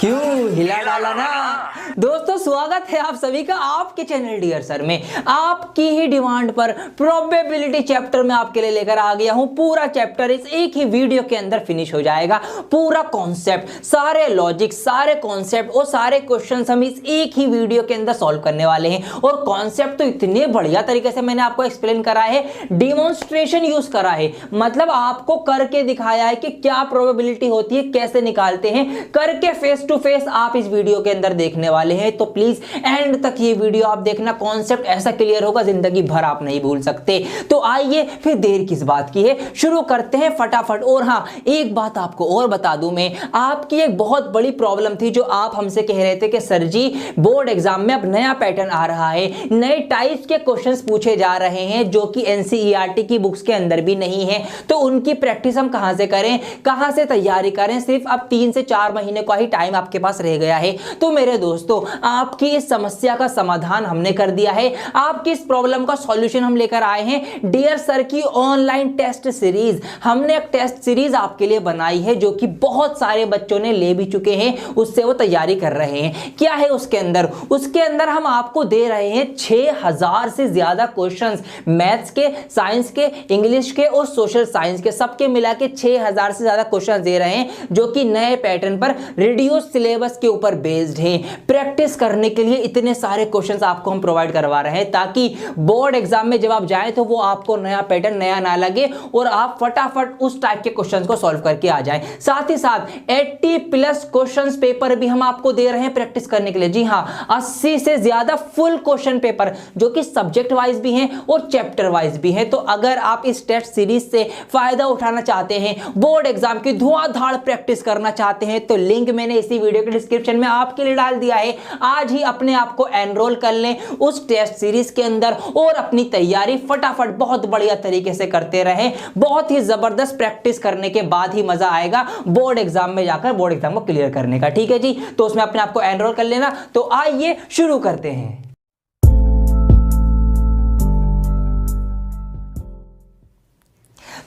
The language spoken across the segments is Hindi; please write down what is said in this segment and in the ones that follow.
क्यों हिला डाला ना। दोस्तों स्वागत है आप सभी का आपके चैनल डियर सर में। आपकी ही डिमांड पर प्रोबेबिलिटी चैप्टर में आपके लिए लेकर आ गया हूं। पूरा चैप्टर इस एक ही वीडियो के अंदर फिनिश हो जाएगा। पूरा कॉन्सेप्ट, सारे लॉजिक, सारे कॉन्सेप्ट और सारे क्वेश्चंस हम इस एक ही वीडियो के अंदर सॉल्व करने वाले हैं। और कॉन्सेप्ट तो इतने बढ़िया तरीके से मैंने आपको एक्सप्लेन करा है, डिमॉन्स्ट्रेशन यूज करा है, मतलब आपको करके दिखाया है कि क्या प्रोबेबिलिटी होती है, कैसे निकालते हैं, करके फेस टू फेस आप इस वीडियो के अंदर देखने वाले हैं। तो प्लीज एंड तक ये वीडियो आप देखना, कॉन्सेप्ट ऐसा क्लियर होगा जिंदगी भर आप नहीं भूल सकते। तो आइए फिर देर किस बात की है, शुरू करते हैं फटाफट। और हाँ, एक बात आपको और बता दूं मैं, आपकी एक बहुत बड़ी प्रॉब्लम थी जो आप हमसे कह रहे थे कि सर जी बोर्ड एग्जाम में अब नया पैटर्न आ रहा है, नए टाइप्स के क्वेश्चंस पूछे जा रहे हैं जो कि एनसीईआरटी की बुक्स के अंदर भी नहीं है, तो उनकी प्रैक्टिस हम कहां से करें, कहां से तैयारी करें। सिर्फ अब 3 से 4 महीने का ही टाइम आपके पास रह गया है। तो मेरे दोस्तों, आपकी इस समस्या का समाधान हमने कर दिया है, आपकी इस प्रॉब्लम का सॉल्यूशन हम लेकर आए हैं। डियर सर की ऑनलाइन टेस्ट सीरीज, हमने एक टेस्ट सीरीज आपके लिए बनाई है जो कि बहुत सारे बच्चों ने ले भी चुके हैं, उससे वो तैयारी कर रहे हैं। क्या है उसके अंदर? उसके अंदर हम आपको दे रहे हैं 6000 से ज्यादा क्वेश्चंस, मैथ्स के, साइंस के, इंग्लिश के और सोशल साइंस के, सबके मिला के 6000 से ज्यादा क्वेश्चंस दे रहे हैं जो कि नए पैटर्न पर रिड्यूस सिलेबस के ऊपर बेस्ड है। प्रैक्टिस करने के लिए इतने सारे क्वेश्चंस आपको हम प्रोवाइड करवा रहे हैं ताकि बोर्ड एग्जाम में जब आप जाएं तो वो आपको नया पैटर्न नया ना लगे और आप फटाफट उस टाइप के क्वेश्चंस को सॉल्व करके आ जाएं। साथ ही साथ 80+ क्वेश्चंस पेपर भी हम आपको दे रहे हैं प्रैक्टिस करने के लिए। जी हां, 80 से ज्यादा फुल क्वेश्चन पेपर जो कि सब्जेक्ट वाइज भी हैं और चैप्टर वाइज भी हैं। तो अगर आप इस टेस्ट सीरीज से फायदा उठाना चाहते हैं, बोर्ड एग्जाम की धुआंधार प्रैक्टिस करना चाहते हैं, तो लिंक मैंने इसी वीडियो के डिस्क्रिप्शन में आपके लिए डाल दिया है। आज ही अपने आप को एनरोल कर लें उस टेस्ट सीरीज के अंदर और अपनी तैयारी फटाफट बहुत बढ़िया तरीके से करते रहें। बहुत ही जबरदस्त प्रैक्टिस करने के बाद ही मजा आएगा बोर्ड एग्जाम में जाकर बोर्ड एग्जाम को क्लियर करने का। ठीक है जी, तो उसमें अपने आप को एनरोल कर लेना। तो आइए शुरू करते हैं।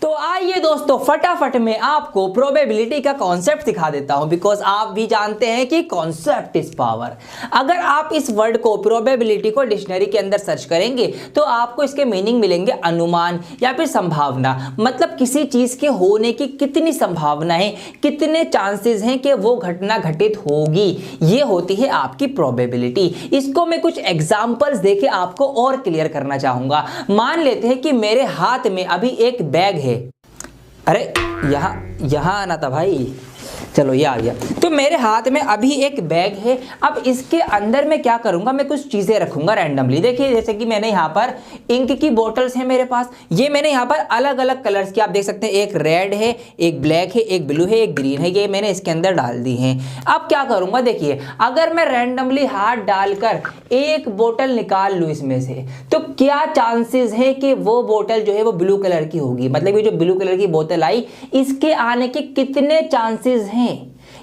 तो आइए दोस्तों, फटाफट मैं आपको प्रोबेबिलिटी का कॉन्सेप्ट दिखा देता हूं, बिकॉज आप भी जानते हैं कि कॉन्सेप्ट इज पावर। अगर आप इस वर्ड को, प्रोबेबिलिटी को डिक्शनरी के अंदर सर्च करेंगे तो आपको इसके मीनिंग मिलेंगे अनुमान या फिर संभावना, मतलब किसी चीज के होने की कितनी संभावना है, कितने चांसेस हैं कि वो घटना घटित होगी, ये होती है आपकी प्रोबेबिलिटी। इसको मैं कुछ एग्जांपल्स देके आपको और क्लियर करना चाहूंगा। मान लेते हैं कि मेरे हाथ में अभी एक बैग है। अरे यहां आना था भाई, चलो ये आ गया। तो मेरे हाथ में अभी एक बैग है। अब इसके अंदर मैं क्या करूंगा, मैं कुछ चीजें रखूंगा रैंडमली। देखिए जैसे कि मैंने यहाँ पर इंक की बोतल्स हैं मेरे पास, ये मैंने यहाँ पर अलग अलग कलर्स की, आप देख सकते हैं, एक रेड है, एक ब्लैक है, एक ब्लू है, एक ग्रीन है, ये मैंने इसके अंदर डाल दी है। अब क्या करूंगा, देखिए अगर मैं रैंडमली हाथ डालकर एक बोतल निकाल लूं इसमें से, तो क्या चांसेस है कि वो बोतल जो है वो ब्लू कलर की होगी, मतलब ये जो ब्लू कलर की बोतल आई इसके आने के कितने चांसेस हैं,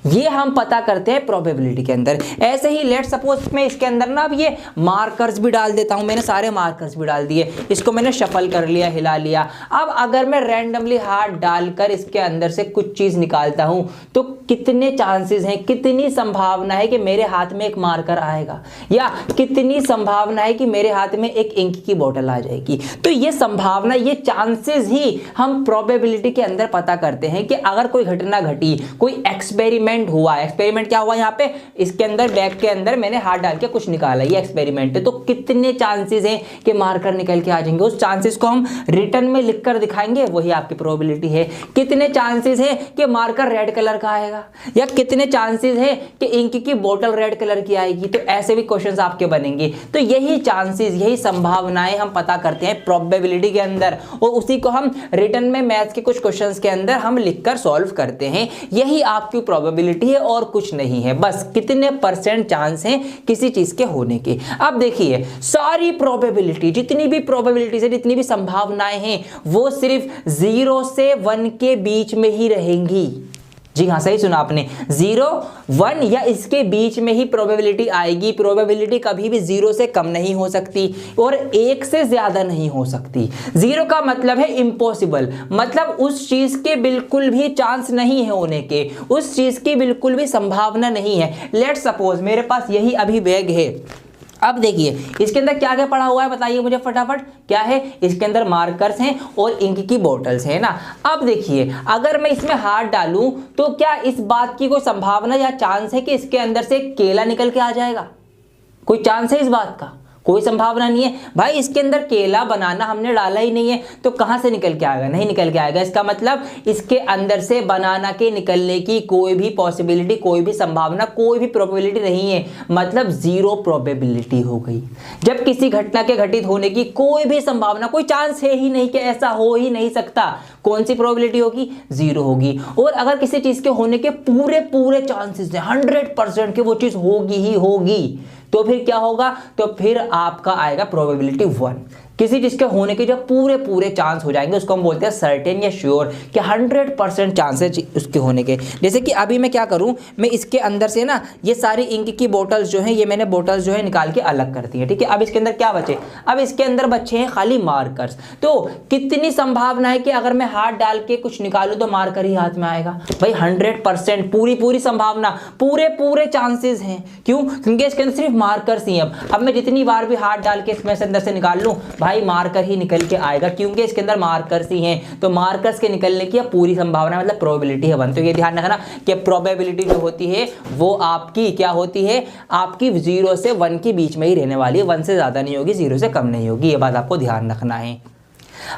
ये हम पता करते हैं प्रोबेबिलिटी के अंदर। ऐसे ही लेट सपोज मैं इसके अंदर ना अब ये मार्कर्स भी डाल देता हूं, मैंने सारे मार्कर्स भी डाल दिए, इसको मैंने शफल कर लिया, हिला लिया। अब अगर मैं रैंडमली हाथ डालकर इसके अंदर से कुछ चीज निकालता हूं तो कितने चांसेस हैं, कितनी संभावना है कि मेरे हाथ में एक मार्कर आएगा, या कितनी संभावना है कि मेरे हाथ में एक इंक की बोतल आ जाएगी। तो ये संभावना, ये चांसेस ही हम प्रोबेबिलिटी के अंदर पता करते हैं कि अगर कोई घटना घटी, कोई एक्सपेरिमेंट हुआ। एक्सपेरिमेंट क्या हुआ, यहाँ पे इसके अंदर बैग के अंदर मैंने हाथ डाल के कुछ निकाला, ये एक्सपेरिमेंट है, तो कितने चांसेस हैं कि मार्कर निकल के आ जाएंगे। उस चांसेस को हम रिटर्न में लिखकर दिखाएंगे, वही आपकी प्रोबेबिलिटी है। कितने चांसेस हैं कि मार्कर रेड कलर का आएगा, या कितने चांसेस हैं कि इंक की बोतल रेड कलर की आएगी। तो ऐसे भी क्वेश्चंस आपके बनेंगे। तो यही चांसेस, यही संभावनाएं हम पता करते हैं प्रोबेबिलिटी के अंदर, और उसी को हम रिटर्न में मैथ्स के कुछ क्वेश्चंस के अंदर हम लिखकर सॉल्व करते हैं। यही आपकी प्रोबेबिलिटी है और कुछ नहीं है, बस कितने % चांस हैं किसी चीज के होने के। अब देखिए सारी प्रोबेबिलिटी, जितनी भी प्रोबेबिलिटी है, जितनी भी संभावनाएं हैं, वो सिर्फ 0 से 1 के बीच में ही रहेंगी। जी हाँ, सही सुना आपने, 0, 1 या इसके बीच में ही प्रोबेबिलिटी आएगी। प्रोबेबिलिटी कभी भी 0 से कम नहीं हो सकती और 1 से ज्यादा नहीं हो सकती। 0 का मतलब है इम्पॉसिबल, मतलब उस चीज के बिल्कुल भी चांस नहीं है होने के, उस चीज की बिल्कुल भी संभावना नहीं है। लेट्स सपोज मेरे पास यही अभी बैग है, अब देखिए इसके अंदर क्या क्या पड़ा हुआ है बताइए मुझे फटाफट, क्या है, इसके अंदर मार्कर्स हैं और इंक की बोतल्स हैं ना। अब देखिए अगर मैं इसमें हाथ डालूं तो क्या इस बात की कोई संभावना या चांस है कि इसके अंदर से केला निकल के आ जाएगा? कोई चांस है इस बात का? कोई संभावना नहीं है भाई। इसके अंदर केला बनाना हमने डाला ही नहीं है तो कहां से निकल के आएगा? नहीं निकल के आएगा। इसका मतलब इसके अंदर से बनाना के निकलने की कोई भी पॉसिबिलिटी, कोई भी संभावना, कोई भी प्रोबेबिलिटी नहीं है, मतलब 0 प्रोबेबिलिटी हो गई। जब किसी घटना के घटित होने की कोई भी संभावना, कोई चांस है ही नहीं कि ऐसा हो ही नहीं सकता, कौन सी प्रोबेबिलिटी होगी? 0 होगी। और अगर किसी चीज के होने के पूरे चांसेस हैं 100% कि वो चीज होगी ही होगी, तो फिर क्या होगा? तो फिर आपका आएगा प्रोबेबिलिटी 1। किसी चीज के होने के जब पूरे चांस हो जाएंगे उसको हम बोलते हैं सर्टेन या श्योर, कि 100% चांसेस उसके होने के। जैसे कि अभी मैं क्या करूं, मैं इसके अंदर से ना ये सारी इंक की बोतल्स जो हैं, ये मैंने बोतल्स जो है निकाल के अलग कर दी है, ठीक है। अब इसके अंदर क्या बचे? अब इसके अंदर बचे हैं खाली मार्कर्स। तो कितनी संभावना है कि अगर मैं हाथ डाल के कुछ निकालूं तो मार्कर ही हाथ में आएगा? भाई 100%, पूरी संभावना, पूरे चांसेस हैं। क्यों? क्योंकि इसके अंदर सिर्फ मार्कर्स ही हैं। अब मैं जितनी बार भी हाथ डाल के इसमें से अंदर से निकाल लूं भाई मार्कर ही निकल के आएगा, क्योंकि इसके अंदर मार्कर्स ही हैं। तो मार्कर्स के निकलने की पूरी संभावना मतलब प्रोबेबिलिटी है 1। तो ये ध्यान रखना कि प्रोबेबिलिटी जो होती है वो आपकी क्या होती है? आपकी 0 से 1 के बीच में ही रहने वाली है, 1 से ज्यादा नहीं होगी, 0 से कम नहीं होगी। ये बात आपको ध्यान रखना है।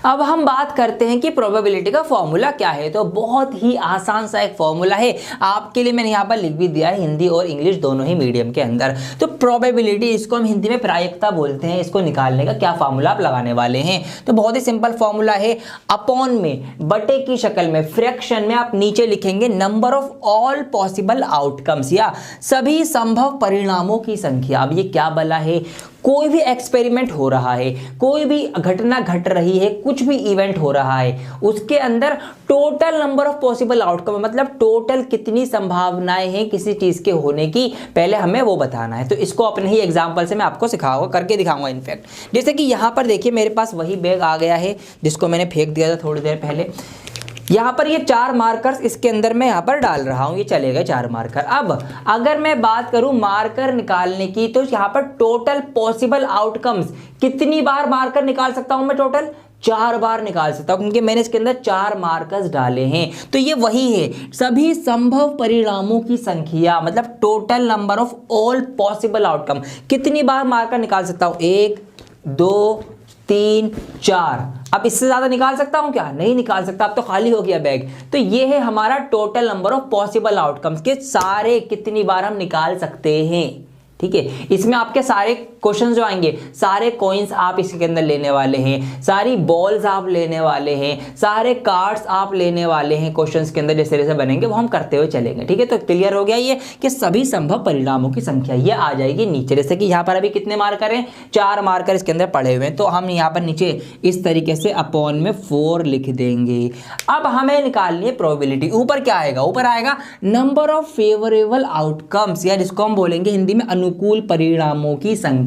अब हम बात करते हैं कि प्रोबेबिलिटी का फॉर्मूला क्या है। तो बहुत ही आसान सा एक फॉर्मूला है, आपके लिए मैंने यहाँ पर लिख भी दिया है, हिंदी और इंग्लिश दोनों ही मीडियम के अंदर। तो प्रोबेबिलिटी, इसको हम हिंदी में प्रायिकता बोलते हैं, इसको निकालने का क्या फॉर्मूला आप लगाने वाले हैं? तो बहुत ही सिंपल फॉर्मूला है, अपॉन में, बटे की शक्ल में, फ्रैक्शन में आप नीचे लिखेंगे number of all possible outcomes, या सभी संभव परिणामों की संख्या। अब ये क्या बला है? कोई भी एक्सपेरिमेंट हो रहा है, कोई भी घटना घट रही है, कुछ भी इवेंट हो रहा है, उसके अंदर total number of possible outcome, मतलब टोटल कितनी संभावनाएं हैं किसी चीज के होने की, पहले हमें वो बताना है। तो इसको अपने ही एग्जांपल से मैं आपको सिखाऊंगा, करके दिखाऊंगा इनफैक्ट। जैसे कि यहाँ पर देखिए मेरे पास वही बैग आ गया है जिसको मैंने फेंक दिया था थोड़ी देर पहले। यहाँ पर ये 4 मार्कर्स इसके अंदर मैं यहाँ पर डाल रहा हूँ, ये चले गए 4 मार्कर। अब अगर मैं बात करूँ मार्कर निकालने की, तो यहाँ पर टोटल पॉसिबल आउटकम्स, कितनी बार मार्कर निकाल सकता हूँ मैं? टोटल 4 बार निकाल सकता हूँ, क्योंकि मैंने इसके अंदर 4 मार्कर्स डाले हैं। तो ये वही है, सभी संभव परिणामों की संख्या, मतलब total number of all possible outcome. कितनी बार मार्कर निकाल सकता हूँ? 1, 2, 3, 4। अब इससे ज्यादा निकाल सकता हूं क्या? नहीं निकाल सकता, अब तो खाली हो गया बैग। तो ये है हमारा total number of possible outcomes के सारे कितनी बार हम निकाल सकते हैं, ठीक है। इसमें आपके सारे क्वेश्चन जो आएंगे, सारे कॉइन्स आप इसके अंदर लेने वाले हैं, सारी बॉल्स आप लेने वाले हैं, सारे कार्ड्स आप लेने वाले हैं क्वेश्चंस के अंदर, जैसे जैसे बनेंगे वो हम करते हुए चलेंगे, ठीक है। तो क्लियर हो गया ये कि सभी संभव परिणामों की संख्या ये आ जाएगी नीचे। जैसे कि यहाँ पर अभी कितने मार्कर हैं? 4 मार्कर इसके अंदर पड़े हुए हैं, तो हम यहाँ पर नीचे इस तरीके से अपॉन में 4 लिख देंगे। अब हमें निकालनी है प्रोबेबिलिटी। ऊपर क्या आएगा? ऊपर आएगा नंबर ऑफ फेवरेबल आउटकम्स, या जिसको हम बोलेंगे हिंदी में अनुकूल परिणामों की संख्या।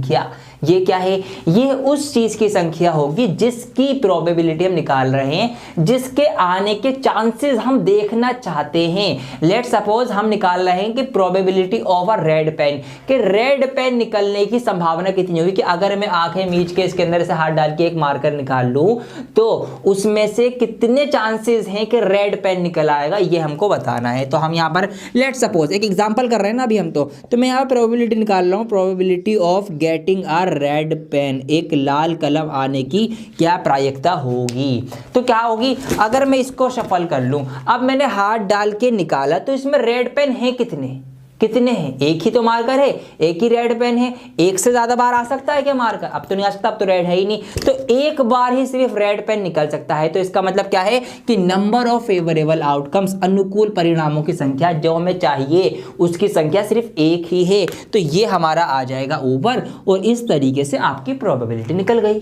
ये क्या है? ये उस चीज की संख्या होगी जिसकी प्रोबेबिलिटी हम निकाल रहे हैं, जिसके आने के चांसेस हम देखना चाहते हैं। लेट सपोज हम निकाल रहे हैं कि probability of a red pen, कि रेड पेन निकलने की संभावना कितनी होगी, कि अगर मैं आंखें मीच के इसके अंदर से हाथ डाल के एक मार्कर निकाल लूं तो उसमें से कितने चांसेस हैं कि रेड पेन निकल आएगा, ये हमको बताना है। तो हम यहाँ पर लेट सपोज एक एग्जाम्पल कर रहे हैं ना अभी हम, तो मैं यहाँ पर प्रोबेबिलिटी निकाल रहा हूँ, probability of getting are red pen, एक लाल कलम आने की क्या प्रायिकता होगी। तो क्या होगी? अगर मैं इसको शफल कर लूं, अब मैंने हाथ डाल के निकाला तो इसमें रेड पेन है कितने हैं? एक ही तो मार्कर है, एक ही रेड पेन है। एक से ज्यादा बार आ सकता है क्या मार्कर? अब तो नहीं आ सकता, अब तो रेड है ही नहीं, तो एक बार ही सिर्फ रेड पेन निकल सकता है। तो इसका मतलब क्या है कि नंबर ऑफ फेवरेबल आउटकम्स, अनुकूल परिणामों की संख्या जो हमें चाहिए उसकी संख्या सिर्फ एक ही है। तो ये हमारा आ जाएगा ऊपर, और इस तरीके से आपकी प्रोबेबिलिटी निकल गई।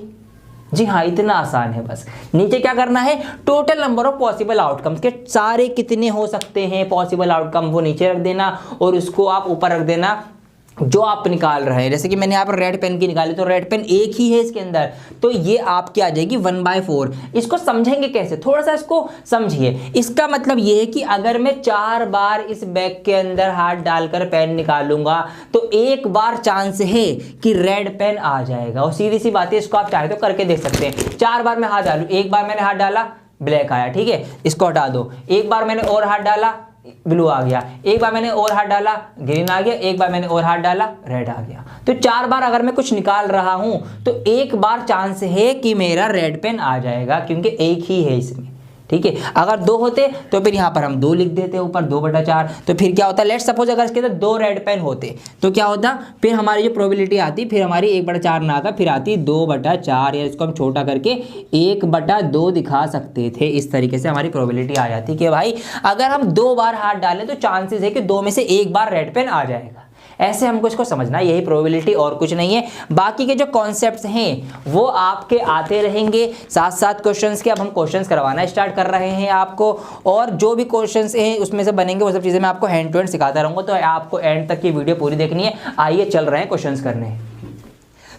जी हाँ, इतना आसान है। बस नीचे क्या करना है, total number of possible outcomes के सारे कितने हो सकते हैं पॉसिबल आउटकम, वो नीचे रख देना और उसको आप ऊपर रख देना जो आप निकाल रहे हैं। जैसे कि मैंने यहाँ पर रेड पेन की निकाली, तो रेड पेन एक ही है इसके अंदर, तो ये आपकी आ जाएगी 1/4। इसको समझेंगे कैसे, थोड़ा सा इसको समझिए। इसका मतलब ये है कि अगर मैं 4 बार इस बैग के अंदर हाथ डालकर पेन निकालूंगा तो एक बार चांस है कि रेड पेन आ जाएगा। और सीधी सी बात है, इसको आप चाहे तो करके देख सकते हैं। 4 बार मैं हाथ डालूं, एक बार मैंने हाथ डाला ब्लैक आया, ठीक है, इसको हटा दो। एक बार मैंने और हाथ डाला ब्लू आ गया, एक बार मैंने और हाथ डाला ग्रीन आ गया, एक बार मैंने और हाथ डाला रेड आ गया। तो 4 बार अगर मैं कुछ निकाल रहा हूं तो एक बार चांस है कि मेरा रेड पेन आ जाएगा, क्योंकि एक ही है इसमें, ठीक है। अगर 2 होते तो फिर यहाँ पर हम 2 लिख देते ऊपर 2/4। तो फिर क्या होता है, लेट्स सपोज अगर इसके अंदर 2 रेड पेन होते तो क्या होता, फिर हमारी जो प्रोबेबिलिटी आती, फिर हमारी 1/4 ना आकर फिर आती 2/4, या इसको हम छोटा करके 1/2 दिखा सकते थे। इस तरीके से हमारी प्रोबेबिलिटी आ जाती कि भाई अगर हम 2 बार हाथ डालें तो चांसेस है कि 2 में से 1 बार रेड पेन आ जाएगा। ऐसे हमको इसको समझना है, यही प्रोबेबिलिटी और कुछ नहीं है। बाकी के जो कॉन्सेप्ट्स हैं वो आपके आते रहेंगे साथ साथ क्वेश्चंस के। अब हम क्वेश्चंस करवाना स्टार्ट कर रहे हैं आपको, और जो भी क्वेश्चंस हैं उसमें से बनेंगे वो सब चीज़ें मैं आपको हैंड टू हैंड सिखाता रहूँगा। तो आपको एंड तक की वीडियो पूरी देखनी है। आइए चल रहे हैं क्वेश्चंस करने।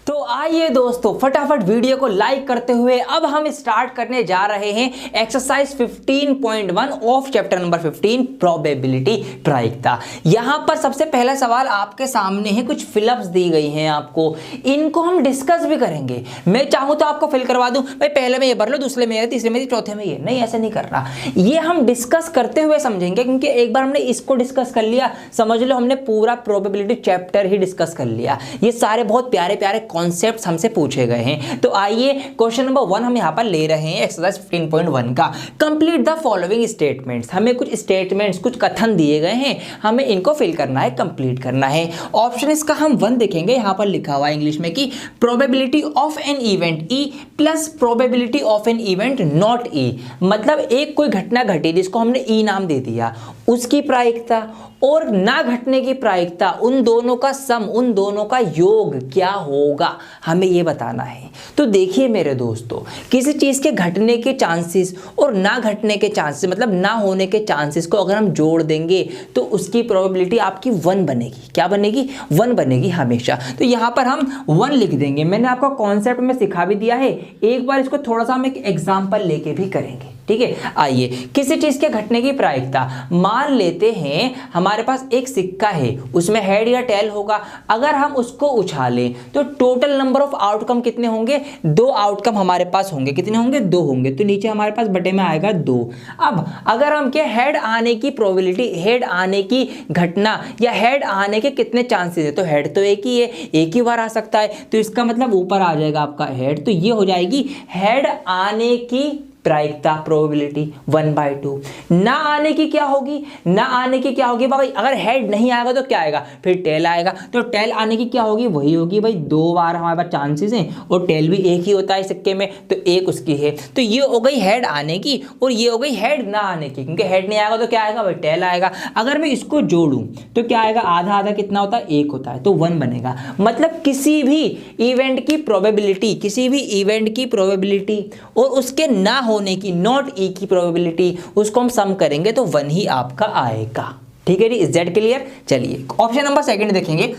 तो आइए दोस्तों फटाफट वीडियो को लाइक करते हुए अब हम स्टार्ट करने जा रहे हैं exercise 15.1 of chapter number 15 probability प्रायिकता। यहां पर सबसे पहला सवाल आपके सामने है, कुछ फिलअप्स दी गई हैं आपको, इनको हम डिस्कस भी करेंगे। मैं चाहूं तो आपको फिल करवा दूं, भाई पहले में ये भर लो, दूसरे में ये, तीसरे में, चौथे में ये, नहीं ऐसे नहीं करना। ये हम डिस्कस करते हुए समझेंगे, क्योंकि एक बार हमने इसको डिस्कस कर लिया, समझ लो हमने पूरा प्रोबेबिलिटी चैप्टर ही डिस्कस कर लिया। ये सारे बहुत प्यारे प्यारे कॉन्सेप्ट्स हमसे पूछे गए हैं। तो आइए क्वेश्चन नंबर 1 हम यहां पर ले रहे हैं एक्सरसाइज 15.1 का। Complete the following statements. हमें कुछ स्टेटमेंट्स, कुछ कथन दिए गए हैं, हमें इनको फिल करना है, कंप्लीट करना है। ऑप्शन इसका हम 1 देखेंगे, यहां पर लिखा हुआ है इंग्लिश में कि probability of an event E plus probability of an event not E. मतलब एक कोई घटना घटी जिसको हमने ई नाम दे दिया, उसकी प्रायिकता और ना घटने की प्रायिकता, उन दोनों का सम, उन दोनों का योग क्या होगा, हमें ये बताना है। तो देखिए मेरे दोस्तों, किसी चीज़ के घटने के चांसेस और ना घटने के चांसेस, मतलब ना होने के चांसेस को अगर हम जोड़ देंगे तो उसकी प्रोबेबिलिटी आपकी 1 बनेगी। क्या बनेगी? 1 बनेगी हमेशा। तो यहाँ पर हम 1 लिख देंगे। मैंने आपको कॉन्सेप्ट में सिखा भी दिया है, एक बार इसको थोड़ा सा हम एक एग्जाम्पल लेके भी करेंगे, ठीक है। आइए, किसी चीज के घटने की प्रायिकता, मान लेते हैं हमारे पास एक सिक्का है, उसमें हेड या टेल होगा। अगर हम उसको उछालें तो टोटल नंबर ऑफ आउटकम कितने होंगे? 2 आउटकम हमारे पास होंगे। कितने होंगे? 2 होंगे। तो नीचे हमारे पास बटे में आएगा 2। अब अगर हम क्या, हेड आने की प्रोबेबिलिटी, हेड आने की घटना या हेड आने के कितने चांसेस है, तो हेड तो एक ही है, एक ही बार आ सकता है, तो इसका मतलब ऊपर आ जाएगा आपका हेड। तो ये हो जाएगी हेड आने की प्रायिकता, प्रोबेबिलिटी 1/2। ना आने की क्या होगी? ना आने की क्या होगी भाई? अगर हेड नहीं आएगा तो क्या आएगा? फिर टेल आएगा। तो टेल आने की क्या होगी? वही होगी भाई, 2 बार हमारे पास चांसेस हैं और टेल भी एक ही होता है सिक्के में, तो एक उसकी है। तो ये हो गई हेड आने की और ये हो गई हेड ना आने की, क्योंकि हेड नहीं आएगा तो क्या आएगा भाई? टेल आएगा। अगर मैं इसको जोड़ूं तो क्या आएगा? आधा आधा कितना होता है? 1 होता है, तो 1 बनेगा। मतलब किसी भी इवेंट की प्रोबेबिलिटी, किसी भी इवेंट की प्रोबेबिलिटी और उसके ना होने की, नॉट ई की प्रोबेबिलिटी, उसको हम सम करेंगे तो 1 ही आपका आएगा। ठीक है जी, इज दैट क्लियर? चलिए ऑप्शन नंबर 2 देखेंगे।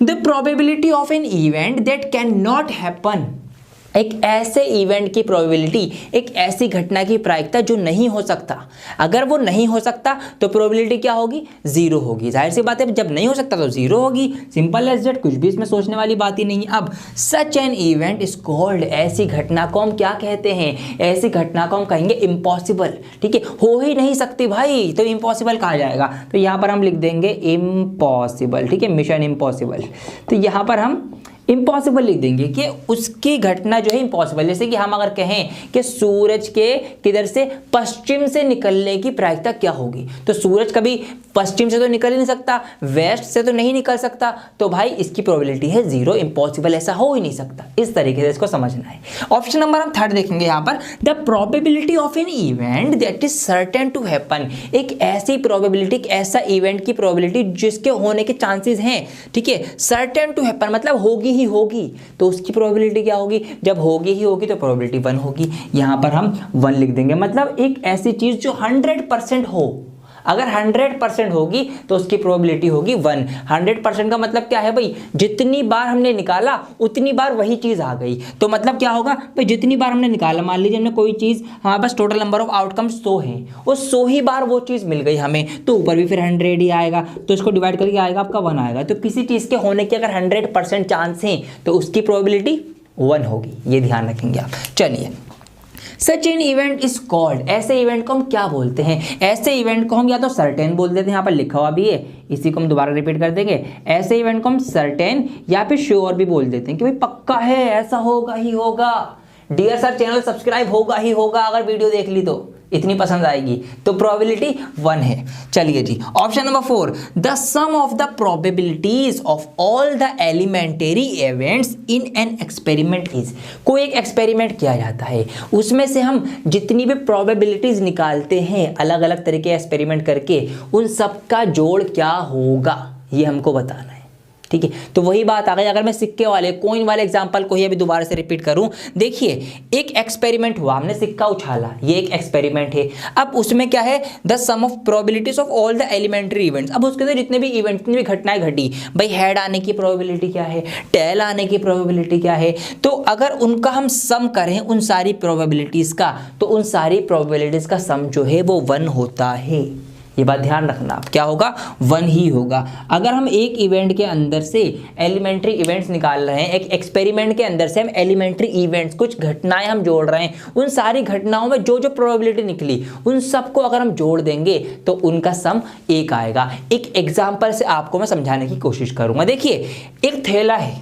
The probability of an event that can not happen. एक ऐसे इवेंट की प्रोबेबिलिटी, एक ऐसी घटना की प्रायिकता जो नहीं हो सकता। अगर वो नहीं हो सकता तो प्रोबेबिलिटी क्या होगी? 0 होगी। जाहिर सी बात है, जब नहीं हो सकता तो 0 होगी। सिंपल एज दैट, कुछ भी इसमें सोचने वाली बात ही नहीं है। अब such an event is called, ऐसी घटना को हम क्या कहते हैं? ऐसी घटना को हम कहेंगे इम्पॉसिबल। ठीक है, हो ही नहीं सकती भाई, तो इम्पॉसिबल कहा जाएगा। तो यहाँ पर हम लिख देंगे इम्पॉसिबल। ठीक है, मिशन इम्पॉसिबल। तो यहाँ पर हम इम्पॉसिबल लिख देंगे कि उसकी घटना जो है इम्पॉसिबल। जैसे कि हम अगर कहें कि सूरज के किधर से, पश्चिम से निकलने की प्रायिकता क्या होगी, तो सूरज कभी पश्चिम से तो निकल ही नहीं सकता, वेस्ट से तो नहीं निकल सकता, तो भाई इसकी प्रोबेबिलिटी है 0, इम्पॉसिबल, ऐसा हो ही नहीं सकता। इस तरीके से इसको समझना है। ऑप्शन नंबर हम 3 देखेंगे यहाँ पर। The probability of an event that is certain to happen. एक ऐसी प्रोबेबिलिटी, एक ऐसा इवेंट की प्रोबेबिलिटी जिसके होने के चांसेस हैं, ठीक है, सर्टेन टू हैपन मतलब होगी ही होगी तो उसकी प्रोबेबिलिटी क्या होगी, जब होगी ही होगी तो प्रोबेबिलिटी 1 होगी। यहाँ पर हम 1 लिख देंगे। मतलब एक ऐसी चीज़ जो 100% हो, अगर 100% होगी तो उसकी प्रोबेबिलिटी होगी 1। 100% का मतलब क्या है भाई, जितनी बार हमने निकाला उतनी बार वही चीज़ आ गई। तो मतलब क्या होगा भाई, जितनी बार हमने निकाला, मान लीजिए हमने कोई चीज़, हमारे पास टोटल नंबर ऑफ आउटकम्स 100 हैं, वो 100 ही बार वो चीज़ मिल गई हमें, तो ऊपर भी फिर 100 ही आएगा, तो इसको डिवाइड करके आएगा आपका 1 आएगा। तो किसी चीज़ के होने के अगर 100% चांस हैं तो उसकी प्रोबेबिलिटी 1 होगी, ये ध्यान रखेंगे आप। चलिए, such an event is called, ऐसे इवेंट को हम क्या बोलते हैं? ऐसे इवेंट को हम या तो सर्टेन बोल देते हैं, यहाँ पर लिखा हुआ भी है, इसी को हम दोबारा रिपीट कर देंगे। ऐसे इवेंट को हम सर्टेन या फिर श्योर भी बोल देते हैं कि भाई पक्का है, ऐसा होगा ही होगा। डियर सर चैनल सब्सक्राइब होगा ही होगा, अगर वीडियो देख ली तो इतनी पसंद आएगी, तो प्रोबेबिलिटी 1 है। चलिए जी, option number 4, the sum of the probabilities of all the elementary events in an experiment is. कोई एक एक्सपेरिमेंट किया जाता है, उसमें से हम जितनी भी प्रोबेबिलिटीज निकालते हैं अलग अलग तरीके एक्सपेरिमेंट करके, उन सब का जोड़ क्या होगा ये हमको बताना है। ठीक है, तो वही बात आ गई। अगर मैं सिक्के वाले, कॉइन वाले एग्जांपल को ही अभी दोबारा से रिपीट करूं, देखिए एक एक्सपेरिमेंट हुआ, हमने सिक्का उछाला, ये एक एक्सपेरिमेंट है। अब उसमें क्या है, the sum of probabilities of all the elementary events. अब उसके अंदर जितने भी इवेंट, जितनी भी घटनाएं घटी, भाई हेड आने की प्रोबेबिलिटी क्या है, टेल आने की प्रोबेबिलिटी क्या है, तो अगर उनका हम सम करें उन सारी प्रोबेबिलिटीज का, तो उन सारी प्रोबेबिलिटीज का सम जो है वो 1 होता है। ये बात ध्यान रखना आप, क्या होगा, 1 ही होगा। अगर हम एक इवेंट के अंदर से एलिमेंट्री इवेंट्स निकाल रहे हैं, एक एक्सपेरिमेंट के अंदर से हम एलिमेंट्री इवेंट्स, कुछ घटनाएं हम जोड़ रहे हैं, उन सारी घटनाओं में जो जो प्रोबेबिलिटी निकली उन सबको अगर हम जोड़ देंगे तो उनका सम 1 आएगा। एक एग्जाम्पल से आपको मैं समझाने की कोशिश करूंगा। देखिए, एक थैला है,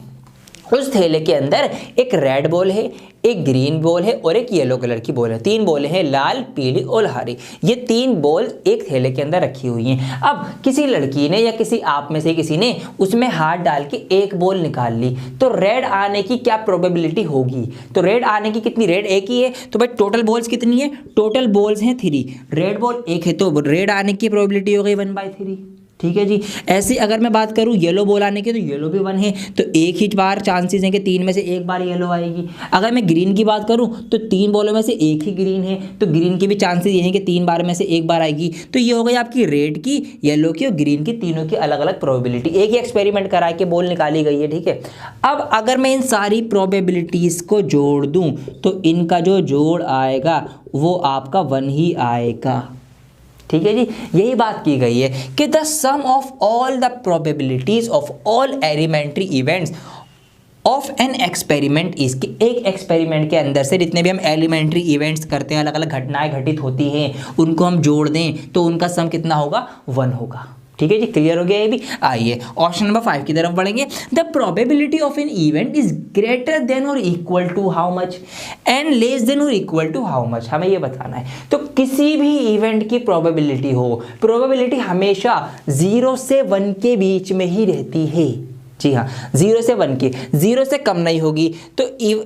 उस थैले के अंदर एक रेड बॉल है, एक ग्रीन बॉल है और एक येलो कलर की बॉल है। 3 बॉल हैं, लाल, पीली और हरी। ये 3 बॉल एक थैले के अंदर रखी हुई हैं। अब किसी लड़की ने या किसी आप में से किसी ने उसमें हाथ डाल के एक बॉल निकाल ली, तो रेड आने की क्या प्रोबेबिलिटी होगी? तो रेड आने की कितनी, रेड एक ही है, तो भाई टोटल बॉल्स कितनी है? टोटल बॉल्स हैं 3, रेड बॉल 1 है, तो रेड आने की प्रोबेबिलिटी हो गई 1/3। ठीक है जी। ऐसे अगर मैं बात करूँ येलो बॉल आने की, तो येलो भी 1 है, तो एक ही बार चांसेस हैं कि 3 में से एक बार येलो आएगी। अगर मैं ग्रीन की बात करूँ तो 3 बॉलों में से एक ही ग्रीन है, तो ग्रीन की भी चांसेस ये हैं कि 3 बार में से एक बार आएगी। तो ये हो गई आपकी रेड की, येलो की और ग्रीन की, तीनों की अलग अलग प्रोबेबिलिटी। एक ही एक्सपेरिमेंट करा के बॉल निकाली गई है। ठीक है, अब अगर मैं इन सारी प्रोबेबिलिटीज़ को जोड़ दूँ तो इनका जो जोड़ आएगा वो आपका 1 ही आएगा। ठीक है जी, यही बात की गई है कि the sum of all the probabilities of all elementary events of an experiment is, कि एक एक्सपेरिमेंट के अंदर से जितने भी हम एलिमेंट्री इवेंट्स करते हैं, अलग अलग घटनाएं घटित होती हैं, उनको हम जोड़ दें तो उनका सम कितना होगा, 1 होगा। ठीक है जी, क्लियर हो गया ये भी। आइए ऑप्शन नंबर 5 की तरफ बढ़ेंगे। The probability of an event is greater than और equal to how much and less than और इक्वल टू हाउ मच, हमें ये बताना है। तो किसी भी इवेंट की प्रोबेबिलिटी हो, प्रोबेबिलिटी हमेशा 0 से 1 के बीच में ही रहती है। जी हाँ, 0 से 1 के, 0 से कम नहीं होगी, तो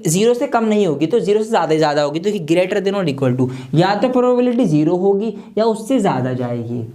0 से कम नहीं होगी तो 0 से ज़्यादा होगी, तो ग्रेटर देन और इक्वल टू, या तो प्रोबेबिलिटी 0 होगी या उससे ज़्यादा जाएगी।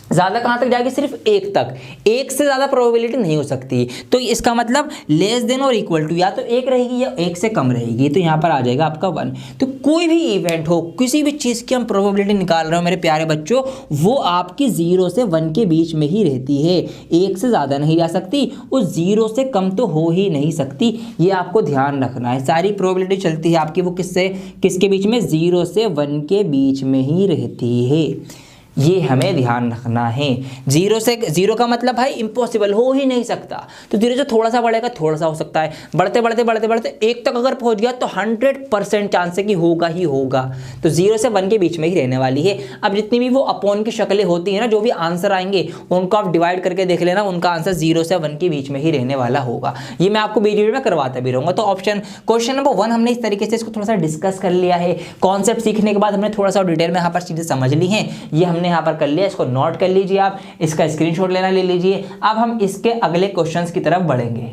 ज़्यादा कहाँ तक जाएगी, सिर्फ 1 तक, 1 से ज़्यादा प्रोबेबिलिटी नहीं हो सकती। तो इसका मतलब लेस देन और इक्वल टू, या तो 1 रहेगी या 1 से कम रहेगी, तो यहाँ पर आ जाएगा आपका 1। तो कोई भी इवेंट हो, किसी भी चीज़ की हम प्रोबेबिलिटी निकाल रहे हो मेरे प्यारे बच्चों, वो आपकी 0 से 1 के बीच में ही रहती है, 1 से ज़्यादा नहीं जा सकती, उस 0 से कम तो हो ही नहीं सकती। ये आपको ध्यान रखना है। सारी प्रोबेबिलिटी चलती है आपकी वो किसके बीच में, 0 से 1 के बीच में ही रहती है। ये हमें ध्यान रखना है। 0 का मतलब भाई इम्पॉसिबल, हो ही नहीं सकता। तो 0 से थोड़ा सा बढ़ेगा, थोड़ा सा हो सकता है, बढ़ते बढ़ते बढ़ते बढ़ते 1 तक अगर पहुंच गया तो 100% चांस है कि होगा ही होगा। तो 0 से 1 के बीच में ही रहने वाली है। अब जितनी भी वो अपॉन की शक्लें होती हैं ना, जो भी आंसर आएंगे उनको आप डिवाइड करके देख लेना, उनका आंसर 0 से 1 के बीच में ही रहने वाला होगा। ये मैं आपको वीडियो में करवाता भी रहूँगा। तो क्वेश्चन नंबर 1 हमने इस तरीके से इसको थोड़ा सा डिस्कस कर लिया है। कॉन्सेप्ट सीखने के बाद हमने थोड़ा सा डिटेल में यहाँ पर चीज़ें समझ ली हैं। ये हमने हमने यहाँ पर कर लिया, इसको नोट कर लीजिए, आप इसका स्क्रीनशॉट लेना ले लीजिए। अब हम इसके अगले क्वेश्चंस की तरफ बढ़ेंगे।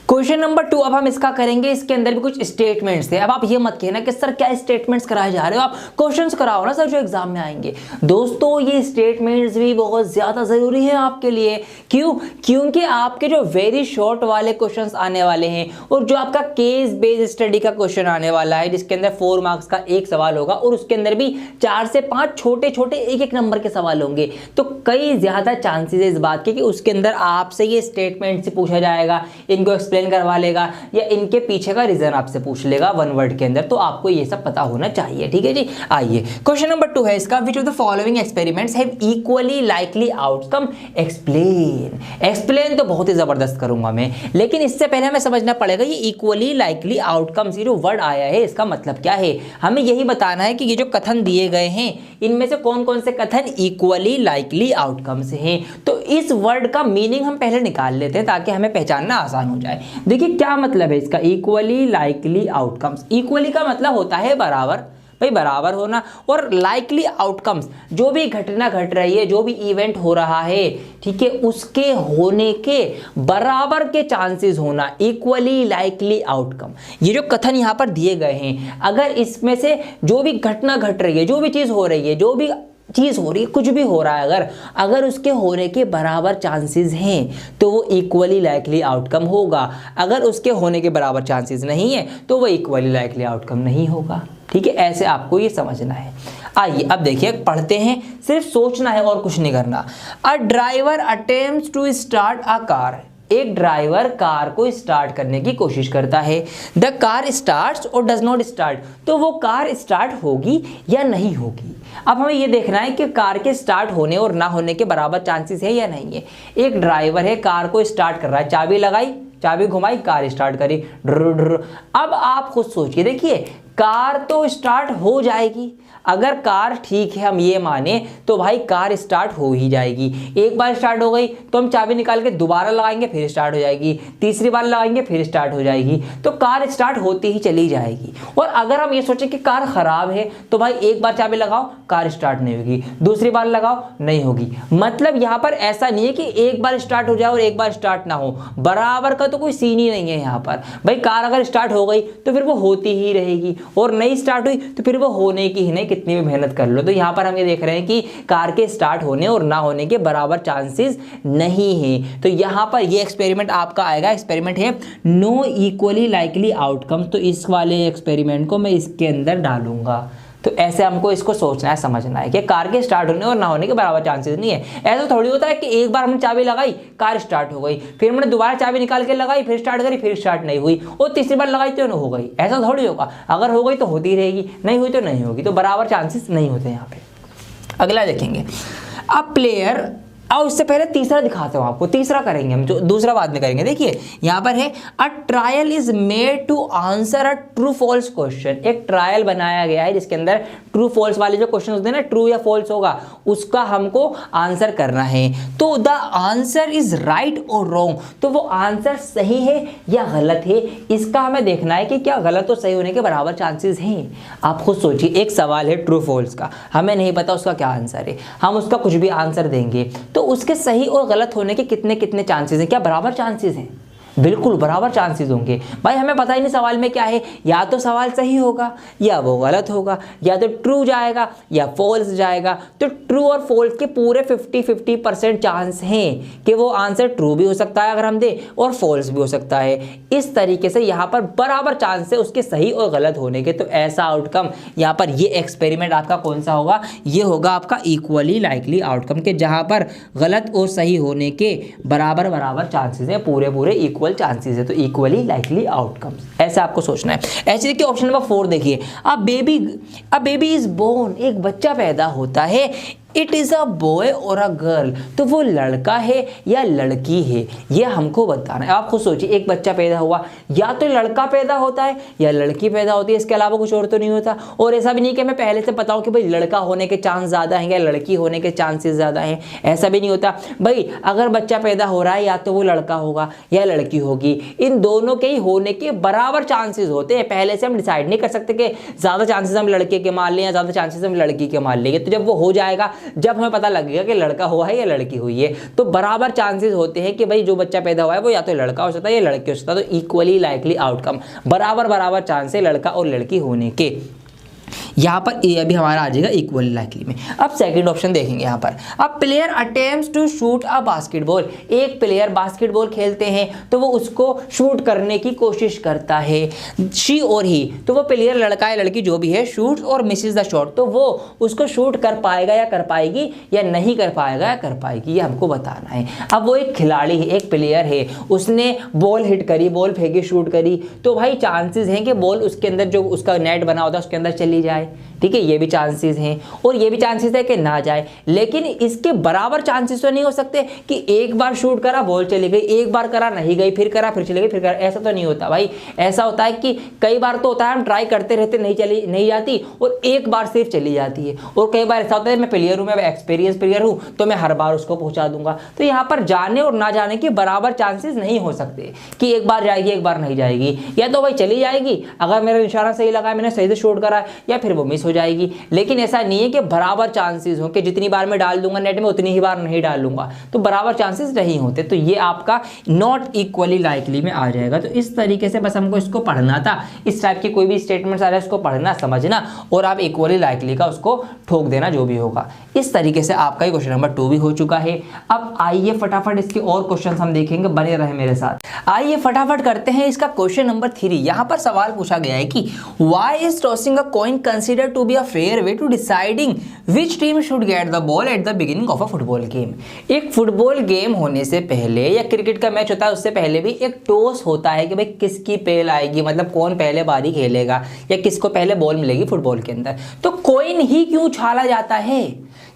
क्वेश्चन नंबर 2 अब हम इसका करेंगे। इसके अंदर भी कुछ स्टेटमेंट्स थे। अब आप ये मत कहना कि सर क्या स्टेटमेंट्स कराए जा रहे हो, आप क्वेश्चंस कराओ ना सर जो एग्जाम में आएंगे। दोस्तों ये स्टेटमेंट्स भी बहुत ज्यादा जरूरी है आपके लिए। क्यों? क्योंकि आपके जो वेरी शॉर्ट वाले क्वेश्चंस आने वाले हैं और जो आपका केस बेस्ड स्टडी का क्वेश्चन आने वाला है जिसके अंदर 4 मार्क्स का एक सवाल होगा और उसके अंदर भी 4 से 5 छोटे छोटे एक नंबर के सवाल होंगे, तो कई ज्यादा चांसेस है इस बात के कि उसके अंदर आपसे ये स्टेटमेंट से पूछा जाएगा, इनको एक्सप्लेन करवा लेगा या इनके पीछे का रीजन आपसे पूछ लेगा 1 वर्ड के अंदर। तो आपको ये सब पता होना चाहिए, ठीक है जी। आइए क्वेश्चन नंबर 2 है इसका, which of the following experiments have equally likely outcome, explain. Explain तो बहुत ही जबरदस्त करूंगा मैं, लेकिन इससे पहले हमें समझना पड़ेगा ये इक्वली लाइकली आउटकम्स ये जो वर्ड आया है इसका मतलब क्या है। हमें यही बताना है कि ये जो कथन दिए गए हैं इनमें से कौन कौन से कथन इक्वली लाइकली आउटकम्स हैं। तो इस वर्ड का मीनिंग हम पहले निकाल लेते हैं ताकि हमें पहचानना आसान हो जाए। देखिए क्या मतलब है इसका, इक्वली लाइकली आउटकम्स। इक्वली का मतलब होता है बराबर, भाई बराबर होना, और लाइकली आउटकम्स जो भी घटना घट रही है, जो भी इवेंट हो रहा है, ठीक है, उसके होने के बराबर के चांसेस होना, इक्वली लाइकली आउटकम। ये जो कथन यहाँ पर दिए गए हैं, अगर इसमें से जो भी घटना घट रही है, जो भी चीज हो रही है, जो भी चीज हो रही है, कुछ भी हो रहा है, अगर उसके होने के बराबर चांसेस हैं तो वो इक्वली लाइकली आउटकम होगा। अगर उसके होने के बराबर चांसेस नहीं है तो वो इक्वली लाइकली आउटकम नहीं होगा, ठीक है। ऐसे आपको ये समझना है। आइए अब देखिए पढ़ते हैं, सिर्फ सोचना है और कुछ नहीं करना। A driver attempts to start a car. एक ड्राइवर कार को स्टार्ट करने की कोशिश करता है। द कार स्टार्ट्स और डज नॉट स्टार्ट। तो वो कार स्टार्ट होगी या नहीं होगी। अब हमें ये देखना है कि कार के स्टार्ट होने और ना होने के बराबर चांसेस है या नहीं है। एक ड्राइवर है, कार को स्टार्ट कर रहा है, चाबी लगाई, चाबी घुमाई, कार स्टार्ट करी, ड्र ड्र। अब आप खुद सोचिए, देखिए कार तो स्टार्ट हो जाएगी। अगर कार ठीक है हम ये माने तो भाई कार स्टार्ट हो ही जाएगी। एक बार स्टार्ट हो गई तो हम चाबी निकाल के दोबारा लगाएंगे फिर स्टार्ट हो जाएगी, तीसरी बार लगाएंगे फिर स्टार्ट हो जाएगी, तो कार स्टार्ट होती ही चली जाएगी। और अगर हम ये सोचें कि कार खराब है तो भाई एक बार चाबी लगाओ कार स्टार्ट नहीं होगी, दूसरी बार लगाओ नहीं होगी। मतलब यहाँ पर ऐसा नहीं है कि एक बार स्टार्ट हो जाए और एक बार स्टार्ट ना हो, बराबर का तो कोई सीन ही नहीं है यहाँ पर। भाई कार अगर स्टार्ट हो गई तो फिर वो होती ही रहेगी और नहीं स्टार्ट हुई तो फिर वो होने की ही नहीं, कितनी भी मेहनत कर लो। तो यहाँ पर हम ये देख रहे हैं कि कार के स्टार्ट होने और ना होने के बराबर चांसेस नहीं है। तो यहाँ पर ये एक्सपेरिमेंट आपका आएगा, एक्सपेरिमेंट है नो इक्वली लाइकली आउटकम। तो इस वाले एक्सपेरिमेंट को मैं इसके अंदर डालूंगा। तो ऐसे हमको इसको सोचना है, समझना है कि कार के स्टार्ट होने और ना होने के बराबर चांसेस नहीं है। ऐसा थोड़ी होता है कि एक बार हमने चाबी लगाई कार स्टार्ट हो गई, फिर हमने दोबारा चाबी निकाल के लगाई फिर स्टार्ट करी फिर स्टार्ट नहीं हुई, और तीसरी बार लगाई तो हो गई। ऐसा थोड़ी होगा। अगर हो गई तो होती रहेगी, नहीं हुई तो नहीं होगी। तो बराबर चांसेस नहीं होते यहाँ पे। अगला देखेंगे, अब प्लेयर, और उससे पहले तीसरा दिखाता हूं आपको। तीसरा करेंगे हम, जो दूसरा बाद में करेंगे। देखिए यहां पर है a trial is made to answer a true false question. एक ट्रायल बनाया गया है जिसके अंदर ट्रू फॉल्स वाले जो क्वेश्चन होते हैं ना, ट्रू या फॉल्स होगा, उसका हमको आंसर करना है। तो द आंसर इज राइट और रॉन्ग। तो वो आंसर सही है या गलत है, इसका हमें देखना है कि क्या गलत और सही होने के बराबर चांसेस हैं। आप खुद सोचिए, एक सवाल है ट्रू फॉल्स का, हमें नहीं पता उसका क्या आंसर है, हम उसका कुछ भी आंसर देंगे तो उसके सही और गलत होने के कितने कितने चांसेस हैं। क्या बराबर चांसेस हैं? बिल्कुल बराबर चांसेस होंगे। भाई हमें पता ही नहीं सवाल में क्या है, या तो सवाल सही होगा या वो गलत होगा, या तो ट्रू जाएगा या फॉल्स जाएगा। तो ट्रू और फॉल्स के पूरे 50-50% चांस हैं कि वो आंसर ट्रू भी हो सकता है अगर हम दें, और फॉल्स भी हो सकता है। इस तरीके से यहाँ पर बराबर चांस है उसके सही और गलत होने के। तो ऐसा आउटकम यहाँ पर ये एक्सपेरिमेंट आपका कौन सा होगा, ये होगा आपका इक्वली लाइकली आउटकम के, जहाँ पर गलत और सही होने के बराबर बराबर चांसेस हैं, पूरे पूरे इक्वल चांसेस है। तो इक्वली लाइकली आउटकम्स, ऐसा आपको सोचना है। ऐसे देखिए ऑप्शन नंबर 4 देखिए, अ बेबी इज बोर्न। एक बच्चा पैदा होता है। इट इज़ अ बॉय और अ गर्ल। तो वो लड़का है या लड़की है, ये हमको बताना है। आप खुद सोचिए, एक बच्चा पैदा हुआ, या तो लड़का पैदा होता है या लड़की पैदा होती है, इसके अलावा कुछ और तो नहीं होता। और ऐसा भी नहीं कि मैं पहले से बताऊं कि भाई लड़का होने के चांस ज़्यादा हैं या लड़की होने के चांसेस ज़्यादा हैं, ऐसा भी नहीं होता। भाई अगर बच्चा पैदा हो रहा है या तो वो लड़का होगा या लड़की होगी, इन दोनों के ही होने के बराबर चांसेस होते हैं। पहले से हम डिसाइड नहीं कर सकते कि ज़्यादा चांसेस हम लड़के के मान लें या ज़्यादा चांसेस हम लड़की के मान लेंगे। तो जब वो हो जाएगा जब हमें पता लगेगा कि लड़का हुआ है या लड़की हुई है। तो बराबर चांसेस होते हैं कि भाई जो बच्चा पैदा हुआ है वो या तो लड़का हो सकता है या लड़की हो सकता है। तो इक्वली लाइकली आउटकम, बराबर चांस है लड़का और लड़की होने के। यहाँ पर ए अभी हमारा आ जाएगा इक्वली लाइकली में। अब सेकंड ऑप्शन देखेंगे यहाँ पर। अब player attempts to shoot a basketball, एक प्लेयर बास्केटबॉल खेलते हैं तो वो उसको शूट करने की कोशिश करता है, शी और ही, तो वो प्लेयर लड़का या लड़की जो भी है शूट्स और मिसेस द शॉट, तो वो उसको शूट कर पाएगा या कर पाएगी या नहीं कर पाएगा या कर पाएगी, ये हमको बताना है। अब वो एक खिलाड़ी है, एक प्लेयर है, उसने बॉल हिट करी, बॉल फेंकी, शूट करी, तो भाई चांसेस हैं कि बॉल उसके अंदर जो उसका नेट बना होता है उसके अंदर चली जाए, ठीक है, ये भी चांसेस हैं और ये भी चांसेस है कि ना जाए। लेकिन इसके बराबर चांसेस तो नहीं हो सकते कि एक बार शूट करा बॉल चली गई, एक बार करा नहीं गई, फिर करा फिर चली गई, फिर करा, ऐसा तो नहीं होता भाई। ऐसा होता है कि कई बार तो होता है हम ट्राई करते रहते नहीं जाती और एक बार सिर्फ चली जाती है, और कई बार ऐसा होता है मैं प्लेयर हूँ, मैं एक्सपीरियंस प्लेयर हूँ तो मैं हर बार उसको पहुंचा दूंगा। तो यहाँ पर जाने और ना जाने के बराबर चांसेस नहीं हो सकते कि एक बार जाएगी एक बार नहीं जाएगी, या तो भाई चली जाएगी अगर मेरा निशाना सही लगा, मैंने सही से शूट करा, या फिर वो मिस हो जाएगी। लेकिन ऐसा नहीं है कि बराबर चांसेस हो कि जितनी बार मैं डाल दूंगा नेट में उतनी ही बार नहीं डालूंगा, तो बराबर चांसेस नहीं होते। तो ये आपका नॉट इक्वली लाइकली में आ जाएगा। तो इस तरीके से बस हमको इसको पढ़ना था, इस टाइप की कोई भी स्टेटमेंट्स आ रहा है उसको पढ़ना समझना और आप इक्वली लाइकली का उसको ठोक देना जो भी होगा। इस तरीके से आपका क्वेश्चन नंबर 2 भी हो चुका है। अब आइए फटाफट इसके और क्वेश्चन हम देखेंगे, बने रहे मेरे साथ। आइए फटाफट करते हैं इसका क्वेश्चन नंबर 3। यहाँ पर सवाल पूछा गया है कि why is tossing a coin considered to be a fair way to deciding which team should get the ball at the beginning of a football game. एक फुटबॉल गेम होने से पहले या क्रिकेट का मैच होता है उससे पहले भी एक टॉस होता है कि भाई किसकी पहल आएगी, मतलब कौन पहले बारी खेलेगा या किसको पहले बॉल मिलेगी फुटबॉल के अंदर। तो कॉइन ही क्यों उछाला जाता है,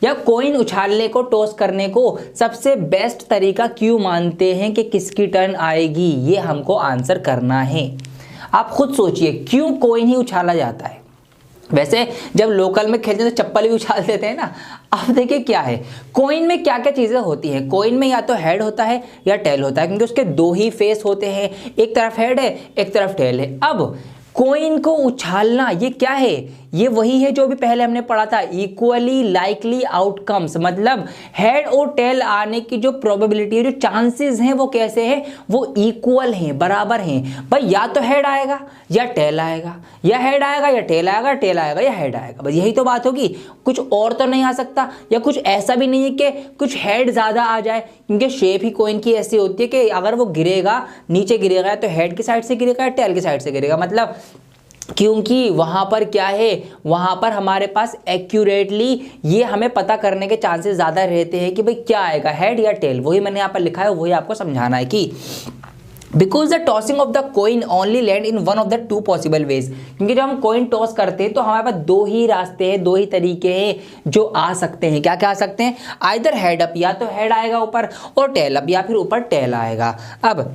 या कॉइन उछालने को, टॉस करने को सबसे बेस्ट तरीका क्यों मानते हैं कि किसकी टर्न आएगी, ये हमको आंसर करना है। आप खुद सोचिए क्यों कॉइन ही उछाला जाता है। वैसे जब लोकल में खेलते हैं तो चप्पल भी उछाल देते हैं ना। अब देखिए क्या है, कॉइन में क्या क्या चीज़ें होती हैं। कॉइन में या तो हेड होता है या टेल होता है, क्योंकि उसके दो ही फेस होते हैं, एक तरफ हेड है एक तरफ टेल है। अब कॉइन को उछालना ये क्या है, ये वही है जो भी पहले हमने पढ़ा था, इक्वली लाइकली आउटकम्स, मतलब हेड और टेल आने की जो प्रोबेबिलिटी है, जो चांसेस हैं वो कैसे हैं, वो इक्वल हैं, बराबर हैं। भाई या तो हेड आएगा या टेल आएगा, या हेड आएगा या टेल आएगा, टेल आएगा या हेड आएगा, बस यही तो बात होगी। कुछ और तो नहीं आ सकता, या कुछ ऐसा भी नहीं है कि कुछ हेड ज़्यादा आ जाए, क्योंकि शेप ही कॉइन की ऐसी होती है कि अगर वो गिरेगा नीचे गिरेगा तो हेड की साइड से गिरेगा या टेल की साइड से गिरेगा, मतलब क्योंकि वहाँ पर क्या है, वहाँ पर हमारे पास एक्यूरेटली ये हमें पता करने के चांसेस ज़्यादा रहते हैं कि भाई क्या आएगा, हेड या टेल। वही मैंने यहाँ पर लिखा है, वही आपको समझाना है कि because the tossing of the coin only land in one of the two possible ways, क्योंकि जब हम कॉइन टॉस करते हैं तो हमारे पास दो ही रास्ते हैं, दो ही तरीके हैं जो आ सकते हैं। क्या क्या आ सकते हैं, आइदर हेड अप, या तो हेड आएगा ऊपर, और टेल अप, या फिर ऊपर टेल आएगा। अब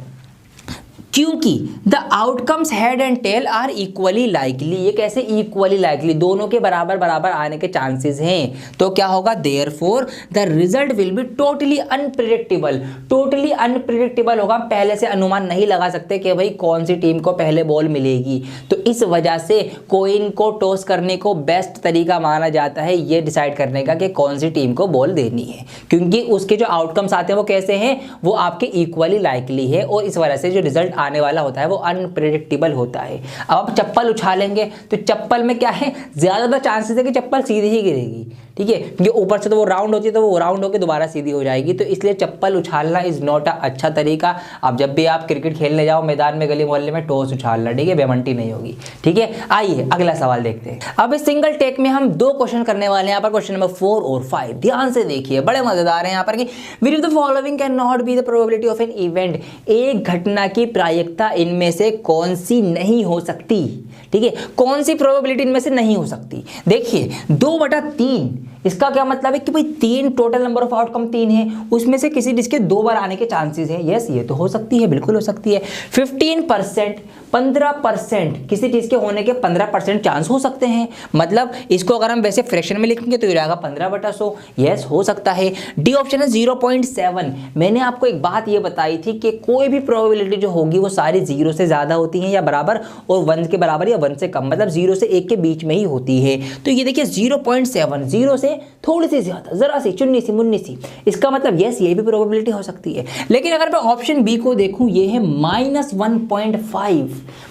क्योंकि the outcomes head and tail are equally likely, ये कैसे इक्वली लाइकली, दोनों के बराबर बराबर आने के चांसेस हैं, तो क्या होगा, therefore the result will be totally unpredictable. Totally unpredictable होगा, हम पहले से अनुमान नहीं लगा सकते कि भाई कौन सी टीम को पहले बॉल मिलेगी। तो इस वजह से कॉइन को टॉस करने को बेस्ट तरीका माना जाता है ये डिसाइड करने का कि कौन सी टीम को बॉल देनी है, क्योंकि उसके जो आउटकम्स आते हैं वो कैसे हैं, वो आपके इक्वली लाइकली है, और इस वजह से जो रिजल्ट आने वाला होता है वो अनप्रेडिक्टेबल होता है। अब आप चप्पल उछालेंगे तो चप्पल में क्या है, ज्यादातर चांसेस है कि चप्पल सीधी ही गिरेगी, ठीक है, क्योंकि ऊपर से तो वो राउंड होती है, तो वो राउंड होकर दोबारा सीधी हो जाएगी। तो इसलिए चप्पल उछालना इज नॉट अ अच्छा तरीका। अब जब भी आप क्रिकेट खेलने जाओ मैदान में, गली मोहल्ले में, टॉस उछालना, ठीक है, बेमंटी नहीं होगी, ठीक है। आइए अगला सवाल देखते हैं। अब इस सिंगल टेक में हम दो क्वेश्चन करने वाले हैं। यहाँ पर क्वेश्चन नंबर 4 और 5 ध्यान से देखिए, बड़े मजेदार है यहाँ पर कि which of the following can not be the probability of an event, एक घटना की प्रायिकता इनमें से कौन सी नहीं हो सकती, ठीक है, कौन सी प्रोबेबिलिटी इनमें से नहीं हो सकती। देखिए 2/3, इसका क्या मतलब है कि भाई 3 टोटल नंबर ऑफ आउटकम 3 है, उसमें से किसी जिसके 2 बार आने के चांसेस हैं। यस, ये तो हो सकती है, बिल्कुल हो सकती है। 15%, 15%, किसी चीज के होने के 15% चांस हो सकते हैं। मतलब इसको अगर हम वैसे फ्रैक्शन में लिखेंगे तो ये रहेगा 15/100। यस, हो सकता है। डी ऑप्शन है 0.7। मैंने आपको एक बात ये बताई थी कि कोई भी प्रोबेबिलिटी जो होगी वो सारी 0 से ज्यादा होती हैं या बराबर, और 1 के बराबर या 1 से कम, मतलब 0 से 1 के बीच में ही होती है। तो ये देखिए 0.7, 0 से थोड़ी सी ज्यादा, जरा सी, चुन्नी सी मुन्नी सी, इसका मतलब यस ये भी प्रोबेबिलिटी हो सकती है। लेकिन अगर मैं ऑप्शन बी को देखूं, ये है -1.5,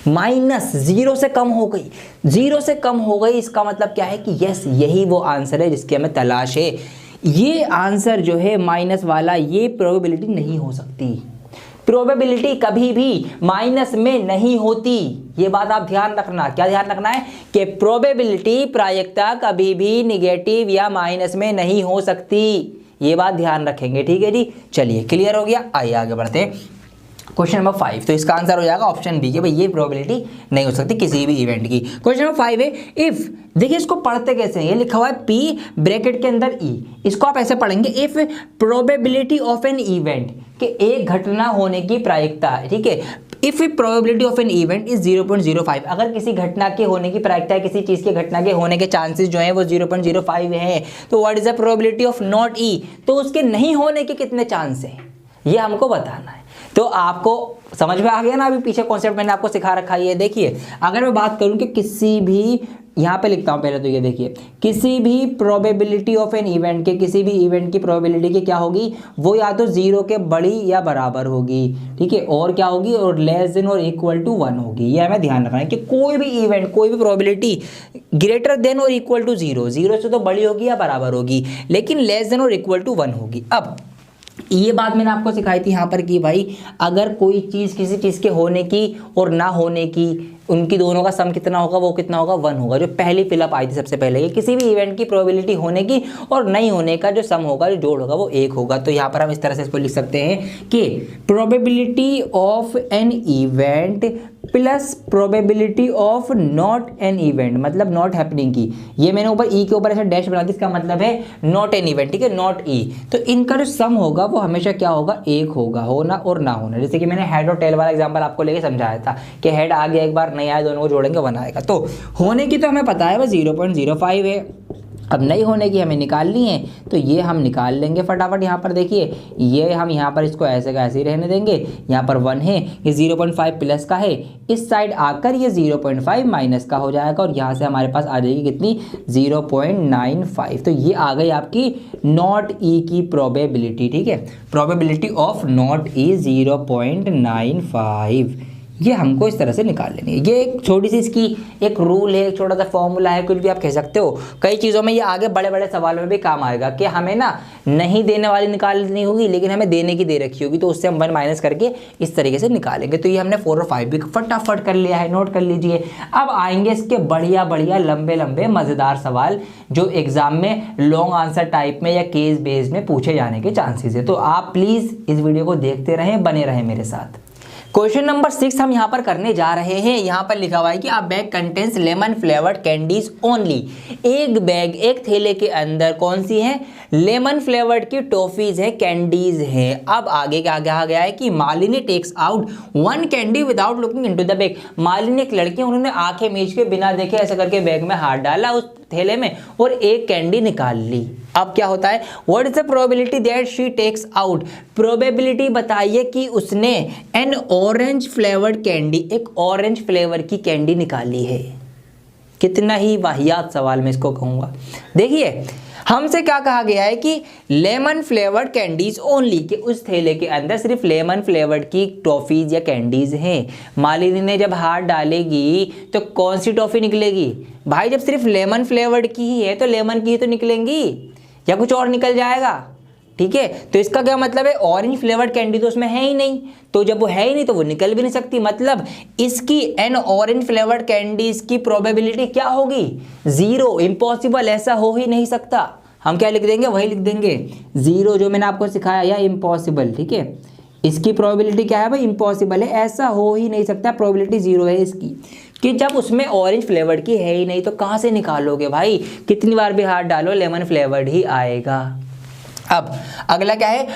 माइनस, जीरो से कम हो गई, जीरो से कम हो गई, इसका मतलब क्या है कि यस यही वो आंसर है जिसकी हमें तलाश है। ये आंसर जो है माइनस वाला, ये प्रोबेबिलिटी नहीं हो सकती। प्रोबेबिलिटी कभी भी माइनस में नहीं होती, ये बात आप ध्यान रखना। क्या ध्यान रखना है कि प्रोबेबिलिटी, प्रायिकता कभी भी निगेटिव या माइनस में नहीं हो सकती, ये बात ध्यान रखेंगे, ठीक है जी। चलिए क्लियर हो गया, आइए आगे बढ़ते हैं। क्वेश्चन नंबर 5, तो इसका आंसर हो जाएगा ऑप्शन बी, कि भाई ये प्रोबेबिलिटी नहीं हो सकती किसी भी इवेंट की। क्वेश्चन नंबर 5 है इफ, देखिए इसको पढ़ते कैसे हैं, ये लिखा हुआ है P ब्रैकेट के अंदर E, इसको आप ऐसे पढ़ेंगे if probability of an event, कि एक घटना होने की प्रायिकता है, ठीक है। If probability of an event is 0.05, अगर किसी घटना के होने की प्रायिकता है, किसी चीज के घटना के होने के चांसेस जो हैं वो 0.05 है, तो what is the probability of not E, तो उसके नहीं होने के कितने चांस हैं, ये हमको बताना है। तो आपको समझ में आ गया ना, अभी पीछे कॉन्सेप्ट मैंने आपको सिखा रखा है। ये देखिए, अगर मैं बात करूं कि किसी भी, यहाँ पे लिखता हूं पहले, तो ये देखिए किसी भी प्रोबेबिलिटी ऑफ एन इवेंट के, किसी भी इवेंट की प्रोबेबिलिटी की क्या होगी, वो या तो 0 के बड़ी या बराबर होगी, ठीक है, और क्या होगी, और लेस देन और इक्वल टू 1 होगी। ये हमें ध्यान रखना है कि कोई भी इवेंट, कोई भी प्रोबेबिलिटी ग्रेटर देन और इक्वल टू 0, 0 से तो बड़ी होगी या बराबर होगी, लेकिन लेस देन और इक्वल टू 1 होगी। अब ये बात मैंने आपको सिखाई थी यहाँ पर कि भाई अगर कोई चीज़ किसी चीज़ के होने की और ना होने की, उनकी दोनों का सम कितना होगा, वो कितना होगा, 1 होगा। जो पहली फिलअप आई थी सबसे पहले, कि किसी भी इवेंट की प्रोबेबिलिटी होने की और नहीं होने का जो सम होगा, जो जोड़ होगा, वो 1 होगा। तो यहाँ पर हम इस तरह से इसको लिख सकते हैं कि probability of an event plus probability of not an event, मतलब नॉट हैपनिंग की, ये मैंने ऊपर ई के ऊपर ऐसा डैश बना दी, इसका मतलब है नॉट एन इवेंट, ठीक है, नॉट ई। तो इनका जो सम होगा वो हमेशा क्या होगा, 1 होगा, होना और ना होना। जैसे कि मैंने हेड और टेल वाला एग्जांपल आपको लेके समझाया था कि हेड आ गया एक बार, नहीं आया, दोनों को जोड़ेंगे 1 आएगा। तो होने की तो हमें पता है वो 0.05 है, अब नहीं होने की हमें निकालनी है, तो ये हम निकाल लेंगे फटाफट। यहाँ पर देखिए, ये हम यहाँ पर इसको ऐसे का ऐसे ही रहने देंगे, यहाँ पर 1 है, ये 0.5 प्लस का है, इस साइड आकर ये 0.5 माइनस का हो जाएगा, और यहाँ से हमारे पास आ जाएगी कितनी, 0.95। तो ये आ गई आपकी नॉट ई की प्रोबेबिलिटी, ठीक है, प्रोबेबिलिटी ऑफ नॉट ई 0.95, ये हमको इस तरह से निकाल लेनी है। ये एक छोटी सी इसकी एक रूल है, एक छोटा सा फॉर्मूला है, कुछ भी आप कह सकते हो। कई चीज़ों में ये आगे बड़े बड़े सवालों में भी काम आएगा कि हमें ना नहीं देने वाली निकालनी होगी, लेकिन हमें देने की दे रखी होगी, तो उससे हम 1 माइनस करके इस तरीके से निकालेंगे। तो ये हमने 4 और 5 भी फटाफट कर लिया है, नोट कर लीजिए। अब आएंगे इसके बढ़िया बढ़िया लंबे लंबे मज़ेदार सवाल जो एग्जाम में लॉन्ग आंसर टाइप में या केस बेस्ड में पूछे जाने के चांसेस है। तो आप प्लीज़ इस वीडियो को देखते रहें, बने रहें मेरे साथ। क्वेश्चन नंबर 6 हम यहाँ पर करने जा रहे हैं। यहाँ पर लिखा हुआ है कि a bag contains lemon flavoured candies only, एक बैग, एक थैले के अंदर कौन सी है, लेमन फ्लेवर्ड की टॉफीज है, कैंडीज है। अब आगे क्या कहा गया है कि Malini takes out 1 candy without looking into the bag, Malini एक लड़की, उन्होंने आंखें मीच के बिना देखे ऐसे करके बैग में हाथ डाला उस थैले में और एक कैंडी निकाल ली। अब क्या होता है, what is the probability that she takes out, probability बताइए कि उसने एन ऑरेंज फ्लेवर्ड कैंडी, एक ऑरेंज फ्लेवर की कैंडी निकाली है। कितना ही वाहियात सवाल मैं इसको कहूँगा। देखिए हमसे क्या कहा गया है कि लेमन फ्लेवर्ड कैंडीज ओनली, कि उस थैले के अंदर सिर्फ लेमन फ्लेवर्ड की टॉफीज या कैंडीज हैं। मालिनी ने जब हाथ डालेगी तो कौन सी टॉफी निकलेगी भाई, जब सिर्फ लेमन फ्लेवर्ड की ही है तो लेमन की ही तो निकलेंगी, या कुछ और निकल जाएगा, ठीक है। तो इसका क्या मतलब है, ऑरेंज फ्लेवर्ड कैंडी तो उसमें है ही नहीं, तो जब वो है ही नहीं तो वो निकल भी नहीं सकती। मतलब इसकी एन ऑरेंज फ्लेवर्ड कैंडीज की प्रोबेबिलिटी क्या होगी, 0, इम्पॉसिबल, ऐसा हो ही नहीं सकता। हम क्या लिख देंगे, वही लिख देंगे 0, जो मैंने आपको सिखाया, या इम्पॉसिबल, ठीक है। इसकी प्रोबेबिलिटी क्या है भाई, इम्पॉसिबल है, ऐसा हो ही नहीं सकता, प्रोबेबिलिटी 0 है इसकी, कि जब उसमें ऑरेंज फ्लेवर्ड की है ही नहीं तो कहाँ से निकालोगे भाई, कितनी बार भी हाथ डालो लेमन फ्लेवर्ड ही आएगा। अब अगला क्या है,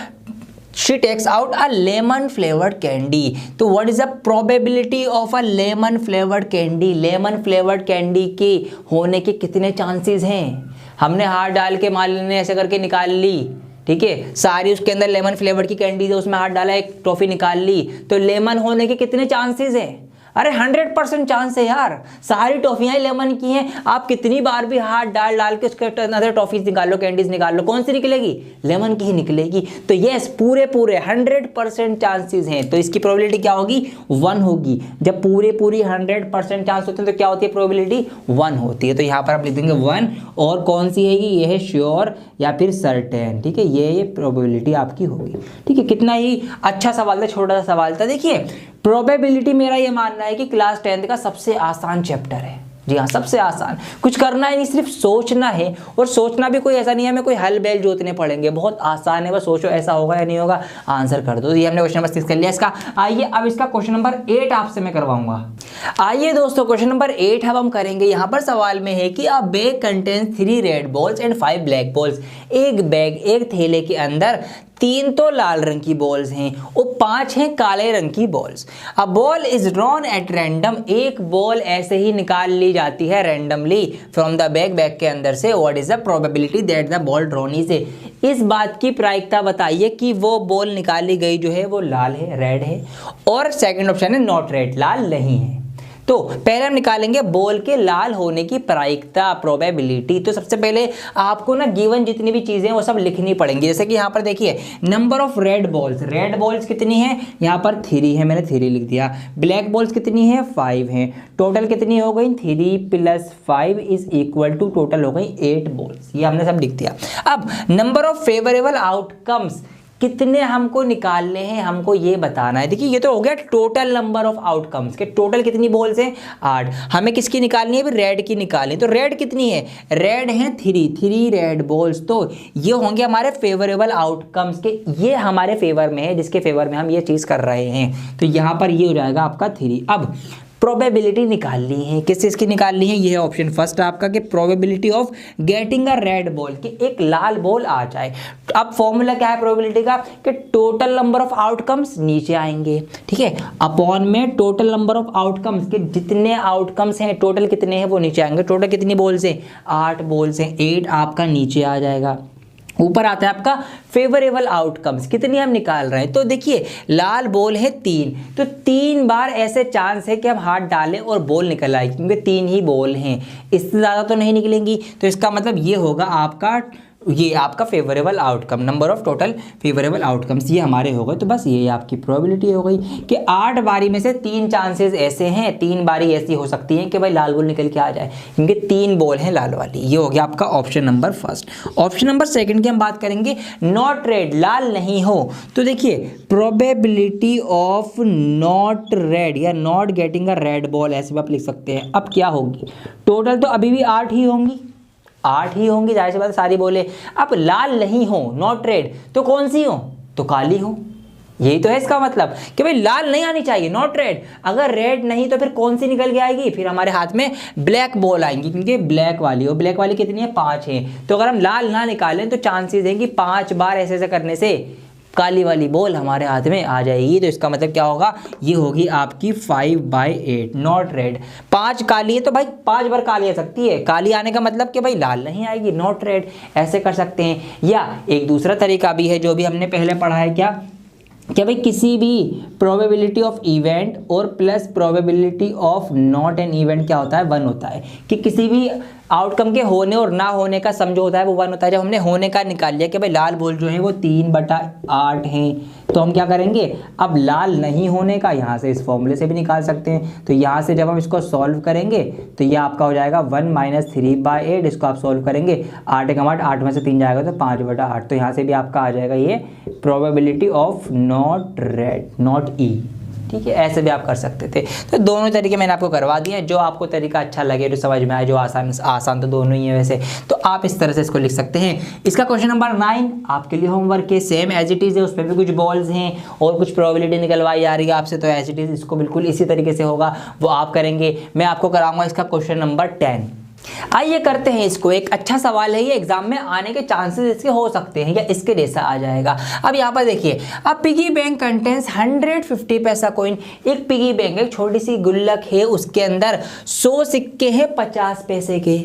she takes out a lemon flavoured candy, तो what is the probability of a lemon flavoured candy, lemon flavoured candy के होने के कितने चांसेस हैं। हमने हाथ डाल के मालिनी ने ऐसे करके निकाल ली, ठीक है, सारी उसके अंदर लेमन फ्लेवर्ड की कैंडीज है, उसमें हाथ डाला, एक टॉफी निकाल ली, तो लेमन होने के कितने चांसेस हैं। अरे 100% चांस है यार, सारी टॉफियां लेमन की हैं, आप कितनी बार भी हाथ डाल डाल के उसके अंदर टॉफीज निकाल लो, कैंडीज निकाल लो, कौन सी निकलेगी? लेमन की ही निकलेगी। तो यस, पूरे 100% चांसेस हैं, तो इसकी प्रोबेबिलिटी क्या होगी? 1 होगी। जब पूरी 100% चांस होते हैं तो क्या होती है? प्रोबेबिलिटी 1 होती है। तो यहाँ पर आप लिख देंगे 1, और कौन सी है? ये है श्योर या फिर सर्टेन, ठीक है, ये प्रोबेबिलिटी आपकी होगी। ठीक है, कितना ही अच्छा सवाल था, छोटा सा सवाल था। देखिए प्रोबेबिलिटी मेरा ये मानना है कि क्लास 10th का सबसे आसान चैप्टर है। जी हाँ, सबसे आसान, कुछ करना है नहीं, सिर्फ सोचना है। और सोचना भी कोई ऐसा नहीं है हमें कोई हल बैल जोतने पड़ेंगे, बहुत आसान है, बस सोचो ऐसा होगा या नहीं होगा, आंसर कर दो। ये हमने क्वेश्चन नंबर 6 कर लिया इसका। आइए अब इसका क्वेश्चन नंबर 8 आपसे मैं करवाऊंगा। आइए दोस्तों, क्वेश्चन नंबर 8 अब हम करेंगे। यहाँ पर सवाल में है कि a bag contains 3 red balls and 5 black balls. एक बैग, एक थैले के अंदर 3 तो लाल रंग की बॉल्स हैं और 5 हैं काले रंग की balls. A ball is drawn at random, एक बॉल ऐसे ही निकाल ली जाती है randomly from the bag, bag के अंदर से। What is the probability that the ball drawn is a, इस बात की प्रायिकता बताइए कि वो बॉल निकाली गई जो है वो लाल है, रेड है। और सेकंड ऑप्शन है नॉट रेड, लाल नहीं है। तो पहले हम निकालेंगे बॉल के लाल होने की प्रायिकता, प्रोबेबिलिटी। तो सबसे पहले आपको ना गिवन जितनी भी चीजें वो सब लिखनी पड़ेंगी। जैसे कि यहाँ पर देखिए नंबर ऑफ रेड बॉल्स कितनी है? यहाँ पर 3 है, मैंने 3 लिख दिया। ब्लैक बॉल्स कितनी है? 5 है। टोटल कितनी हो गई? 3 + 5 इज इक्वल टू टोटल हो गई 8 बॉल्स। ये हमने सब लिख दिया। अब नंबर ऑफ फेवरेबल आउटकम्स कितने हमको निकालने हैं, हमको ये बताना है। देखिए ये तो हो गया टोटल नंबर ऑफ आउटकम्स के, टोटल कितनी बॉल्स हैं? 8। हमें किसकी निकालनी है? भी रेड की निकालनी। तो रेड कितनी है? रेड है 3 रेड बॉल्स। तो ये होंगे हमारे फेवरेबल आउटकम्स के, ये हमारे फेवर में है, जिसके फेवर में हम ये चीज़ कर रहे हैं। तो यहाँ पर ये हो जाएगा आपका 3। अब प्रोबेबिलिटी निकालनी है, किस चीज़ की निकालनी है? ये है ऑप्शन फर्स्ट आपका कि probability of getting a red ball, कि एक लाल बॉल आ जाए। अब फॉर्मूला क्या है प्रोबेबिलिटी का? कि टोटल नंबर ऑफ आउटकम्स नीचे आएंगे, ठीक है, अपॉन में टोटल नंबर ऑफ आउटकम्स के जितने आउटकम्स हैं टोटल कितने हैं वो नीचे आएंगे। टोटल कितनी बॉल्स हैं? 8 बॉल्स हैं, 8 आपका नीचे आ जाएगा। ऊपर आता है आपका फेवरेबल आउटकम्स, कितनी हम निकाल रहे हैं? तो देखिए लाल बॉल है 3, तो 3 बार ऐसे चांस है कि हम हाथ डालें और बॉल निकल आए, क्योंकि 3 ही बॉल हैं, इससे ज़्यादा तो नहीं निकलेंगी। तो इसका मतलब ये होगा आपका, ये आपका favourable outcome, number of total favourable outcomes ये हमारे हो गए। तो बस ये आपकी प्रोबेबिलिटी हो गई कि 8 बारी में से 3 चांसेस ऐसे हैं, 3 बारी ऐसी हो सकती हैं कि भाई लाल बॉल निकल के आ जाए, क्योंकि 3 बॉल हैं लाल वाली। ये हो गया आपका option number first. Option number second की हम बात करेंगे, नॉट रेड, लाल नहीं हो। तो देखिए प्रोबेबिलिटी ऑफ नॉट रेड या not getting a red ball, ऐसे भी आप लिख सकते हैं। अब क्या होगी? टोटल तो अभी भी 8 ही होंगी, 8 ही होंगी, जाहिर सी बात सारी बोले। अब लाल नहीं हो, नॉट रेड, तो कौन सी हो? तो काली हो। यही तो है इसका मतलब कि भाई लाल नहीं आनी चाहिए, नॉट रेड। अगर रेड नहीं तो फिर कौन सी निकल के आएगी? फिर हमारे हाथ में ब्लैक बॉल आएंगी, क्योंकि ब्लैक वाली हो। ब्लैक वाली कितनी है? 5 है। तो अगर हम लाल ना निकालें तो चांसेस है कि 5 बार ऐसे ऐसे करने से काली वाली बॉल हमारे हाथ में आ जाएगी। तो इसका मतलब क्या होगा? ये होगी आपकी 5/8, नॉट रेड। 5 काली है तो भाई 5 बार काली आ सकती है, काली आने का मतलब कि भाई लाल नहीं आएगी, नॉट रेड। ऐसे कर सकते हैं। या एक दूसरा तरीका भी है जो भी हमने पहले पढ़ा है, क्या भाई किसी भी प्रोबेबिलिटी ऑफ इवेंट और plus probability of not an event क्या होता है? 1 होता है। कि किसी भी आउटकम के होने और ना होने का सम जो होता है वो 1 होता है। जब हमने होने का निकाल लिया कि भाई लाल बॉल जो है वो 3/8 हैं, तो हम क्या करेंगे? अब लाल नहीं होने का यहाँ से इस फॉर्मूले से भी निकाल सकते हैं। तो यहाँ से जब हम इसको सॉल्व करेंगे तो ये आपका हो जाएगा 1 - 3/8। इसको आप सॉल्व करेंगे, 8 × 8, 8 में से 3 जाएगा तो 5/8। तो यहाँ से भी आपका आ जाएगा ये probability of not red, not E. ठीक है, ऐसे भी आप कर सकते थे। तो दोनों तरीके मैंने आपको करवा दिए हैं, जो आपको तरीका अच्छा लगे, जो समझ में आए, जो आसान तो दोनों ही है वैसे, तो आप इस तरह से इसको लिख सकते हैं। इसका क्वेश्चन नंबर 9 आपके लिए होमवर्क है, सेम एज इट इज़ है, उसमें भी कुछ बॉल्स हैं और कुछ प्रोबेबिलिटी निकलवाई जा रही है आपसे, तो एज इट इज़ इसको बिल्कुल इसी तरीके से होगा, वो आप करेंगे। मैं आपको कराऊंगा इसका क्वेश्चन नंबर 10। आइए करते हैं इसको। एक अच्छा सवाल है ये, एग्जाम में आने के चांसेस इसके हो सकते हैं या इसके जैसा आ जाएगा। अब यहाँ पर देखिए, अब पिगी बैंक कंटेंस 150 पैसा कॉइन। एक पिगी बैंक, एक छोटी सी गुल्लक है, उसके अंदर 100 सिक्के हैं 50 पैसे के।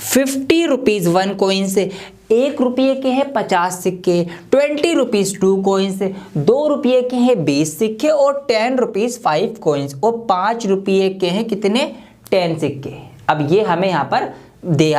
₹50 1 कॉइन से, 1 रुपये के हैं 50 सिक्के, ₹20 2 कॉइन्स, 2 रुपये के हैं 20 सिक्के और ₹10 5 कॉइन्स और 5 रुपये के हैं कितने 10 सिक्के। अब ये हमें यहाँ पर दे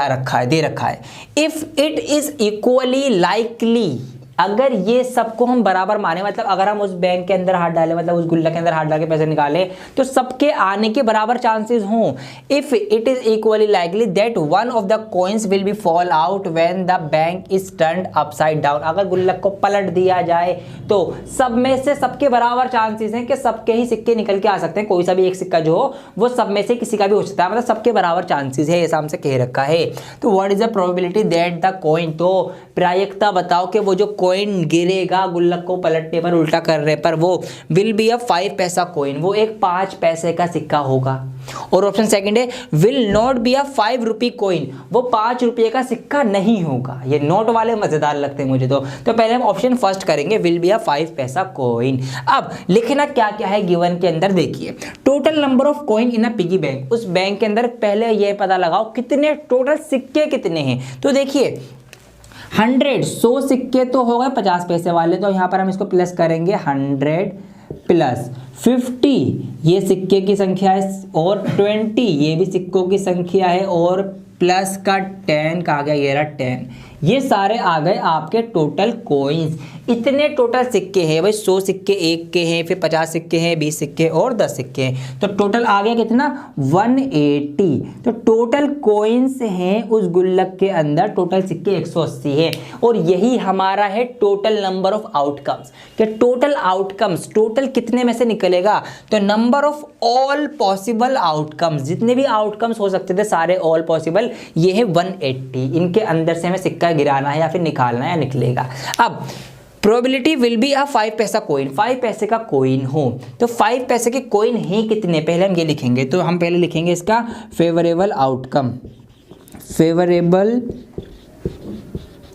रखा है। If it is equally likely, अगर ये सबको हम बराबर माने, मतलब अगर हम उस बैंक के अंदर हाथ डालें, मतलब उस गुल्लक के अंदर हाथ डाल के पैसे निकालें तो सबके आने के बराबर चांसेस हों। If it is equally likely that one of the coins will be fall out when the bank is turned upside down, अगर गुल्लक को पलट दिया जाए तो सब में से सबके बराबर चांसेस हैं कि सबके ही सिक्के निकल के आ सकते हैं, कोई सा भी एक सिक्का जो हो वो सब में से किसी का भी हो सकता है, मतलब सबके बराबर चांसेस है, ऐसा हमसे कह रखा है। तो what is the probability that the coin, तो प्रायिकता बताओ कि वो जो कॉइन गिरेगा गुल्लक को पलटने पर, उल्टा करने पर, वो विल बी अ 5 पैसा कॉइन, वो एक 5 पैसे का सिक्का होगा। और ऑप्शन सेकंड है will not be a 5 rupee coin, वो 5 रुपये का सिक्का नहीं होगा। ये नोट वाले मजेदार लगते हैं मुझे तो पहले हम ऑप्शन फर्स्ट करेंगे, विल बी अ 5 पैसा कॉइन। अब लिखना क्या क्या है गिवन के अंदर, देखिए total number of coin in a piggy bank, उस बैंक के अंदर पहले ये पता लगाओ कितने टोटल सिक्के कितने हैं। तो देखिए 100 सिक्के तो हो गए 50 पैसे वाले, तो यहाँ पर हम इसको प्लस करेंगे 100 प्लस 50 ये सिक्के की संख्या है और 20 ये भी सिक्कों की संख्या है और प्लस का 10 का आ गया, ये रहा 10, ये सारे आ गए आपके टोटल कॉइन्स। इतने टोटल सिक्के हैं भाई, 100 सिक्के एक के हैं, फिर 50 सिक्के हैं, 20 सिक्के और 10 सिक्के हैं, तो टोटल आ गया कितना 180। तो टोटल कॉइन्स हैं उस गुल्लक के अंदर, टोटल सिक्के 180 हैं और यही हमारा है टोटल नंबर ऑफ आउटकम्स। कि टोटल आउटकम्स टोटल कितने में से निकलेगा, तो number of all possible outcomes, जितने भी आउटकम्स हो सकते थे सारे ऑल पॉसिबल, ये है 180। इनके अंदर से हमें सिक्का गिराना है या फिर निकालना है या निकलेगा। अब प्रोबेबिलिटी विल बी अ 5 पैसा कॉइन, 5 पैसे का कॉइन हो, तो 5 पैसे के कॉइन ही कितने, पहले हम ये लिखेंगे। तो हम पहले लिखेंगे इसका फेवरेबल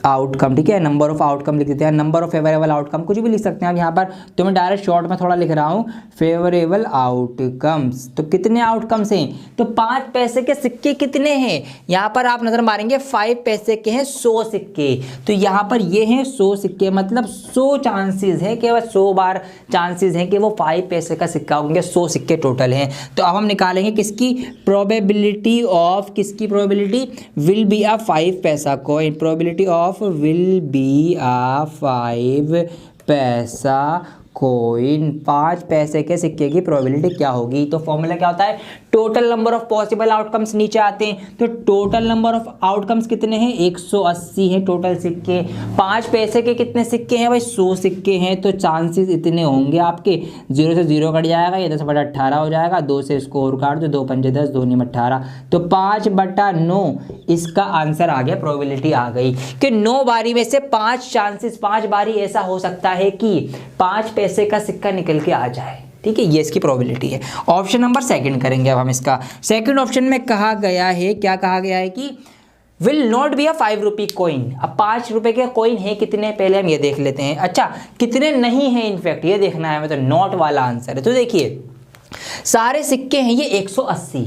आउटकम, ठीक है, नंबर ऑफ आउटकम लिख देते हैं, नंबर ऑफ फेवरेबल आउटकम कुछ भी लिख सकते हैं आप यहाँ पर, तो मैं डायरेक्ट शॉर्ट में थोड़ा लिख रहा हूँ फेवरेबल आउटकम्स। तो कितने आउटकम्स हैं, तो 5 पैसे के सिक्के कितने हैं, यहाँ पर आप नजर मारेंगे 5 पैसे के हैं 100 सिक्के, तो यहाँ पर ये हैं 100 सिक्के, मतलब 100 चांसेस है कि 100 बार चांसेस हैं कि वो 5 पैसे का सिक्का होंगे, 100 सिक्के टोटल हैं। तो अब हम निकालेंगे किसकी प्रोबेबिलिटी ऑफ, किसकी प्रोबेबिलिटी विल बी अ 5 पैसा coin, probability of will be a 5 पैसा कॉइन, 5 पैसे के सिक्के की प्रोबेबिलिटी क्या होगी। तो फॉर्मूला क्या होता है, total number of possible outcomes नीचे आते हैं, तो टोटल नंबर ऑफ आउटकम्स कितने हैं 180 हैं टोटल सिक्के। 5 पैसे के कितने सिक्के हैं भाई 100 सिक्के हैं, तो चांसेस इतने होंगे आपके, 0 से 0 कट जाएगा, ये 10/18 हो जाएगा, 2 से इसको और काट दो, 2 पंजे 10, 2 9 18, तो 5/9 इसका आंसर आ गया, प्रोबेबिलिटी आ गई कि 9 बारी में से 5 चांसेस, 5 बारी ऐसा हो सकता है कि 5 पैसे का सिक्का निकल के आ जाए, ठीक है, ये इसकी प्रोबेबिलिटी है। ऑप्शन नंबर सेकंड करेंगे अब हम इसका। सेकंड ऑप्शन में कहा गया है, क्या कहा गया है कि will not be a 5 rupee coin. अब 5 रुपए के कॉइन है कितने, पहले हम ये देख लेते हैं। अच्छा कितने नहीं है, इनफैक्ट ये देखना है, मतलब नॉट वाला आंसर है। तो देखिए सारे सिक्के हैं ये 180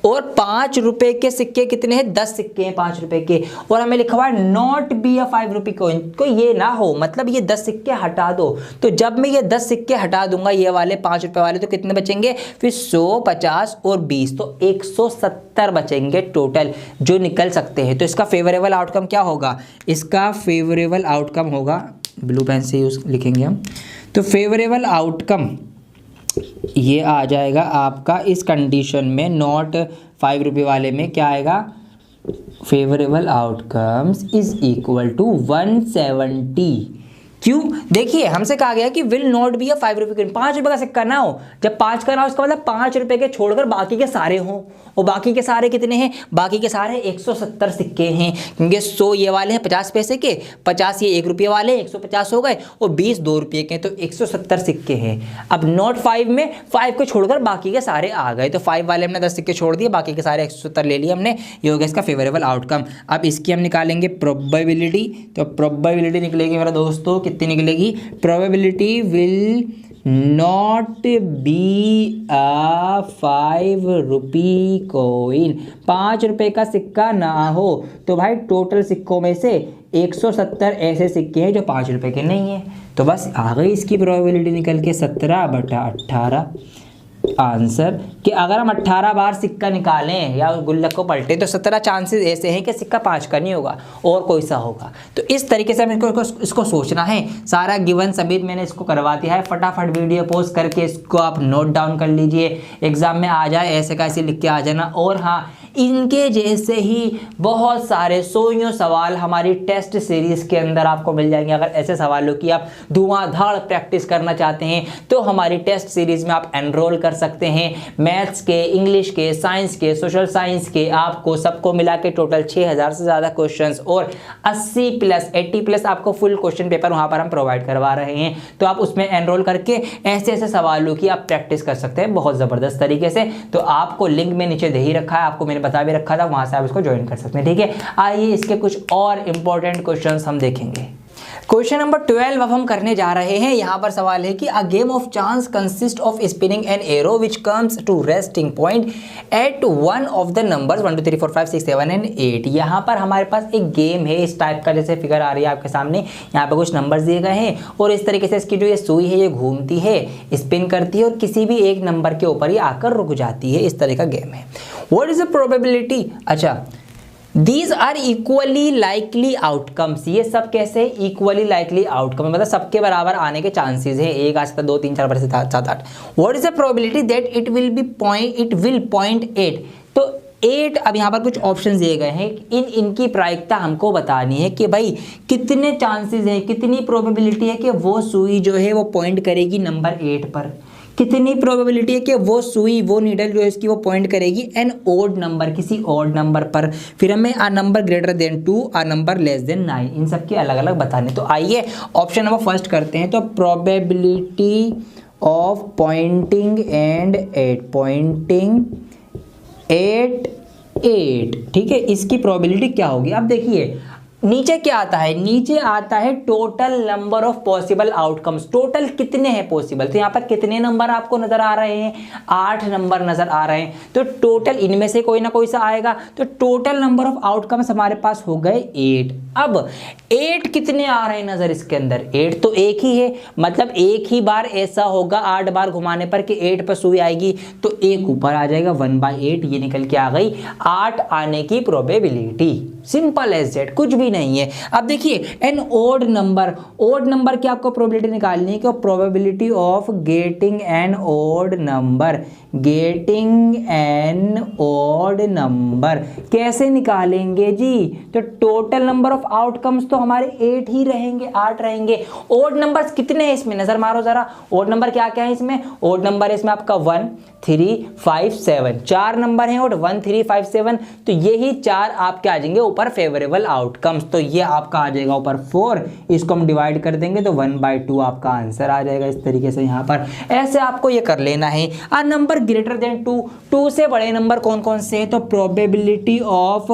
और 5 रुपए के सिक्के कितने हैं, 10 सिक्के हैं 5 रुपए के, और हमें लिखा हुआ है not be a 5 rupee coin, तो ये ना हो, मतलब ये 10 सिक्के हटा दो। तो जब मैं ये 10 सिक्के हटा दूंगा ये वाले 5 रुपए वाले, तो कितने बचेंगे, फिर 100, 50 और 20, तो 170 बचेंगे टोटल जो निकल सकते हैं। तो इसका फेवरेबल आउटकम क्या होगा, इसका फेवरेबल आउटकम होगा, ब्लू पेन से यूज लिखेंगे हम, तो फेवरेबल आउटकम ये आ जाएगा आपका इस कंडीशन में, नॉट 5 रुपये वाले में क्या आएगा, favourable outcomes is equal to 170। क्यों, देखिए हमसे कहा गया कि विल नॉट बी अ 5 रुपये, 5 रुपये का सिक्का ना हो, जब 5 का ना हो इसका मतलब 5 रुपये के छोड़कर बाकी के सारे हों, और बाकी के सारे कितने हैं, बाकी के सारे 170 सिक्के हैं, क्योंकि 100 ये वाले हैं 50 पैसे के, 50 ये 1 रुपये वाले 150 हो गए, और 20 2 रुपये के, तो 170 सिक्के हैं। अब नॉट 5 में 5 को छोड़कर बाकी के सारे आ गए, तो 5 वाले हमने 10 सिक्के छोड़ दिए, बाकी के सारे 170 ले लिए हमने, ये हो गया इसका फेवरेबल आउटकम। अब इसकी हम निकालेंगे प्रोबेबिलिटी, तो प्रोबेबिलिटी निकलेगी मेरा दोस्तों, कितनी निकलेगी, probability will not be a 5 rupee coin, 5 रुपए का सिक्का ना हो। तो भाई टोटल सिक्कों में से 170 ऐसे सिक्के हैं जो 5 रुपए के नहीं है। तो बस आ गई इसकी प्रोबेबिलिटी निकल के 17/18 आंसर। कि अगर हम 18 बार सिक्का निकालें या गुल्लक को पलटें तो 17 चांसेस ऐसे हैं कि सिक्का 5 का नहीं होगा और कोई सा होगा। तो इस तरीके से हमें इसको सोचना है। सारा गिवन सभी मैंने इसको करवा दिया है, फटाफट वीडियो पोस्ट करके इसको आप नोट डाउन कर लीजिए, एग्जाम में आ जाए ऐसे का ऐसे लिख के आ जाना। और हाँ, इनके जैसे ही बहुत सारे सोइयों सवाल हमारी टेस्ट सीरीज के अंदर आपको मिल जाएंगे। अगर ऐसे सवालों की आप धुआंधार प्रैक्टिस करना चाहते हैं तो हमारी टेस्ट सीरीज में आप एनरोल कर सकते हैं। मैथ्स के, इंग्लिश के, साइंस के, सोशल साइंस के, आपको सबको मिला के टोटल 6000 से ज़्यादा क्वेश्चंस और 80+ आपको फुल क्वेश्चन पेपर वहाँ पर हम प्रोवाइड करवा रहे हैं। तो आप उसमें एनरोल करके ऐसे ऐसे सवालों की आप प्रैक्टिस कर सकते हैं बहुत ज़बरदस्त तरीके से। तो आपको लिंक में नीचे दे ही रखा है, आपको मैंने बता भी रखा था, वहाँ से आप इसको ज्वाइन कर सकते हैं। ठीक है, आइए इसके कुछ और इंपॉर्टेंट क्वेश्चंस हम देखेंगे। क्वेश्चन नंबर 12 अब हम करने जा रहे हैं। यहाँ पर सवाल है कि a game of chance consist of spinning an arrow which comes to resting point at one of the numbers 1 2 3 4 5 6 7 and 8। यहाँ पर हमारे पास एक गेम है इस टाइप का, जैसे फिगर आ रही है आपके सामने, यहाँ पर कुछ नंबर्स दिए गए हैं और इस तरीके से इसकी जो ये सुई है ये घूमती है, स्पिन करती है और किसी भी एक नंबर के ऊपर ही आकर रुक जाती है। इस तरह का गेम है। व्हाट इज द प्रोबेबिलिटी, अच्छा these are equally likely outcomes, ये सब कैसे इक्वली लाइकली आउटकम, मतलब सबके बराबर आने के चांसेस हैं। 1 आ सकता है, 2 3 4 5 6 7 8। What is the probability that it will point 8। तो 8, अब यहाँ पर कुछ ऑप्शंस दिए गए हैं, इनकी प्रायिकता हमको बतानी है कि भाई कितने चांसेस हैं, कितनी प्रोबेबिलिटी है कि वो सुई जो है वो पॉइंट करेगी नंबर 8 पर, कितनी प्रोबेबिलिटी है कि वो सुई, वो नीडल जो है इसकी वो पॉइंट करेगी एन ओड नंबर, किसी ओड नंबर पर। फिर हमें आ नंबर ग्रेटर देन 2, आ नंबर लेस देन 9, इन सब के अलग अलग बताने। तो आइए ऑप्शन नंबर फर्स्ट करते हैं। तो probability of pointing and 8, pointing 8, ठीक है, इसकी प्रोबेबिलिटी क्या होगी। अब देखिए नीचे क्या आता है, नीचे आता है total number of possible outcomes, total कितने हैं पॉसिबल। तो यहाँ पर कितने नंबर आपको नजर आ रहे हैं, 8 नंबर नजर आ रहे हैं। तो टोटल इनमें से कोई ना कोई सा आएगा, तो टोटल नंबर ऑफ आउटकम्स हमारे पास हो गए 8। अब 8 कितने आ रहे हैं नजर इसके अंदर, 8 तो एक ही है, मतलब एक ही बार ऐसा होगा 8 बार घुमाने पर कि 8 पर सुई आएगी, तो एक ऊपर आ जाएगा 1/8, ये निकल के आ गई 8 आने की प्रोबेबिलिटी। सिंपल एज दैट, कुछ भी नहीं है। अब देखिए एन ओड नंबर की आपको प्रोबेबिलिटी निकालनी है कि probability of getting an odd number, getting an odd number कैसे निकालेंगे जी। तो टोटल नंबर ऑफ आउटकम्स तो हमारे 8 ही रहेंगे, 8 रहेंगे। ओड नंबर्स कितने हैं इसमें, नजर मारो जरा, ओड नंबर क्या क्या है इसमें। ओड नंबर है इसमें आपका 1 3 5 7, 4 नंबर हैं और 1 3 5 7, तो यही 4 आपके आ जाएंगे ऊपर फेवरेबल आउटकम्स। तो ये आपका आ जाएगा ऊपर 4, इसको हम डिवाइड कर देंगे तो 1/2 आपका आंसर आ जाएगा। इस तरीके से यहाँ पर ऐसे आपको ये कर लेना है। आ नंबर ग्रेटर देन 2 से बड़े नंबर कौन कौन से हैं, तो probability of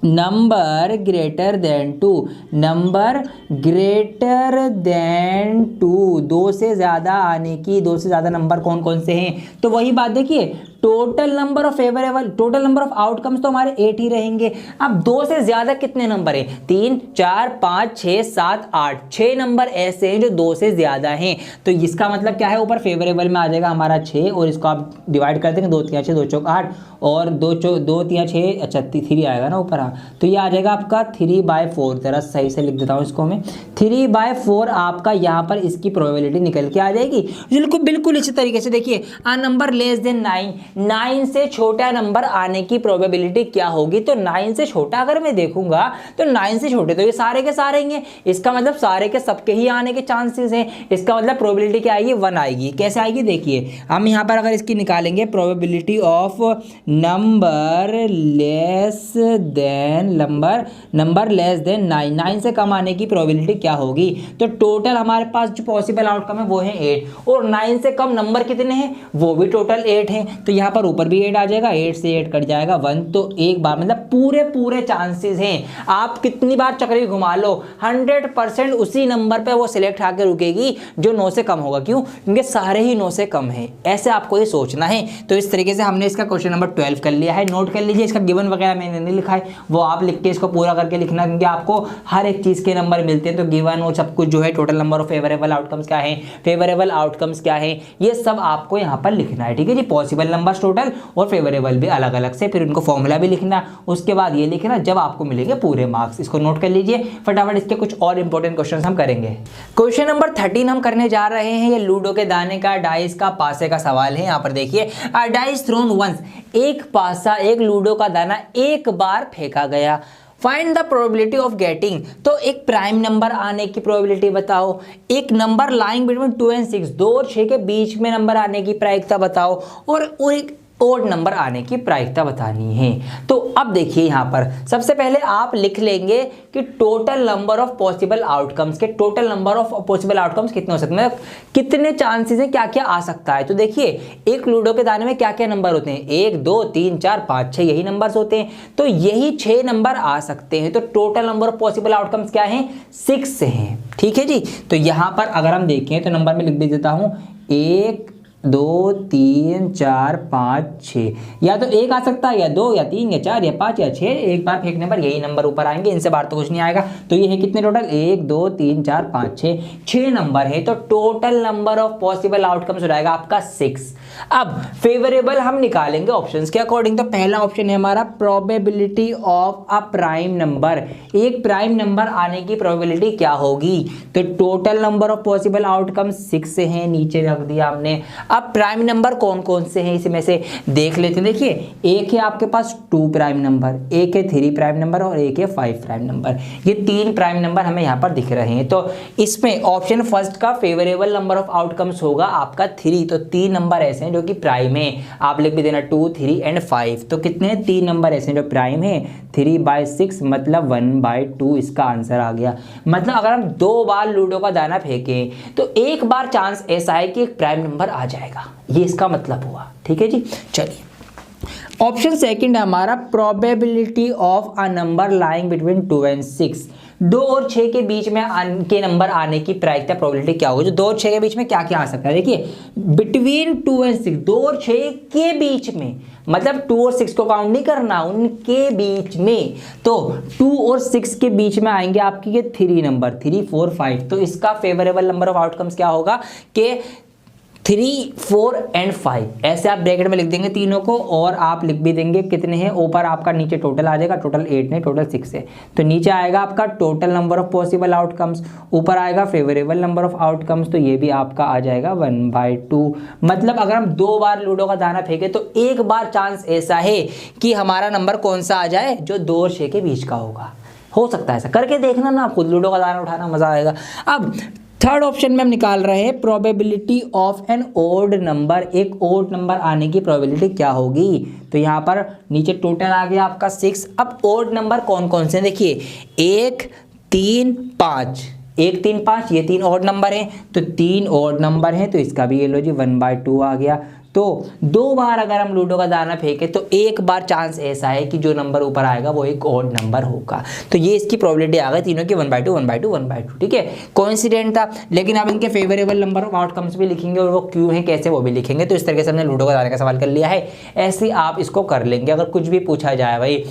number greater than 2, number greater than 2, 2 से ज़्यादा आने की, 2 से ज़्यादा नंबर कौन कौन से हैं। तो वही बात देखिए, total number of favourable, total number of outcomes तो हमारे 8 ही रहेंगे। अब 2 से ज़्यादा कितने नंबर हैं, 3 4 5 6 7 8, 6 नंबर ऐसे हैं जो 2 से ज़्यादा हैं। तो इसका मतलब क्या है, ऊपर फेवरेबल में आ जाएगा हमारा 6 और इसको आप डिवाइड कर देंगे, 2 3 6 2 4 8 और 2 3 6, अच्छा 3 आएगा ना ऊपर। हाँ, तो ये आ जाएगा आपका 3/4, जरा सही से लिख देता हूँ इसको मैं, 3/4 आपका यहाँ पर इसकी प्रोबेबिलिटी निकल के आ जाएगी। बिल्कुल इसी तरीके से देखिए, आ नंबर लेस देन 9, 9 से छोटा नंबर आने की प्रोबेबिलिटी क्या होगी। तो 9 से छोटा अगर मैं देखूंगा तो 9 से छोटे तो ये सारे के सारे हैं, इसका मतलब सारे के सबके ही आने के चांसेस हैं। इसका मतलब प्रोबेबिलिटी क्या आएगी, 1 आएगी। कैसे आएगी देखिए, हम यहाँ पर अगर इसकी निकालेंगे probability of number less than number less than 9, 9 से कम आने की प्रोबेबिलिटी क्या होगी। तो टोटल हमारे पास जो पॉसिबल आउटकम है वो है 8 और 9 से कम नंबर कितने हैं, वो भी टोटल 8 हैं। तो यहाँ पर ऊपर भी 8 आ जाएगा, 8 से 8 कट जाएगा 1, तो एक बार मतलब पूरे चांसेस हैं, आप कितनी बार चक्री घुमा लो 100% उसी नंबर पे वो सिलेक्ट आके रुकेगी जो 9 से कम होगा। क्यों? क्योंकि सारे ही 9 से कम है, ऐसे आपको ये सोचना है। तो इस तरीके से हमने इसका क्वेश्चन नंबर 12 कर लिया है। नोट कर लीजिए, इसका गिवन वगैरह मैंने नहीं लिखा है, वो आप लिख के इसको पूरा करके लिखना, क्योंकि आपको हर एक चीज के नंबर मिलते हैं। तो गिवन और सब कुछ जो है, total number of favourable outcomes क्या है, फेवरेबल आउटकम्स क्या है, ये सब आपको यहाँ पर लिखना है। ठीक है जी, पॉसिबल नंबर्स टोटल और फेवरेबल भी अलग अलग से, फिर उनको फॉर्मूला भी लिखना, उसके बाद ये लिखना, जब आपको मिलेंगे पूरे मार्क्स। इसको नोट कर लीजिए फटाफट। इसके कुछ और इंपॉर्टेंट क्वेश्चन हम करेंगे। क्वेश्चन नंबर 13 हम करने जा रहे हैं, ये लूडो के दाने का, डाइस का, पासे का सवाल है। यहाँ पर देखिए, डाइस थ्रोन वंस, एक पासा, एक लूडो का दाना एक बार फेंका गया। Find the probability of getting, तो एक प्राइम नंबर आने की प्रोबेबिलिटी बताओ, एक नंबर लाइंग बिटवीन 2 और 6, 2 और 6 के बीच में नंबर आने की प्रायिकता बताओ, और एक ओड नंबर आने की प्रायिकता बतानी है। तो अब देखिए, यहाँ पर सबसे पहले आप लिख लेंगे कि total number of possible outcomes के, total number of possible outcomes कितने हो सकते हैं, मतलब कितने चांसेस हैं, क्या क्या आ सकता है। तो देखिए, एक लूडो के दाने में क्या क्या नंबर होते हैं, 1 2 3 4 5 6, यही नंबर्स होते हैं। तो यही 6 नंबर आ सकते हैं। तो total number of possible outcomes क्या है, 6 हैं। ठीक है जी, तो यहाँ पर अगर हम देखें तो नंबर में लिख भी देता हूँ, 1 2 3 4 5 6, या तो 1 आ सकता है, या 2 या 3 या 4 या 5 या 6, एक बार फेंकने पर यही नंबर ऊपर आएंगे, इनसे बाहर तो कुछ नहीं आएगा। तो ये है कितने टोटल, 1 2 3 4 5 6, 6 नंबर है। तो total number of possible outcomes हो जाएगा आपका 6। अब फेवरेबल हम निकालेंगे ऑप्शंस के अकॉर्डिंग। तो पहला ऑप्शन है हमारा probability of a prime number, एक प्राइम नंबर आने की प्रोबेबिलिटी क्या होगी। तो total number of possible outcomes 6 है, नीचे रख दिया हमने। अब प्राइम नंबर कौन कौन से हैं इसमें से देख लेते हैं। देखिए, एक है आपके पास 2 प्राइम नंबर, एक है 3 प्राइम नंबर और एक है 5 प्राइम नंबर। ये 3 प्राइम नंबर हमें यहाँ पर दिख रहे हैं। तो इसमें ऑप्शन फर्स्ट का फेवरेबल नंबर ऑफ आउटकम्स होगा आपका 3। तो 3 नंबर ऐसे हैं जो कि प्राइम है, आप लिख भी देना 2 3 एंड 5। तो कितने 3 नंबर ऐसे हैं जो प्राइम है, 3/6 मतलब 1/2 इसका आंसर आ गया। मतलब अगर हम 2 बार लूडो का दाना फेंकें तो एक बार चांस ऐसा है कि एक प्राइम नंबर आ जाएगा, ये इसका मतलब हुआ। ठीक है जी, चलिए ऑप्शन सेकंड है हमारा probability of a number lying between 2 और 6, 2 और 6 के बीच में के नंबर आने की प्रायिकता प्रोबेबिलिटी क्या होगी। जो 2 और 6 के बीच में क्या क्या आ सकता है, देखिए बिटवीन 2 और 6, 2 और 6 के बीच में, मतलब 2 और 6 को काउंट नहीं करना, उनके बीच में। तो 2 और 6 के बीच में आएंगे आपकी ये 3 नंबर, 3 4 5। तो इसका फेवरेबल नंबर ऑफ आउटकम्स क्या होगा कि 3 4 एंड 5, ऐसे आप ब्रैकेट में लिख देंगे तीनों को, और आप लिख भी देंगे कितने हैं ऊपर आपका, नीचे टोटल आ जाएगा, टोटल 8 नहीं टोटल 6 है। तो नीचे आएगा आपका total number of possible outcomes, ऊपर आएगा फेवरेबल नंबर ऑफ आउटकम्स, तो ये भी आपका आ जाएगा 1/2। मतलब अगर हम 2 बार लूडो का दाना फेंके तो एक बार चांस ऐसा है कि हमारा नंबर कौन सा आ जाए, जो 2 और 6 के बीच का होगा। हो सकता है ऐसा, करके देखना ना, खुद लूडो का दाना उठाना, मजा आएगा। अब थर्ड ऑप्शन में हम निकाल रहे हैं probability of an odd number, एक ओड नंबर आने की प्रोबेबिलिटी क्या होगी। तो यहाँ पर नीचे टोटल आ गया आपका 6। अब ओड नंबर कौन कौन से, देखिए 1 3 5, 1 3 5, ये 3 ओड नंबर हैं। तो 3 ओड नंबर हैं, तो इसका भी ये लो जी 1/2 आ गया। तो 2 बार अगर हम लूडो का दाना फेंके तो एक बार चांस ऐसा है कि जो नंबर ऊपर आएगा वो एक ओड नंबर होगा। तो ये इसकी प्रोबेबिलिटी आ गई तीनों की 1/2 1/2 1/2। ठीक है, कोइंसिडेंट था, लेकिन अब इनके फेवरेबल नंबर ऑफ आउटकम्स भी लिखेंगे और वो क्यों है कैसे वो भी लिखेंगे। तो इस तरीके से हमने लूडो का दाने का सवाल कर लिया है। ऐसे आप इसको कर लेंगे। अगर कुछ भी पूछा जाए भाई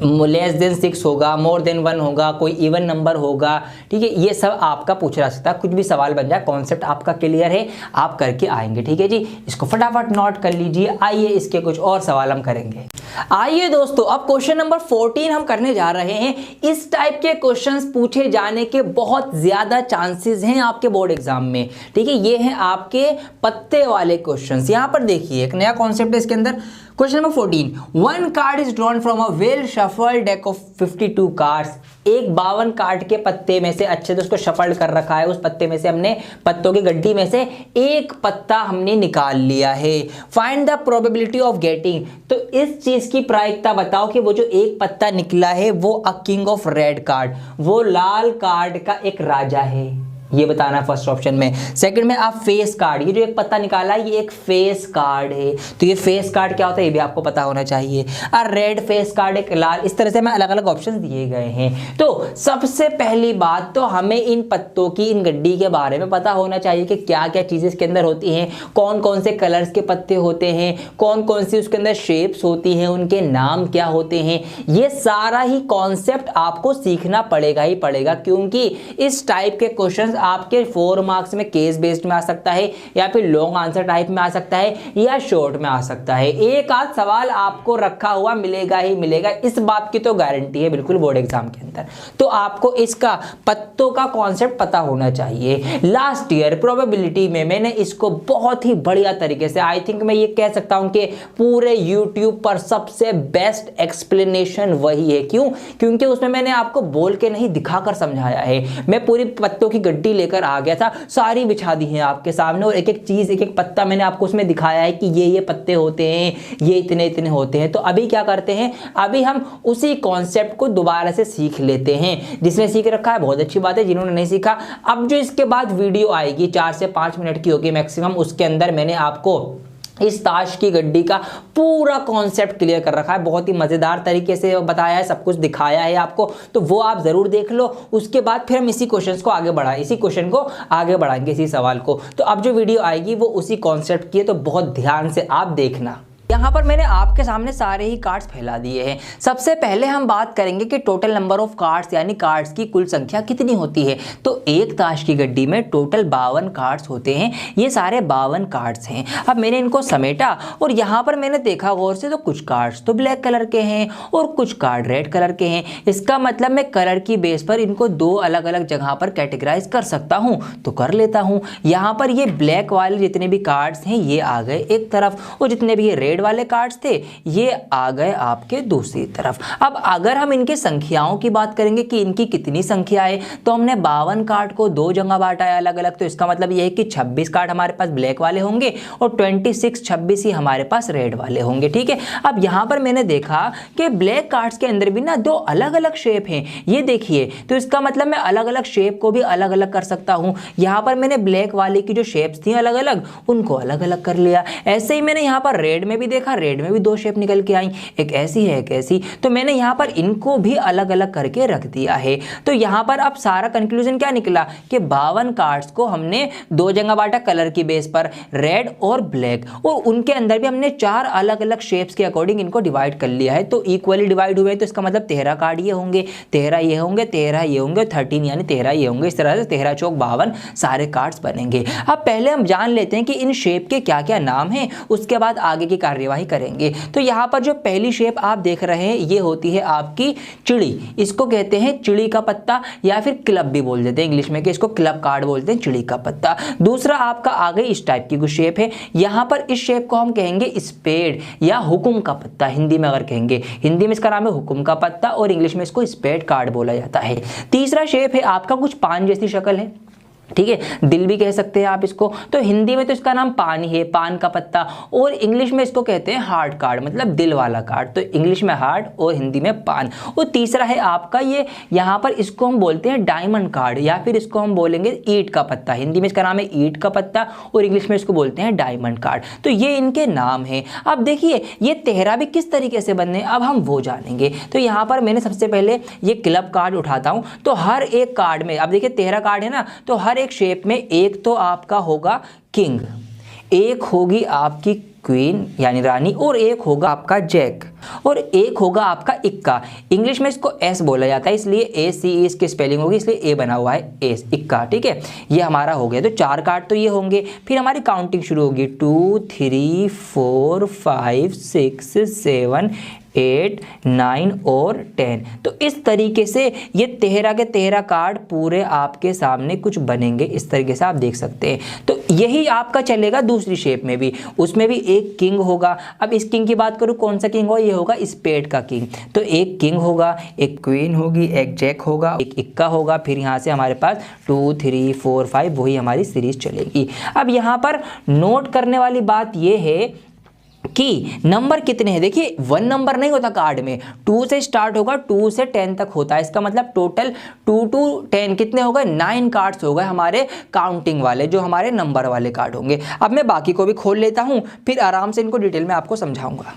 लेस देन 6 होगा, मोर देन 1 होगा, कोई इवन नंबर होगा, ठीक है, ये सब आपका पूछा जा सकता है। कुछ भी सवाल बन जाए, कॉन्सेप्ट आपका क्लियर है, आप करके आएंगे। ठीक है जी, इसको फटाफट नोट कर लीजिए। आइए इसके कुछ और सवाल हम करेंगे। आइए दोस्तों, अब क्वेश्चन नंबर 14 हम करने जा रहे हैं। इस टाइप के क्वेश्चंस पूछे जाने के बहुत ज्यादा चांसेस हैं आपके बोर्ड एग्जाम में। ठीक है, ये हैं आपके पत्ते वाले क्वेश्चंस। यहां पर देखिए एक नया कॉन्सेप्ट है इसके अंदर। Question number 14, 1 card is drawn from a well shuffled deck of 52 cards. एक 52 कार्ड के पत्ते में से, अच्छे से उसको शफल कर रखा है, उस पत्ते में से हमने, पत्तों की गड्डी में से एक पत्ता हमने निकाल लिया है। Find the probability of getting, तो इस चीज की प्रायिकता बताओ कि वो जो एक पत्ता निकला है वो a king of red card, वो लाल कार्ड का एक राजा है। ये बताना फर्स्ट ऑप्शन में। सेकंड में आप फेस कार्ड, ये जो एक पत्ता निकाला है ये एक फेस कार्ड है, तो ये फेस कार्ड क्या होता है ये भी आपको पता होना चाहिए। और रेड फेस कार्ड, एक लाल, इस तरह से हमें अलग अलग ऑप्शन दिए गए हैं। तो सबसे पहली बात तो हमें इन पत्तों की, इन गड्डी के बारे में पता होना चाहिए कि क्या क्या चीज़ें इसके अंदर होती हैं, कौन कौन से कलर्स के पत्ते होते हैं, कौन कौन सी उसके अंदर शेप्स होती हैं, उनके नाम क्या होते हैं। ये सारा ही कॉन्सेप्ट आपको सीखना पड़ेगा ही पड़ेगा, क्योंकि इस टाइप के क्वेश्चंस आपके 4 मार्क्स में केस बेस्ड में आ सकता है, या फिर लॉन्ग आंसर टाइप में आ सकता है, या शॉर्ट में आ सकता है। एक आध सवाल आपको रखा हुआ मिलेगा ही मिलेगा, इस बात की तो गारंटी है बिल्कुल बोर्ड एग्जाम के अंदर। तो आपको इसका पत्तों का कॉन्सेप्ट पता होना चाहिए। लास्ट ईयर प्रोबेबिलिटी में मैंने इसको बहुत ही बढ़िया तरीके से, आई थिंक मैं ये कह सकता हूं कि पूरे यूट्यूब पर सबसे बेस्ट एक्सप्लेनेशन वही है। क्यों? क्योंकि उसमें मैंने आपको बोल के नहीं, दिखाकर समझाया है। मैं पूरी पत्तों की गड्डी लेकर आ गया था, सारी बिछा दी है आपके सामने, और एक एक चीज, एक एक पत्ता मैंने आपको उसमें दिखाया है कि ये पत्ते होते हैं, ये इतने इतने होते हैं। तो अभी क्या करते हैं, अभी हम उसी कॉन्सेप्ट को दोबारा से सीख लेते हैं। जिसने सीख रखा है बहुत अच्छी बात है, जिन्होंने नहीं सीखा, अब जो इसके बाद वीडियो आएगी 4 से 5 मिनट की होगी मैक्सिमम, उसके अंदर मैंने आपको इस ताश की गड्डी का पूरा कॉन्सेप्ट क्लियर कर रखा है, बहुत ही मज़ेदार तरीके से बताया है, सब कुछ दिखाया है आपको। तो वो आप ज़रूर देख लो। उसके बाद फिर हम इसी क्वेश्चन को आगे बढ़ाएं, इसी क्वेश्चन को आगे बढ़ाएंगे, इसी सवाल को। तो अब जो वीडियो आएगी वो उसी कॉन्सेप्ट की है, तो बहुत ध्यान से आप देखना। यहाँ पर मैंने आपके सामने सारे ही कार्ड्स फैला दिए हैं। सबसे पहले हम बात करेंगे कि टोटल नंबर ऑफ कार्ड्स, यानी कार्ड्स की कुल संख्या कितनी होती है। तो एक ताश की गड्डी में टोटल 52 कार्ड्स होते हैं। ये सारे 52 कार्ड्स हैं। अब मैंने इनको समेटा और यहाँ पर मैंने देखा गौर से, तो कुछ कार्ड्स तो ब्लैक कलर के हैं और कुछ कार्ड रेड कलर के हैं। इसका मतलब मैं कलर की बेस पर इनको 2 अलग अलग जगह पर कैटेगराइज कर सकता हूँ, तो कर लेता हूँ। यहाँ पर ये ब्लैक वाले जितने भी कार्ड्स हैं ये आ गए एक तरफ, और जितने भी ये रेड वाले कार्ड्स थे ये आ गए आपके दूसरी तरफ। अब अगर हम इनके संख्याओं की बात करेंगे कि इनकी कितनी संख्या है, तो हमने 52 कार्ड को 2 जगह बांटा है अलग अलग। तो इसका मतलब यह है कि 26 कार्ड हमारे पास ब्लैक वाले होंगे और 26 ही हमारे पास रेड वाले होंगे। ठीक है। अब यहां पर मैंने देखा कि ब्लैक कार्ड्स के अंदर भी ना 2 अलग अलग शेप हैं, ये देखिए। तो इसका मतलब मैं अलग अलग शेप को भी अलग अलग कर सकता हूं। यहां पर मैंने ब्लैक वाले की जो शेप्स थी अलग अलग, उनको अलग अलग कर लिया। ऐसे ही मैंने यहां पर रेड में भी देखा, रेड में भी 2 शेप निकल के आई, एक ऐसी है एक ऐसी। तो मैंने यहां पर इनको भी अलग अलग करके रख दिया है। तो यहां पर अब सारा कंक्लूजन क्या निकला कि 52 कार्ड्स को हमने 2 जगह बांटा कलर की बेस पर, रेड और ब्लैक, और उनके अंदर भी हमने 4 अलग अलग शेप्स के अकॉर्डिंग इनको डिवाइड कर लिया है। तो इक्वली डिवाइड हुए, तो इसका मतलब 13 कार्ड ये होंगे, 13 ये होंगे, 13 ये होंगे, 13 यानी 13 ये होंगे। इस तरह से 13 चौक 52 सारे कार्ड्स बनेंगे। अब पहले हम जान लेते हैं कि इन शेप के क्या क्या नाम हैं, उसके बाद आगे की कार्यवाही करेंगे। तो यहाँ पर जो पहली शेप आप देख रहे हैं ये होती है आपकी चिड़ी। इसको कहते हैं चिड़ी का पत्ता, या फिर क्लब भी बोल देते हैं इंग्लिश में, कि इसको क्लब कार्ड बोलते हैं, चिड़ी का पत्ता। दूसरा आपका आ गई इस टाइप की कुछ शेप है। यहाँ पर इस शेप को हम कहेंगे स्पेड या हुकुम का पत्ता, हिंदी में अगर कहेंगे। हिंदी में इसका नाम है हुकुम का पत्ता और इंग्लिश में इसको स्पेड कार्ड बोला जाता है। तीसरा शेप है आपका कुछ पान जैसी शक्ल है, ठीक है, दिल भी कह सकते हैं आप इसको। तो हिंदी में तो इसका नाम पानी है, पान का पत्ता, और इंग्लिश में इसको कहते हैं हार्ट कार्ड, मतलब दिल वाला कार्ड। तो इंग्लिश में हार्ट और हिंदी में पान। और तीसरा है आपका ये, यहाँ पर इसको हम बोलते हैं डायमंड कार्ड, या फिर इसको हम बोलेंगे ईंट का पत्ता। हिंदी में इसका नाम है ईंट का पत्ता और इंग्लिश में इसको बोलते हैं डायमंड कार्ड। तो ये इनके नाम है। अब देखिए ये 13 भी किस तरीके से बनने, अब हम वो जानेंगे। तो यहाँ पर मैंने सबसे पहले ये क्लब कार्ड उठाता हूँ। तो हर एक कार्ड में, अब देखिए 13 कार्ड है ना, तो हर एक शेप में एक तो आपका होगा किंग, एक होगी आपकी क्वीन यानी रानी, और एक होगा आपका जैक, और एक होगा आपका इक्का। इंग्लिश में इसको एस बोला जाता है, इसलिए ए सी इसकी स्पेलिंग होगी, इसलिए ए बना हुआ है एस, इक्का। ठीक है, ये हमारा हो गया। तो 4 कार्ड तो ये होंगे। फिर हमारी काउंटिंग शुरू होगी, 2 3 4 5 6 7 8 9 और 10। तो इस तरीके से ये 13 के 13 कार्ड पूरे आपके सामने कुछ बनेंगे, इस तरीके से आप देख सकते हैं। तो यही आपका चलेगा दूसरी शेप में भी, उसमें भी एक किंग होगा। अब इस किंग की बात करूँ, कौन सा किंग होगा, ये होगा स्पेड का किंग। तो एक किंग होगा, एक क्वीन होगी, एक जैक होगा, एक इक्का होगा। फिर यहाँ से हमारे पास 2 3 4 5 वही हमारी सीरीज चलेगी। अब यहाँ पर नोट करने वाली बात ये है कि नंबर कितने हैं। देखिए 1 नंबर नहीं होता कार्ड में, 2 से स्टार्ट होगा, 2 से 10 तक होता है। इसका मतलब टोटल 2 to 10 कितने हो गए, 9 कार्ड्स हो गए हमारे काउंटिंग वाले, जो हमारे नंबर वाले कार्ड होंगे। अब मैं बाकी को भी खोल लेता हूं, फिर आराम से इनको डिटेल में आपको समझाऊंगा।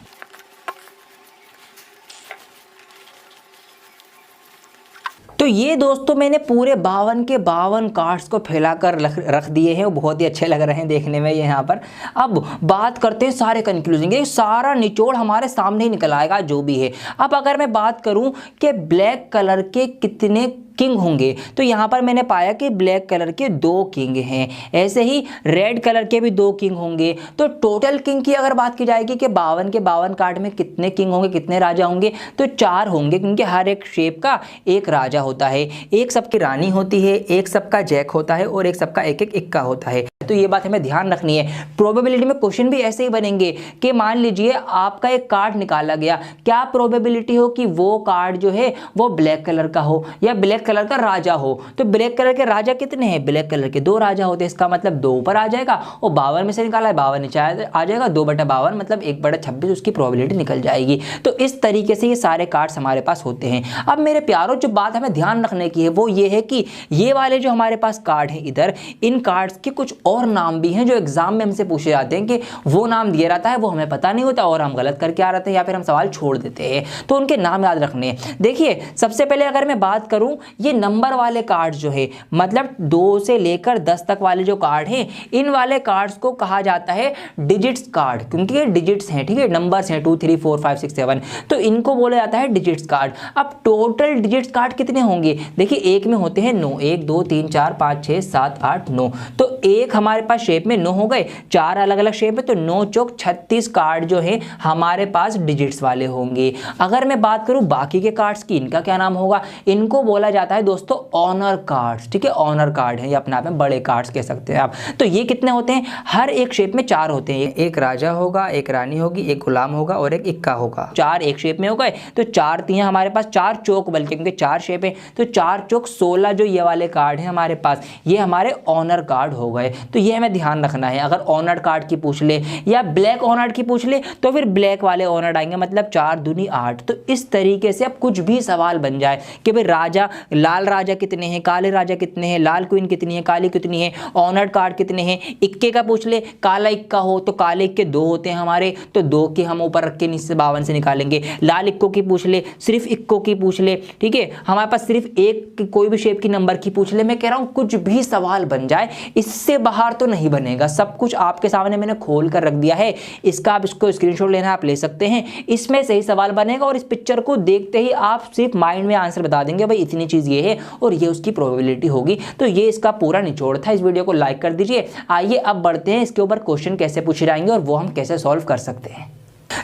तो ये दोस्तों मैंने पूरे 52 के 52 कार्ड्स को फैलाकर रख दिए हैं, वो बहुत ही अच्छे लग रहे हैं देखने में ये यहाँ पर। अब बात करते हैं सारे कंक्लूजन, ये सारा निचोड़ हमारे सामने ही निकल आएगा जो भी है। अब अगर मैं बात करूं कि ब्लैक कलर के कितने किंग होंगे, तो यहाँ पर मैंने पाया कि ब्लैक कलर के 2 किंग हैं, ऐसे ही रेड कलर के भी 2 किंग होंगे। तो टोटल किंग की अगर बात की जाएगी कि 52 के 52 कार्ड में कितने किंग होंगे, कितने राजा होंगे, तो 4 होंगे, क्योंकि हर एक शेप का एक राजा होता है, एक सबकी रानी होती है, एक सबका जैक होता है और एक सबका एक एक इक्का होता है। तो ये बात हमें ध्यान रखनी है। प्रोबेबिलिटी में क्वेश्चन भी ऐसे ही बनेंगे कि मान लीजिए आपका एक कार्ड निकाला गया, क्या प्रोबेबिलिटी हो कि वो कार्ड जो है वो ब्लैक कलर का हो या ब्लैक कलर का राजा हो। तो ब्लैक कलर के राजा कितने हैं, ब्लैक कलर के 2 राजा होते हैं, इसका मतलब 2 ऊपर आ जाएगा और 52 में से निकाला है 52 नीचे आ जाएगा, 2/52 मतलब 1/26 उसकी प्रोबेबिलिटी निकल जाएगी। तो इस तरीके से ये सारे कार्ड्स हमारे पास होते हैं। अब मेरे प्यारों, जो बात हमें ध्यान रखने की है वो ये है कि ये वाले जो हमारे पास कार्ड है इधर, इन कार्ड्स के कुछ और नाम भी हैं जो एग्जाम में हमसे पूछे जाते हैं, कि वो नाम दिया रहता है वो हमें पता नहीं होता और हम गलत करके आ रहते हैं या फिर हम सवाल छोड़ देते हैं, तो उनके नाम याद रखने हैं। देखिए सबसे पहले अगर मैं बात करूं, ये नंबर वाले कार्ड्स जो है, मतलब 2 से लेकर 10 तक वाले जो कार्ड हैं, इन वाले कार्ड्स को कहा जाता है डिजिट्स कार्ड, क्योंकि ये डिजिट्स हैं, ठीक है, नंबर्स हैं 2 3 4 5 6 7, तो इनको बोला जाता है डिजिट्स कार्ड। अब टोटल डिजिट्स कार्ड कितने होंगे, देखिए एक में होते हैं 9, 1 2 3 4 5 6 7 8 9, तो एक हमारे पास शेप में 9 हो गए, 4 अलग अलग शेप में, तो 9 चौक 36 कार्ड जो है हमारे पास डिजिट्स वाले होंगे। अगर मैं बात करूं बाकी के कार्ड्स की, इनका क्या नाम होगा, इनको बोला जाता है दोस्तों ऑनर कार्ड्स, ठीक है, ऑनर कार्ड है, ये अपने आप में बड़े कार्ड्स कह सकते हैं आप। तो ये कितने होते हैं, हर एक शेप में 4 होते हैं, एक राजा होगा, एक रानी होगी, एक गुलाम होगा और एक इक्का होगा, 4 एक शेप में हो गए, तो 4 तीन हमारे पास 4 चौक, बल्कि क्योंकि 4 शेप है तो 4 चौक 16 जो ये वाले कार्ड हैं हमारे पास, ये हमारे ऑनर कार्ड हो गए। तो ये हमें ध्यान रखना है। अगर ऑनर कार्ड की पूछ ले या ब्लैक ऑनर की पूछ ले तो फिर ब्लैक वाले ऑनर आएंगे, मतलब 4 दूनी 8। तो इस तरीके से अब कुछ भी सवाल बन जाए कि भाई राजा, लाल राजा कितने हैं, काले राजा कितने हैं, लाल क्वीन कितनी है, काली कितनी है, ऑनर कार्ड कितने हैं, इक्के का पूछ ले, काला इक्का हो तो काले इक्के 2 होते हैं हमारे, तो 2 के हम ऊपर रख के नीचे 52 से निकालेंगे। लाल इक्को की पूछ ले, सिर्फ इक्को की पूछ ले, ठीक है, हमारे पास सिर्फ एक कोई भी शेप की नंबर की पूछ ले, मैं कह रहा हूं कुछ भी सवाल बन जाए, इससे बाहर तो नहीं बनेगा। सब कुछ आपके सामने मैंने खोल कर रख दिया है, इसका आप इसको स्क्रीनशॉट लेना आप ले सकते हैं, इसमें सही सवाल बनेगा और इस पिक्चर को देखते ही आप सिर्फ माइंड में आंसर बता देंगे, भाई इतनी चीज ये है और ये उसकी प्रोबेबिलिटी होगी। तो ये इसका पूरा निचोड़ था। इस वीडियो को लाइक कर दीजिए। आइए अब बढ़ते हैं इसके ऊपर क्वेश्चन कैसे पूछे जाएंगे और वो हम कैसे सॉल्व कर सकते हैं।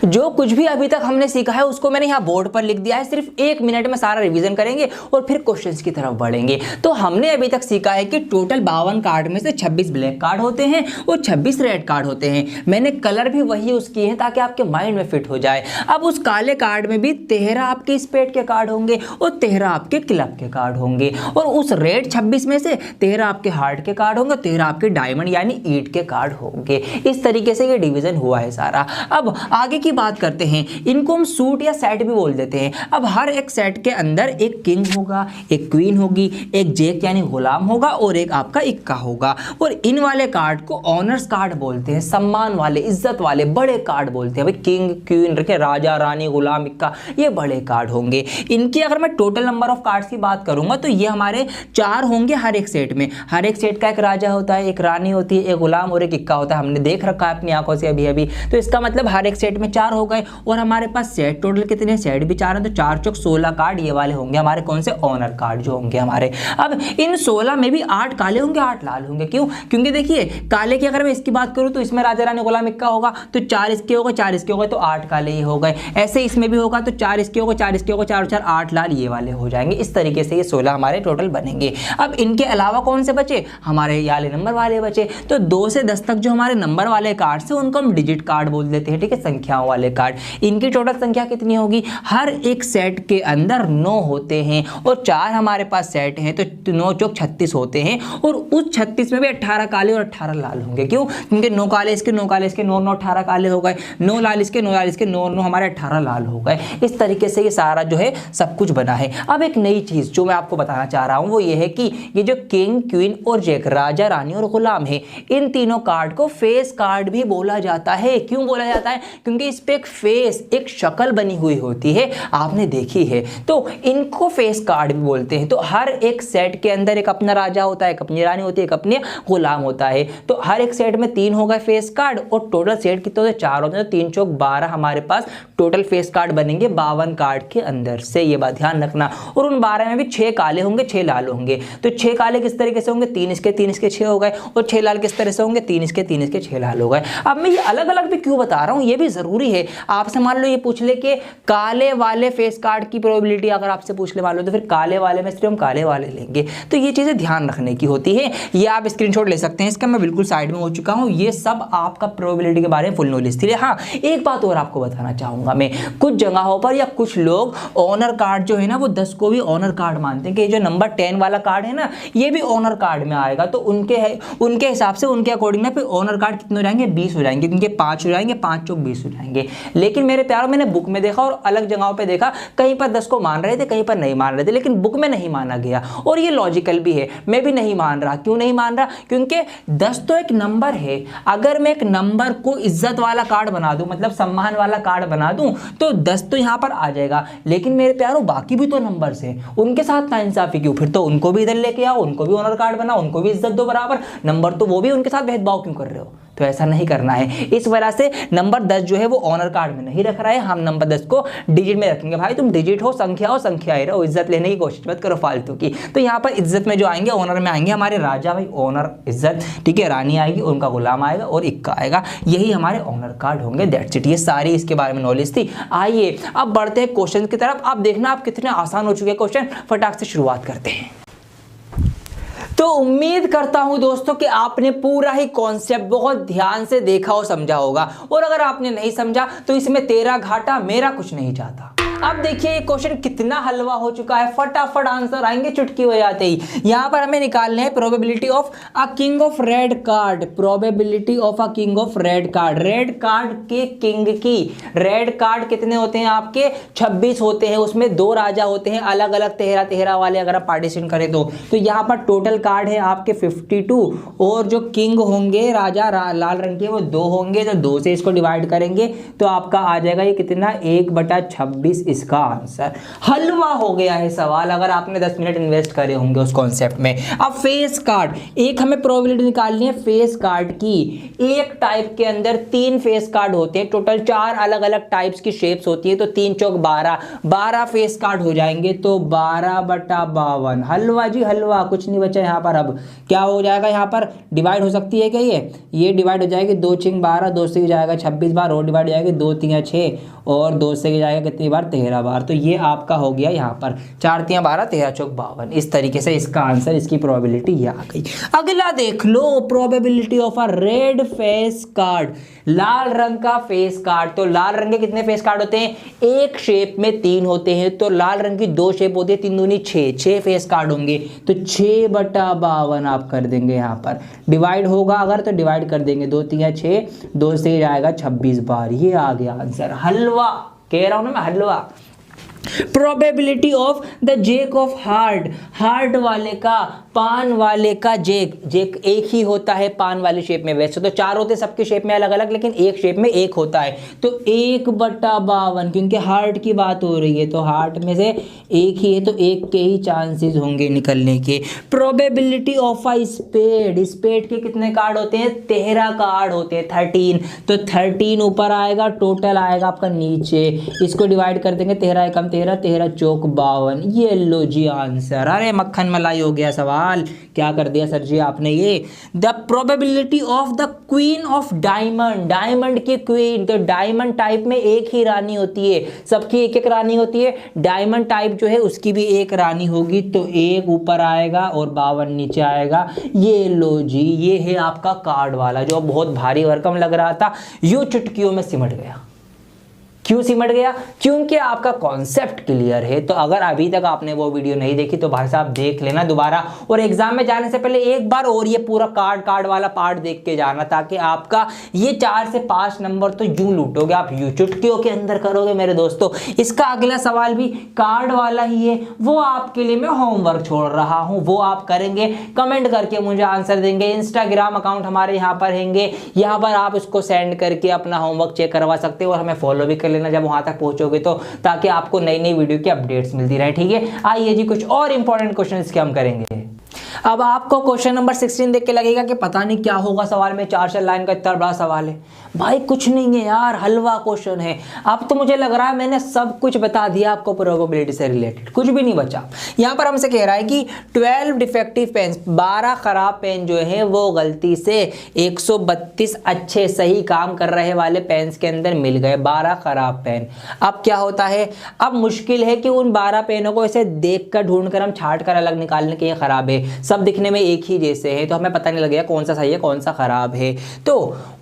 जो कुछ भी अभी तक हमने सीखा है उसको मैंने यहाँ बोर्ड पर लिख दिया है, सिर्फ 1 मिनट में सारा रिवीजन करेंगे और फिर क्वेश्चंस की तरफ बढ़ेंगे। तो हमने अभी तक सीखा है कि टोटल 52 कार्ड में से 26 ब्लैक कार्ड होते हैं और 26 रेड कार्ड होते हैं। मैंने कलर भी वही यूज किए हैं ताकि आपके माइंड में फिट हो जाए। अब उस काले कार्ड में भी 13 आपके स्पेड के कार्ड होंगे और 13 आपके क्लब के कार्ड होंगे, और उस रेड 26 में से 13 आपके हार्ट के कार्ड होंगे, 13 आपके डायमंड यानी ईंट के कार्ड होंगे। इस तरीके से ये डिवीजन हुआ है सारा। अब आगे की बात करते हैं, इनको हम सूट या सेट भी बोल देते हैं। अब हर एक सेट के अंदर एक किंग होगा, एक क्वीन होगी, एक जैक यानी गुलाम होगा और एक आपका इक्का होगा, और इन वाले कार्ड को ऑनर्स कार्ड बोलते हैं, सम्मान वाले, इज्जत वाले बड़े कार्ड बोलते हैं। भाई किंग, क्वीन रखे, राजा, रानी, गुलाम, इक्का, ये बड़े कार्ड होंगे। इनकी अगर मैं टोटल नंबर ऑफ कार्ड्स की बात करूंगा तो ये हमारे 4 होंगे हर एक सेट में। हर एक सेट का एक राजा होता है, एक रानी होती है, एक गुलाम और एक इक्का होता है। हमने देख रखा है अपनी आंखों से अभी अभी। तो इसका मतलब हर एक सेट में 4 हो गए, और हमारे पास सेट टोटल कितने, सेट भी 4 हैं, तो 4 चौक 16 कार्ड ये वाले होंगे हमारे, कौन से, ऑनर कार्ड जो होंगे हमारे। अब इन 16 में भी 8 काले होंगे, 8 लाल होंगे। क्यों? क्योंकि देखिए काले की अगर मैं इसकी बात करूं तो इसमें राजा, रानी, गुलाम, इक्का होगा, तो 4 इसके हो गए, 4 इसके हो गए, तो 8 काले ही हो गए। ऐसे इसमें भी होगा तो 4 इसके हो गए, 4 इसके हो गए, 4 और 4 8 लाल ये वाले हो जाएंगे। इस तरीके से ये 16 हमारे टोटल बनेंगे। अब इनके अलावा कौन से बचे, हमारे वाले नंबर वाले बचे। तो 2 से 10 तक जो हमारे नंबर वाले कार्ड से उनको हम डिजिट कार्ड बोल देते हैं, ठीक है, संख्या संख्याओं वाले कार्ड, इनकी टोटल संख्या कितनी होगी? हर एक सेट के अंदर 9 होते हैं और 4 हमारे पास सेट हैं, तो 9 चौक 36 होते हैं और उस 36 में भी 18 काले और 18 लाल होंगे। क्यों? क्योंकि 9 काले इसके, 9 काले इसके, 9 9 18 काले हो गए, 9 लाल इसके, 9 लाल इसके, 9 9 हमारे 18 लाल हो गए। इस तरीके से ये सारा जो है सब कुछ बना है। अब एक नई चीज जो मैं आपको बताना चाह रहा हूं वो ये है कि ये जो किंग, क्वीन और जैक, राजा, रानी और गुलाम है, इन तीनों कार्ड को फेस कार्ड भी बोला जाता है। क्यों बोला जाता है? क्योंकि इस पे एक फेस, एक शक्ल बनी हुई होती है, आपने देखी है, तो इनको फेस कार्ड भी बोलते हैं। तो हर एक सेट के अंदर एक अपना राजा होता है, एक अपनी रानी होती है, एक अपने गुलाम होता है। तो हर एक सेट में 3 होगा फेस कार्ड और टोटल सेट कितने होते हैं? 4 होते हैं। तो 3 चौक 12 हमारे पास टोटल फेस कार्ड बनेंगे 52 कार्ड के अंदर से, ये बात ध्यान रखना। और उन 12 में भी 6 काले होंगे, 6 लाल होंगे। तो 6 काले किस तरीके से होंगे? 3 इसके 3 इसके 6 हो गए, और 6 लाल किस तरह से होंगे? 3 इसके 3 इसके 6 लाल हो गए। अब मैं ये अलग अलग भी क्यों बता रहा हूं, ये भी जरूरी है। आपसे मान लो ये पूछ ले कि काले वाले फेस कार्ड की प्रोबेबिलिटी अगर आपसे पूछ ले मान लो, तो फिर काले वाले में सिर्फ हम काले वाले लेंगे। तो ये चीजें ध्यान रखने की होती है। ये आप स्क्रीनशॉट ले सकते हैं, इसका मैं बिल्कुल साइड में हो चुका हूं। ये सब आपका प्रोबेबिलिटी के बारे में फुल नॉलेज थी। हाँ, एक बात और आपको बताना चाहूंगा मैं, कुछ जगहों पर या कुछ लोग ऑनर कार्ड जो है ना वो 10 को भी ऑनर कार्ड मानते हैं कि ये जो नंबर 10 वाला कार्ड है ना ये भी ऑनर कार्ड में आएगा। तो उनके हिसाब से, उनके अकॉर्डिंग ना फिर ऑनर कार्ड कितने हो जाएंगे? 20 हो जाएंगे, क्योंकि 5 हो जाएंगे, 5 चौक 20 हो जाएंगे। लेकिन मेरे प्यारों, मैंने बुक में देखा और अलग जगहों पे देखा, कहीं पर 10 को मान रहे थे, कहीं पर नहीं मान रहे थे, लेकिन बुक में नहीं माना गया। और ये लॉजिकल भी है, मैं भी नहीं मान रहा। क्यों नहीं मान रहा? क्योंकि 10 तो एक नंबर है। अगर मैं एक नंबर को इज्जत वाला कार्ड बना दूं, मतलब सम्मान वाला कार्ड बना दूं, तो 10 तो यहां पर आ जाएगा। लेकिन मेरे प्यारों बाकी भी तो नंबर्स हैं, उनके साथ नाइंसाफी क्यों? फिर तो उनको भी इधर लेके आओ, उनको भी ऑनर कार्ड बनाओ, उनको भी इज्जत दो बराबर। नंबर तो वो भी, उनके साथ भेदभाव क्यों कर रहे हो? तो ऐसा नहीं करना है। इस वजह से नंबर 10 जो है वो ऑनर कार्ड में नहीं रख रहा है, हम नंबर 10 को डिजिट में रखेंगे। भाई तुम डिजिट हो, संख्या हो, संख्या ही रहो, इज्जत लेने की कोशिश मत करो फालतू की। तो यहाँ पर इज्जत में जो आएंगे, ऑनर में आएंगे हमारे राजा, भाई ऑनर इज्जत, ठीक है, रानी आएगी, उनका गुलाम आएगा और इक्का आएगा, यही हमारे ऑनर कार्ड होंगे। That's it. ये सारी इसके बारे में नॉलेज थी। आइए अब बढ़ते हैं क्वेश्चन की तरफ। आप देखना आप कितने आसान हो चुके हैं क्वेश्चन। फटाक से शुरुआत करते हैं। तो उम्मीद करता हूं दोस्तों कि आपने पूरा ही कॉन्सेप्ट बहुत ध्यान से देखा और समझा होगा, और अगर आपने नहीं समझा तो इसमें तेरा घाटा, मेरा कुछ नहीं जाता। अब देखिए ये क्वेश्चन कितना हलवा हो चुका है, फटाफट आंसर आएंगे चुटकी हो जाते ही। यहां पर हमें निकालने हैं probability of a king of red card, probability of a king of red card, red card के किंग की। रेड कार्ड कितने होते हैं आपके? 26 होते हैं, उसमें 2 राजा होते हैं अलग अलग 13 वाले, अगर आप पार्टीशन करें तो यहाँ पर टोटल कार्ड है आपके 52, और जो किंग होंगे राजा लाल रंग के वो 2 होंगे, तो 2 से इसको डिवाइड करेंगे तो आपका आ जाएगा ये कितना? 1/26। इसका आंसर हलवा हो गया है सवाल, अगर आपने 10 मिनट इन्वेस्ट करे होंगे उस कॉन्सेप्ट में। अब फेस कार्ड, एक हमें प्रोबेबिलिटी निकालनी है फेस कार्ड की। एक टाइप के अंदर 3 फेस कार्ड होते हैं, टोटल 4 अलग अलग टाइप्स की शेप्स होती है, तो 3 चौक 12 फेस कार्ड हो जाएंगे, तो 12/52। हलवा जी हलवा, कुछ नहीं बचा यहाँ पर। अब क्या हो जाएगा? यहाँ पर डिवाइड हो सकती है क्या? ये डिवाइड हो जाएगी, 2 चिंग 12, 2 से जाएगा 26 बार, और डिवाइड हो जाएगी 2 3 6, और 2 से जाएगा कितनी बार? 13 बार। तो ये आपका हो गया यहाँ पर 4 3 12, 13 चौक 52। इस तरीके से इसका आंसर, इसकी प्रोबेबिलिटी ये आ गई। अगला देख लो, probability of a red face card, लाल रंग का फेस कार्ड। तो लाल रंग के कितने फेस कार्ड होते हैं? एक शेप में 3 होते हैं, तो लाल रंग की 2 शेप होती है, 3 दूनी 6 फेस कार्ड होंगे, तो 6/52 आप कर देंगे। यहाँ पर डिवाइड होगा अगर तो डिवाइड कर देंगे, 2 3 6, 2 से जाएगा 26 बार। ये आ गया आंसर। हलवा कह रहा हूं ना मैं, हलवा। Probability of the jack of heart, heart वाले का, पान वाले का जेक एक ही होता है पान वाली शेप में। वैसे तो 4 होते सबके शेप में अलग अलग, लेकिन एक शेप में एक होता है, तो 1/52, क्योंकि हार्ट की बात हो रही है तो हार्ट में से एक ही है, तो एक के ही चांसेस होंगे निकलने के। Probability of a spade, spade के कितने कार्ड होते हैं? 13 कार्ड होते हैं, 13, तो 13 ऊपर आएगा, टोटल आएगा आपका नीचे, इसको डिवाइड कर देंगे, 13 एकम 13, 13 चौक 52। ये लो जी आंसर। अरे मक्खन मलाई हो गया सवाल, क्या कर दिया सर जी आपने ये। The probability of the queen of diamond, diamond की क्वीन, तो डायमंड टाइप में एक ही रानी होती है, सबकी एक एक रानी होती है, डायमंड टाइप जो है उसकी भी एक रानी होगी, तो 1 ऊपर आएगा और 52 नीचे आएगा। ये लो जी, ये है आपका कार्ड वाला जो बहुत भारी भरकम लग रहा था, यूं चुटकियों में सिमट गया। क्यों सिमट गया? क्योंकि आपका कॉन्सेप्ट क्लियर है। तो अगर अभी तक आपने वो वीडियो नहीं देखी तो भाई साहब देख लेना दोबारा, और एग्जाम में जाने से पहले एक बार और ये पूरा कार्ड वाला पार्ट देख के जाना, ताकि आपका ये 4 से 5 नंबर तो यूं लूटोगे आप, यूं चुटकियों के अंदर करोगे मेरे दोस्तों। इसका अगला सवाल भी कार्ड वाला ही है, वो आपके लिए मैं होमवर्क छोड़ रहा हूं, वो आप करेंगे, कमेंट करके मुझे आंसर देंगे। इंस्टाग्राम अकाउंट हमारे यहाँ पर हैंगे, यहाँ पर आप उसको सेंड करके अपना होमवर्क चेक करवा सकते हो, और हमें फॉलो भी कर लेना जब वहां तक पहुंचोगे तो, ताकि आपको नई नई वीडियो की अपडेट्स मिलती रहे। ठीक है, आइए जी कुछ और इंपॉर्टेंट क्वेश्चन इसके हम करेंगे। अब आपको क्वेश्चन नंबर 16 देख के लगेगा कि पता नहीं क्या होगा सवाल में, 4 लाइन का इतना बड़ा सवाल है। भाई कुछ नहीं है यार, हलवा क्वेश्चन है। अब तो मुझे लग रहा है मैंने सब कुछ बता दिया आपको प्रोबेबिलिटी से रिलेटेड, कुछ भी नहीं बचा। यहाँ पर हमसे कह रहा है कि 12 डिफेक्टिव पेन, 12 खराब पेन जो है वो गलती से 132 अच्छे सही काम कर रहे वाले पेन्स के अंदर मिल गए, 12 खराब पेन। अब क्या होता है, अब मुश्किल है कि उन 12 पेनों को ऐसे देख कर ढूंढ कर हम छांट कर अलग निकालने के ये खराब है, सब दिखने में एक ही जैसे है, तो हमें पता नहीं लगेगा कौन सा सही है कौन सा खराब है। तो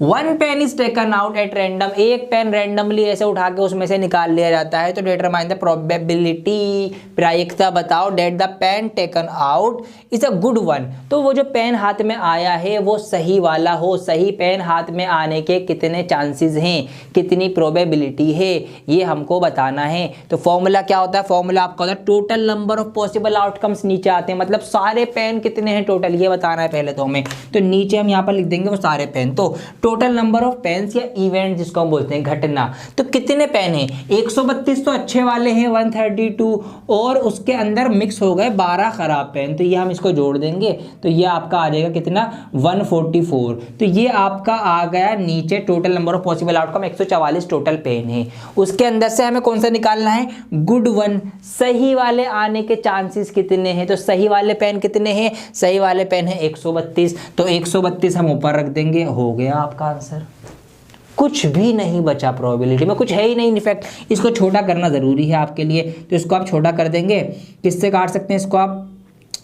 1 pen is taken out at random, एक पेन रैंडमली ऐसे उठा के उसमें से निकाल लिया जाता है। तो डिटरमाइन द प्रोबेबिलिटी, प्रायिकता बताओ, that the pen taken out is a good one. तो वो जो पेन हाथ में आया है वो सही वाला हो, सही पेन हाथ में आने के कितने चांसेस हैं, कितनी प्रोबेबिलिटी है, ये हमको बताना है। तो फॉर्मूला क्या होता है, फॉर्मूला आपका होता है total number of possible outcomes, नीचे आते हैं मतलब सारे पेन कितने हैं टोटल, ये बताना है पहले तो हमें। तो नीचे हम यहाँ पर लिख देंगे वो सारे पेन, तो टोटल नंबर ऑफ पेन्स या इवेंट जिसको हम बोलते हैं, घटना। तो कितने पेन हैं, 132 तो अच्छे वाले हैं, 132, और उसके अंदर मिक्स हो गए 12 खराब पेन, तो ये हम इसको जोड़ देंगे, तो ये आपका आ जाएगा कितना, 144। तो ये आपका आ गया नीचे total number of possible outcome, 144 total pen है। उसके अंदर से हमें कौन सा निकालना है, गुड वन, सही वाले आने के चांसेस कितने हैं। तो सही वाले पेन कितने हैं, सही वाले पेन है 132, तो 132 हम ऊपर रख देंगे, हो गया आपका आंसर। कुछ भी नहीं बचा प्रोबेबिलिटी में, कुछ है ही नहीं। इनफैक्ट इसको छोटा करना जरूरी है आपके लिए, तो इसको आप छोटा कर देंगे। किससे काट सकते हैं इसको आप,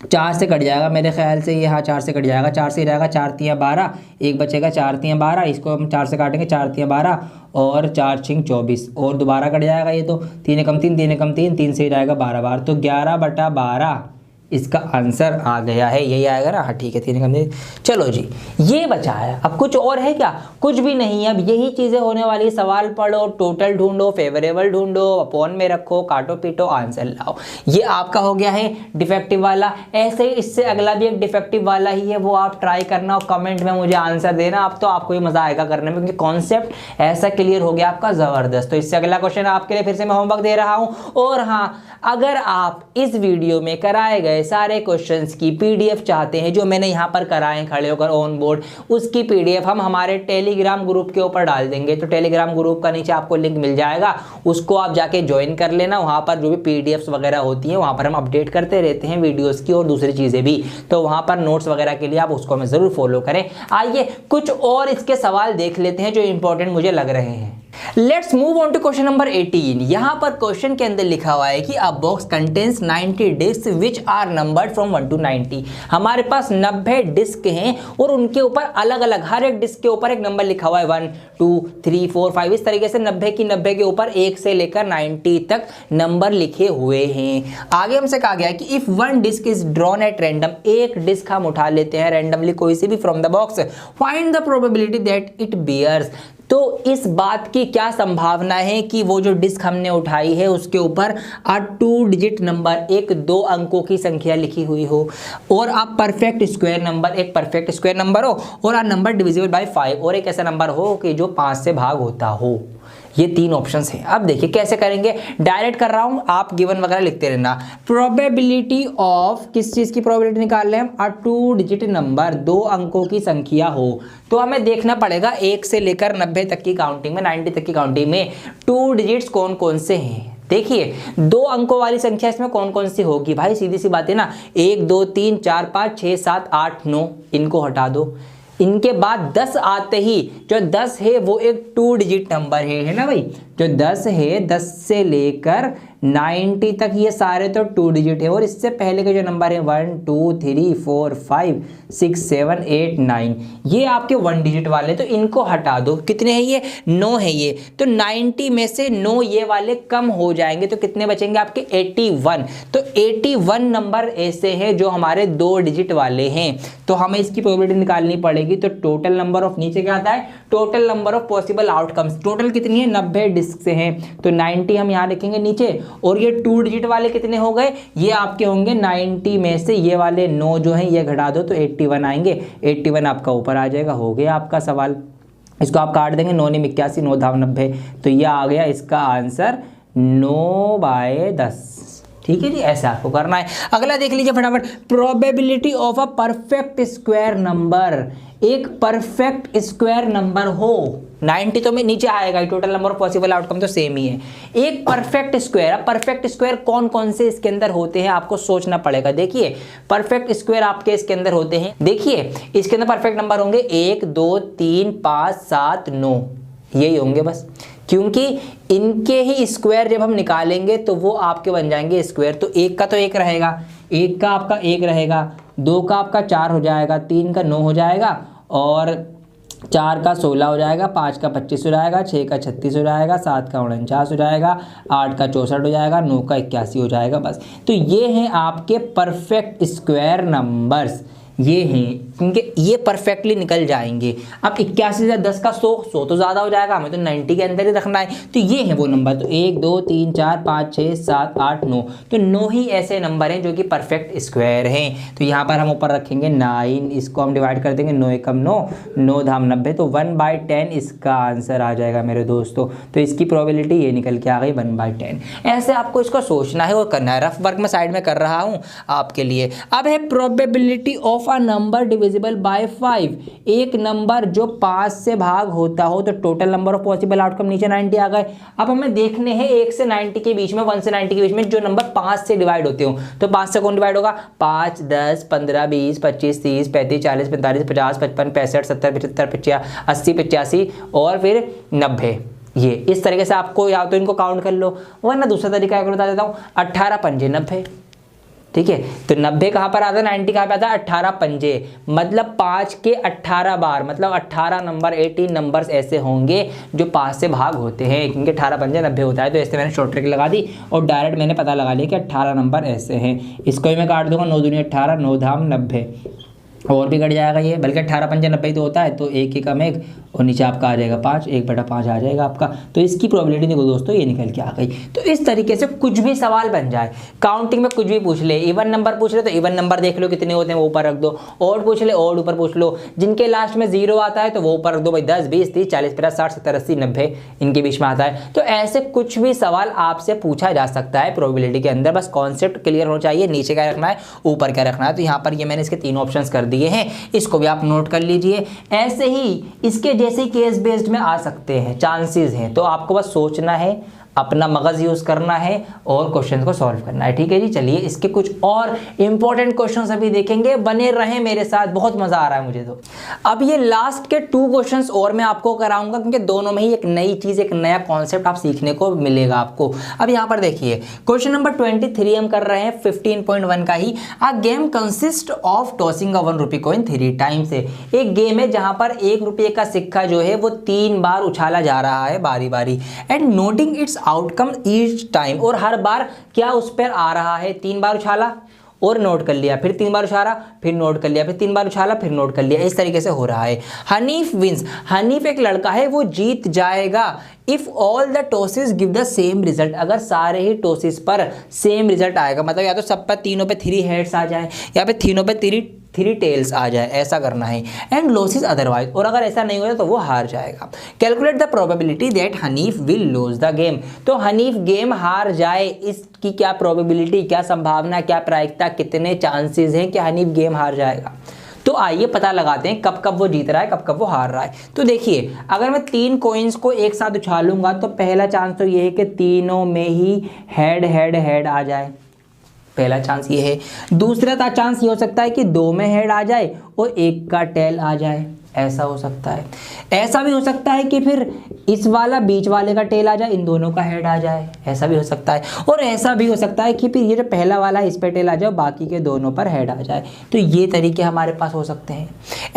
4 से कट जाएगा मेरे ख्याल से ये, हाँ 4 से कट जाएगा, 4 से ही रहेगा, 4 तियाँ 12, एक बचेगा 4 तियाँ 12, इसको हम 4 से काटेंगे, 4 तियाँ 12 और 4 छिंग 24, और दोबारा कट जाएगा ये, तो 3 कम 3, 3 कम 3, 3 से ही रहेगा 12 बार, तो 11/12 इसका आंसर आ गया है, यही आएगा ना, हाँ ठीक है, 3 कम 3। चलो जी ये बचा है, अब कुछ और है क्या, कुछ भी नहीं है। अब यही चीज़ें होने वाली, सवाल पढ़ो, टोटल ढूंढो, फेवरेबल ढूंढो, अपॉन में रखो, काटो पीटो, आंसर लाओ। ये आपका हो गया है डिफेक्टिव वाला। ऐसे ही इससे अगला भी एक डिफेक्टिव वाला ही है, वो आप ट्राई करना और कमेंट में मुझे आंसर देना। अब तो आपको ये मजा आएगा करने में, क्योंकि कॉन्सेप्ट ऐसा क्लियर हो गया आपका जबरदस्त। तो इससे अगला क्वेश्चन आपके लिए फिर से मैं होमवर्क दे रहा हूँ। और हाँ, अगर आप इस वीडियो में कराए गए सारे क्वेश्चंस की पीडीएफ चाहते हैं, जो मैंने यहाँ पर कराए खड़े होकर ऑन बोर्ड, उसकी पीडीएफ हम हमारे टेलीग्राम ग्रुप के ऊपर डाल देंगे। तो टेलीग्राम ग्रुप का नीचे आपको लिंक मिल जाएगा, उसको आप जाके ज्वाइन कर लेना। वहाँ पर जो भी पीडीएफ्स वगैरह होती हैं, वहाँ पर हम अपडेट करते रहते हैं वीडियोज़ की और दूसरी चीज़ें भी, तो वहाँ पर नोट्स वगैरह के लिए आप उसको हमें ज़रूर फॉलो करें। आइए कुछ और इसके सवाल देख लेते हैं जो इंपॉर्टेंट मुझे लग रहे हैं। Let's move on to question number 18। यहाँ पर क्वेश्चन के अंदर लिखा हुआ है कि a box contains 90 disc which are numbered from 1 to 90। हमारे पास 90 डिस्क हैं और उनके ऊपर अलग अलग, हर एक डिस्क के ऊपर एक नंबर लिखा हुआ है, 1 2 3 4 5, इस तरीके से 90 की 90 के ऊपर 1 से लेकर 90 तक नंबर लिखे हुए हैं। आगे हमसे कहा गया है कि if one disc is drawn at random, एक डिस्क हम उठा लेते हैं रैंडमली कोई सी भी from the box, find the probability that it bears. तो इस बात की क्या संभावना है कि वो जो डिस्क हमने उठाई है उसके ऊपर 2 डिजिट नंबर, एक 2 अंकों की संख्या लिखी हुई हो, और आप परफेक्ट स्क्वायर नंबर, एक परफेक्ट स्क्वायर नंबर हो, और आ नंबर डिविजिबल बाय 5, और एक ऐसा नंबर हो कि जो 5 से भाग होता हो। ये 3 ऑप्शंस हैं। अब देखिए कैसे करेंगे, डायरेक्ट कर रहा हूं, आप गिवन वगैरह लिखते रहना। प्रोबेबिलिटी ऑफ, किस चीज की प्रोबेबिलिटी निकाल रहे हैं हम, 2 डिजिट नंबर, 2 अंकों की संख्या हो। तो हमें देखना पड़ेगा 1 से लेकर 90 तक की काउंटिंग में, 90 तक की काउंटिंग में 2 डिजिट्स कौन कौन से हैं। देखिए 2 अंकों वाली संख्या इसमें कौन कौन सी होगी भाई, सीधी सी बात है ना, 1 2 3 4 5 6 7 8 9, इनको हटा दो। इनके बाद 10 आते ही, जो 10 है वो एक 2 डिजिट नंबर है ना भाई, जो 10 है 10 से लेकर 90 तक ये सारे तो 2 डिजिट है, और इससे पहले के जो नंबर है 1 2 3 4 5 6 7 8 9 ये आपके 1 डिजिट वाले, तो इनको हटा दो। कितने हैं ये? 9 है ये। तो 90 में से 9 ये वाले कम हो जाएंगे, तो कितने बचेंगे आपके? 81। तो 81 नंबर ऐसे हैं जो हमारे 2 डिजिट वाले हैं, तो हमें इसकी प्रोबेबिलिटी निकालनी पड़ेगी। तो टोटल नंबर ऑफ, नीचे क्या आता है? Total number of possible outcomes. Total कितनी है? 90 डिस्क से हैं, तो 90 हम यहाँ लिखेंगे नीचे। और ये 2 डिजिट वाले कितने हो गए? ये आपके होंगे 90 में से ये वाले 9 जो हैं ये घटा दो तो 81 आएंगे। 81 आपका ऊपर आ जाएगा। हो गया आपका सवाल। इसको आप काट देंगे, 9 9 81, 9 धाम 90, तो ये आ गया इसका आंसर 9/10। ठीक है जी, ऐसा आपको करना है। अगला देख लीजिए फटाफट, probability of a perfect square number. एक परफेक्ट स्क्वायर नंबर हो, 90 तो में नीचे आएगा, total number of possible outcome तो सेम ही है। एक परफेक्ट स्क्वायर, अब परफेक्ट स्क्वायर कौन कौन से इसके अंदर होते हैं आपको सोचना पड़ेगा। देखिए परफेक्ट स्क्वायर आपके इसके अंदर होते हैं, देखिए इसके अंदर परफेक्ट नंबर होंगे 1 2 3 5 7 9, यही होंगे बस, क्योंकि इनके ही स्क्वायर जब हम निकालेंगे तो वो आपके बन जाएंगे स्क्वायर। तो 1 का तो 1 रहेगा, 1 का आपका 1 रहेगा, 2 का आपका 4 हो जाएगा, 3 का 9 हो जाएगा, और 4 का 16 हो जाएगा, 5 का 25 हो जाएगा, 6 का 36 हो जाएगा, 7 का 49 हो जाएगा, 8 का 64 हो जाएगा, 9 का 81 हो जाएगा बस। तो ये हैं आपके परफेक्ट स्क्वायर नंबर्स, ये हैं, क्योंकि ये परफेक्टली निकल जाएंगे। अब 81 से 10 का 100 तो ज़्यादा हो जाएगा, हमें तो 90 के अंदर ही रखना है। तो ये है वो नंबर, तो 1 2 3 4 5 6 7 8 9, तो 9 ही ऐसे नंबर हैं जो कि परफेक्ट स्क्वायर हैं। तो यहाँ पर हम ऊपर रखेंगे 9, इसको हम डिवाइड कर देंगे, 9 एकम 9, 9 धाम 90, तो 1/10 इसका आंसर आ जाएगा मेरे दोस्तों। तो इसकी प्रोबेबिलिटी ये निकल के आ गई 1/10। ऐसे आपको इसको सोचना है और करना है। रफ वर्क में साइड में कर रहा हूँ आपके लिए। अब है probability of a number divisible by 5। एक नंबर जो 5 से भाग होता हो, तो total number of possible outcome नीचे 90 आ गए। अब हमें देखने हैं 1 से 90 के बीच में, 1 से 90 के बीच में जो नंबर 5 से डिवाइड होते हो। तो 5 से कौन डिवाइड होगा? 5 10 15 20 25 30 35 40 45 50 55 65 70 75 80 85 और फिर 90। ये इस तरीके से आपको या तो इनको काउंट कर लो, वरना दूसरा तरीका बता देता हूँ, 18 पंजे 90। ठीक है, तो 90 कहाँ पर आता है? 90 कहाँ पे आता है? 18 पंजे, मतलब 5 के 18 बार, मतलब 18 नंबर 18 नंबर्स ऐसे होंगे जो 5 से भाग होते हैं, क्योंकि 18 पंजे 90 होता है। तो ऐसे मैंने शॉर्ट ट्रिक लगा दी और डायरेक्ट मैंने पता लगा लिया कि 18 नंबर ऐसे हैं। इसको ही मैं काट दूंगा, 9 दूनी 18, 9 धाम 90, और भी कट जाएगा ये, बल्कि 18 पंजे 90 तो होता है, तो 1 1 कम 1, और नीचे आपका आ जाएगा 5, 1/5 आ जाएगा आपका। तो इसकी प्रोबेबिलिटी देखो दोस्तों, ये निकल के आ गई। तो इस तरीके से कुछ भी सवाल बन जाए, काउंटिंग में कुछ भी पूछ ले, इवन नंबर पूछ ले तो इवन नंबर देख लो कितने होते हैं वो ऊपर रख दो, ऑड पूछ ले ऑड ऊपर पूछ लो, जिनके लास्ट में 0 आता है तो वो ऊपर रख दो भाई, 10 20 30 40 50 60 70 80 90 इनके बीच में आता है। तो ऐसे कुछ भी सवाल आपसे पूछा जा सकता है प्रोबेबिलिटी के अंदर, बस कॉन्सेप्ट क्लियर होना चाहिए, नीचे क्या रखना है ऊपर क्या रखना है। तो यहाँ पर ये मैंने इसके 3 ऑप्शंस कर दिए हैं, इसको भी आप नोट कर लीजिए। ऐसे ही इसके जैसे केस बेस्ड में आ सकते हैं, चांसेस हैं, तो आपको बस सोचना है, अपना मगज यूज करना है और क्वेश्चन को सॉल्व करना है। ठीक है जी, चलिए इसके कुछ और इंपॉर्टेंट क्वेश्चंस अभी देखेंगे, बने रहें मेरे साथ, बहुत मजा आ रहा है मुझे। तो अब ये लास्ट के 2 क्वेश्चंस और मैं आपको कराऊंगा, क्योंकि दोनों में ही एक नई चीज, एक नया कॉन्सेप्ट आप सीखने को मिलेगा आपको। अब यहाँ पर देखिए क्वेश्चन नंबर 23 हम कर रहे हैं 15.1 का ही। A game consist of tossing a 1 rupee coin 3 times. एक गेम है जहां पर 1 रुपये का सिक्का जो है वो 3 बार उछाला जा रहा है बारी बारी, and noting it's outcome each time, और हर बार क्या उस पर आ रहा है, 3 बार उछाला और नोट कर लिया, फिर 3 बार उछाला फिर नोट कर लिया, फिर 3 बार उछाला फिर नोट कर लिया, इस तरीके से हो रहा है। हनीफ विंस, हनीफ एक लड़का है, वो जीत जाएगा if all the tosses give the same result. अगर सारे ही टॉसेस पर सेम रिजल्ट आएगा, मतलब या तो सब पर तीनों पे 3 हेड्स आ जाए या फिर तीनों पे 3 टेल्स आ जाए, ऐसा करना है। एंड लॉसेस अदरवाइज, और अगर ऐसा नहीं होता तो वो हार जाएगा। Calculate the probability that Hanif will lose the game. तो हनीफ गेम हार जाए, इसकी क्या प्रोबेबिलिटी, क्या संभावना, क्या प्रायिकता, कितने चांसेस हैं कि हनीफ गेम हार जाएगा। तो आइए पता लगाते हैं कब कब वो जीत रहा है, कब कब वो हार रहा है। तो देखिए अगर मैं 3 कॉइन्स को एक साथ उछालूंगा तो पहला चांस तो ये है कि तीनों में ही हेड हेड हेड आ जाए, पहला चांस ये है। दूसरा चांस ये हो सकता है कि 2 में हेड आ जाए और 1 का टेल आ जाए। ऐसा हो सकता है। ऐसा भी हो सकता है कि फिर इस वाला बीच वाले का टेल आ जाए, इन दोनों का हेड आ जाए, ऐसा भी हो सकता है। और ऐसा भी हो सकता है कि फिर ये जो पहला वाला है इस पे टेल आ जाए, बाकी के दोनों पर हेड आ जाए। तो ये तरीके हमारे पास हो सकते हैं।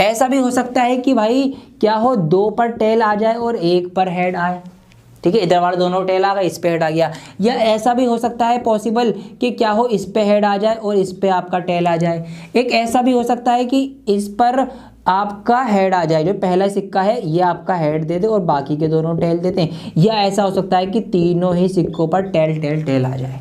ऐसा भी हो सकता है कि भाई क्या हो, 2 पर टेल आ जाए और 1 पर हेड आए, ठीक है, इधर वाले दोनों टेल आ गए, इस पे हेड आ गया। या ऐसा भी हो सकता है पॉसिबल कि क्या हो, इस पे हेड आ जाए और इस पे आपका टेल आ जाए। एक ऐसा भी हो सकता है कि इस पर आपका हेड आ जाए, जो पहला सिक्का है ये आपका हेड दे दे और बाकी के दोनों टेल देते हैं। या ऐसा हो सकता है कि तीनों ही सिक्कों पर टेल टेल टेल आ जाए,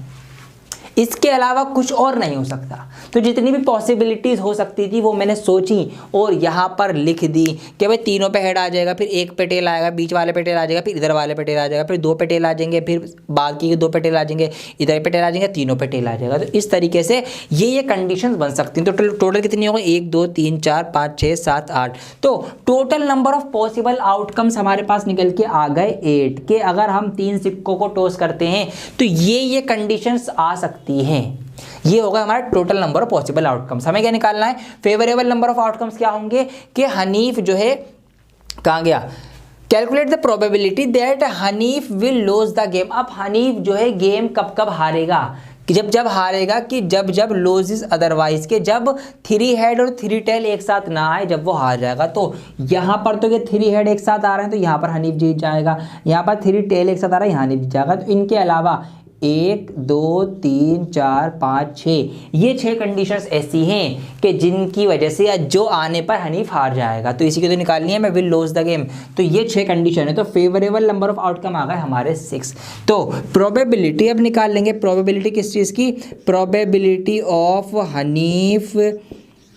इसके अलावा कुछ और नहीं हो सकता। तो जितनी भी पॉसिबिलिटीज़ हो सकती थी वो मैंने सोची और यहाँ पर लिख दी कि भाई तीनों पे हेड आ जाएगा, फिर 1 पे टेल आएगा, बीच वाले पे टेल आ जाएगा, फिर इधर वाले पे टेल आ जाएगा, फिर 2 पे टेल आ जाएंगे, फिर बाकी के 2 पे टेल आ जाएंगे, इधर पे टेल आ जाएंगे, तीनों पे टेल आ जाएगा। तो इस तरीके से ये कंडीशंस बन सकती हैं। तो टोटल कितनी हो गई, 1 2 3 4 5 6 7 8। तो total number of possible outcomes हमारे पास निकल के आ गए 8 के। अगर हम 3 सिक्कों को टॉस करते हैं तो ये कंडीशंस आ सकती हैं। ये होगा हमारा total number of possible outcomes. हमें क्या निकालना है, फेवरेबल नंबर ऑफ आउटकम्स क्या होंगे कि हनीफ जो है, कहाँ गया, calculate the probability that Hanif will lose the game. अब हनीफ जो है गेम कब कब हारेगा, कि जब हारेगा, कि जब लूजेस अदरवाइज, के जब 3 हेड और 3 टेल एक साथ ना आए, जब वो हार जाएगा। तो यहाँ पर तो ये 3 हेड एक साथ आ रहे हैं तो यहाँ पर हनीफ जीत जाएगा, यहाँ पर 3 टेल एक साथ आ रहा है, यहाँ हनीफ जीत जाएगा। तो इनके अलावा 1 2 3 4 5 6, ये 6 कंडीशंस ऐसी हैं कि जिनकी वजह से या जो आने पर हनीफ हार जाएगा। तो इसी की तो निकालनी है, मैं विल लूज द गेम। तो ये 6 कंडीशन है। तो फेवरेबल नंबर ऑफ आउटकम आ गए हमारे 6। तो प्रोबेबिलिटी अब निकाल लेंगे। प्रोबेबिलिटी किस चीज़ की, probability of Hanif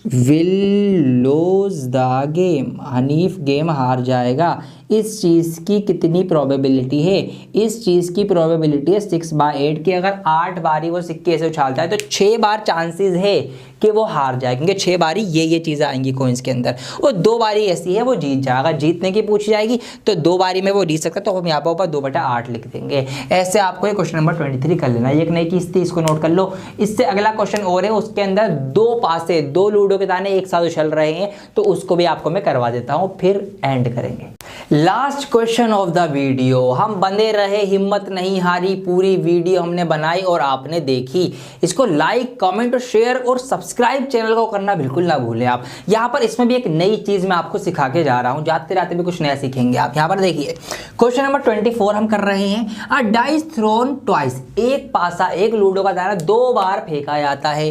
will lose the game, Hanif game हार जाएगा, इस चीज़ की कितनी प्रोबेबिलिटी है, इस चीज़ की प्रोबेबिलिटी है 6/8 की। अगर 8 बारी वो सिक्के से उछालता है तो 6 बार चांसेस है कि वो हार जाए, क्योंकि 6 बारी ये चीज़ें आएंगी कॉइन्स के अंदर, और 2 बारी ऐसी है वो जीत जाएगा। जीतने की पूछी जाएगी तो 2 बारी में वो जीत सकता है, तो हम यहाँ पर ऊपर 2/8 लिख देंगे। ऐसे आपको ये क्वेश्चन नंबर 23 कर लेना। एक नई चीज़ थी, इसको नोट कर लो। इससे अगला क्वेश्चन और है, उसके अंदर 2 पासे 2 लूडो के दाने एक साथ उछल रहे हैं, तो उसको भी आपको मैं करवा देता हूँ, फिर एंड करेंगे। Last question of the video. हम बने रहे, हिम्मत नहीं हारी, पूरी वीडियो हमने बनाई और आपने देखी। इसको लाइक, कमेंट और शेयर और सब्सक्राइब चैनल को करना बिल्कुल ना भूलें आप। यहाँ पर इसमें भी एक नई चीज़ मैं आपको सिखा के जा रहा हूँ, जाते जाते भी कुछ नया सीखेंगे आप। यहाँ पर देखिए क्वेश्चन नंबर 24 हम कर रहे हैं। अ डाइस थ्रोन ट्वाइस, एक पासा, एक लूडो का दाना 2 बार फेंका जाता है।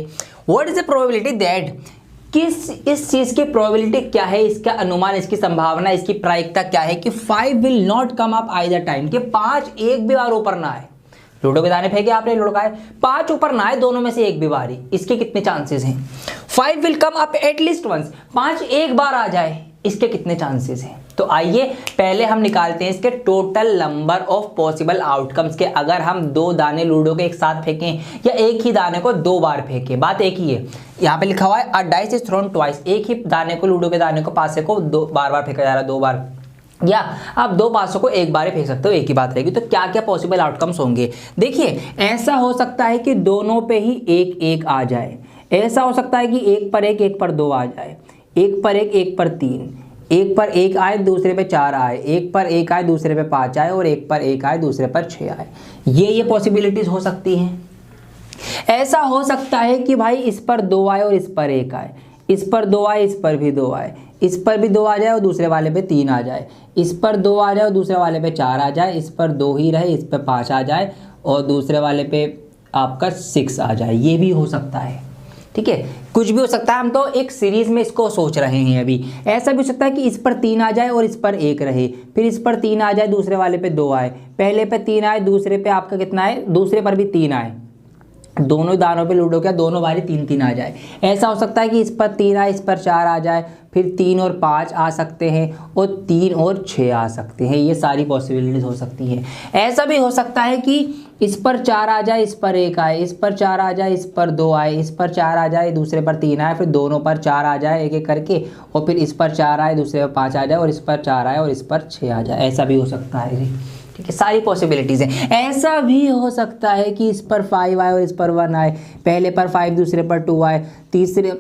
What is the probability that, इस चीज की प्रोबेबिलिटी क्या है, इसका अनुमान, इसकी संभावना, इसकी प्रायिकता क्या है कि 5 will not come up either time, कि 5 एक भी बार ऊपर ना आए। लूडो के दाने फेंके आपने, लूडो का है, 5 ऊपर ना आए, दोनों में से एक भी बारी, इसके कितने चांसेस हैं। 5 will come up at least once, 5 एक बार आ जाए, इसके कितने चांसेस हैं। तो आइए पहले हम निकालते हैं इसके total number of possible outcomes के। अगर हम 2 दाने लूडो के एक साथ फेंकें या एक ही दाने को 2 बार फेंकें, बात एक ही है। यहाँ पे लिखा हुआ है अ डाइस इज थ्रोन ट्वाइस, एक ही दाने को, लूडो के दाने को, पासे को 2 बार फेंका जा रहा है, 2 बार, या आप 2 पासों को एक बार ही फेंक सकते हो, एक ही बात रहेगी। तो क्या क्या पॉसिबल आउटकम्स होंगे, देखिए ऐसा हो सकता है कि दोनों पे ही 1-1 आ जाए। ऐसा हो सकता है कि 1 पर 1, 1 पर 2 आ जाए, 1 पर 1, 1 पर 3, 1 पर 1 आए, दूसरे पे 4 आए, 1 पर 1 आए, दूसरे पे 5 आए, और 1 पर 1 आए, दूसरे पर 6 आए। ये पॉसिबिलिटीज हो सकती हैं। ऐसा हो सकता है कि भाई इस पर 2 आए और इस पर 1 आए, इस पर 2 आए, इस पर भी 2 आए, इस पर भी 2 आ जाए और दूसरे वाले पे 3 आ जाए, इस पर 2 आ जाए और दूसरे वाले पे 4 आ जाए, इस पर 2 ही रहे, इस पर 5 आ जाए और दूसरे वाले पे आपका 6 आ जाए। ये भी हो सकता है, ठीक है, कुछ भी हो सकता है। हम तो एक सीरीज में इसको सोच रहे हैं अभी। ऐसा भी हो सकता है कि इस पर 3 आ जाए और इस पर 1 रहे, फिर इस पर 3 आ जाए, दूसरे वाले पे 2 आए, पहले पे 3 आए, दूसरे पे आपका कितना है, दूसरे पर भी 3 आए, दोनों दानों पे लूडो क्या, दोनों बारी 3-3 आ जाए। ऐसा हो सकता है कि इस पर 3 आए, इस पर 4 आ जाए, फिर 3 और 5 आ सकते हैं, और 3 और 6 आ सकते हैं। ये सारी पॉसिबिलिटीज हो सकती हैं। ऐसा भी हो सकता है कि इस पर 4 आ जाए, इस पर 1 आए, इस पर 4 आ जाए, इस पर 2 आए, इस पर 4 आ जाए, दूसरे पर 3 आए, फिर दोनों पर 4 आ जाए एक एक करके, और फिर इस पर 4 आए, दूसरे पर 5 आ जाए, और इस पर 4 आए और इस पर 6 आ जाए। ऐसा भी हो सकता है, ठीक है, सारी पॉसिबिलिटीज़ हैं। ऐसा भी हो सकता है कि इस पर 5 आए और इस पर 1 आए, पहले पर 5, दूसरे पर 2 आए, तीसरे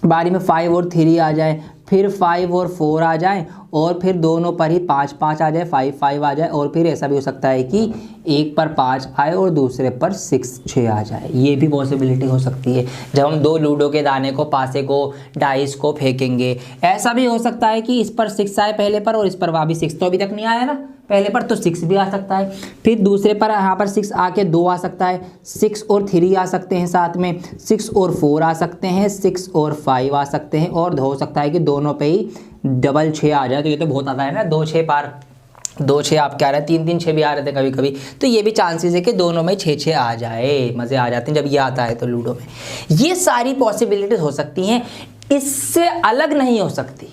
बारी में 5 और 3 आ जाए, फिर 5 और 4 आ जाए, और फिर दोनों पर ही 5 5 आ जाए, 5 5 आ जाए, और फिर ऐसा भी हो सकता है कि एक पर 5 आए और दूसरे पर 6 6 आ जाए। ये भी पॉसिबिलिटी हो सकती है जब हम दो लूडो के दाने को, पासे को, डाइस को फेंकेंगे। ऐसा भी हो सकता है कि इस पर 6 आए पहले पर, और इस पर अभी 6 तो अभी तक नहीं आया ना पहले पर, तो 6 भी आ सकता है। फिर दूसरे पर यहाँ पर 6 आके 2 आ सकता है, 6 और 3 आ सकते हैं साथ में, 6 और 4 आ सकते हैं, 6 और 5 आ सकते हैं, और हो सकता है कि दोनों पे ही डबल 6 आ जाए। तो ये तो बहुत आता है ना, 2 6 पार, 2 6 आप क्या आ रहे हैं, 3 3 6 भी आ रहे थे कभी कभी। तो ये भी चांसेस है कि दोनों में 6 6 आ जाए। मज़े आ जाते हैं जब ये आता है तो लूडो में। ये सारी पॉसिबिलिटीज हो सकती हैं, इससे अलग नहीं हो सकती।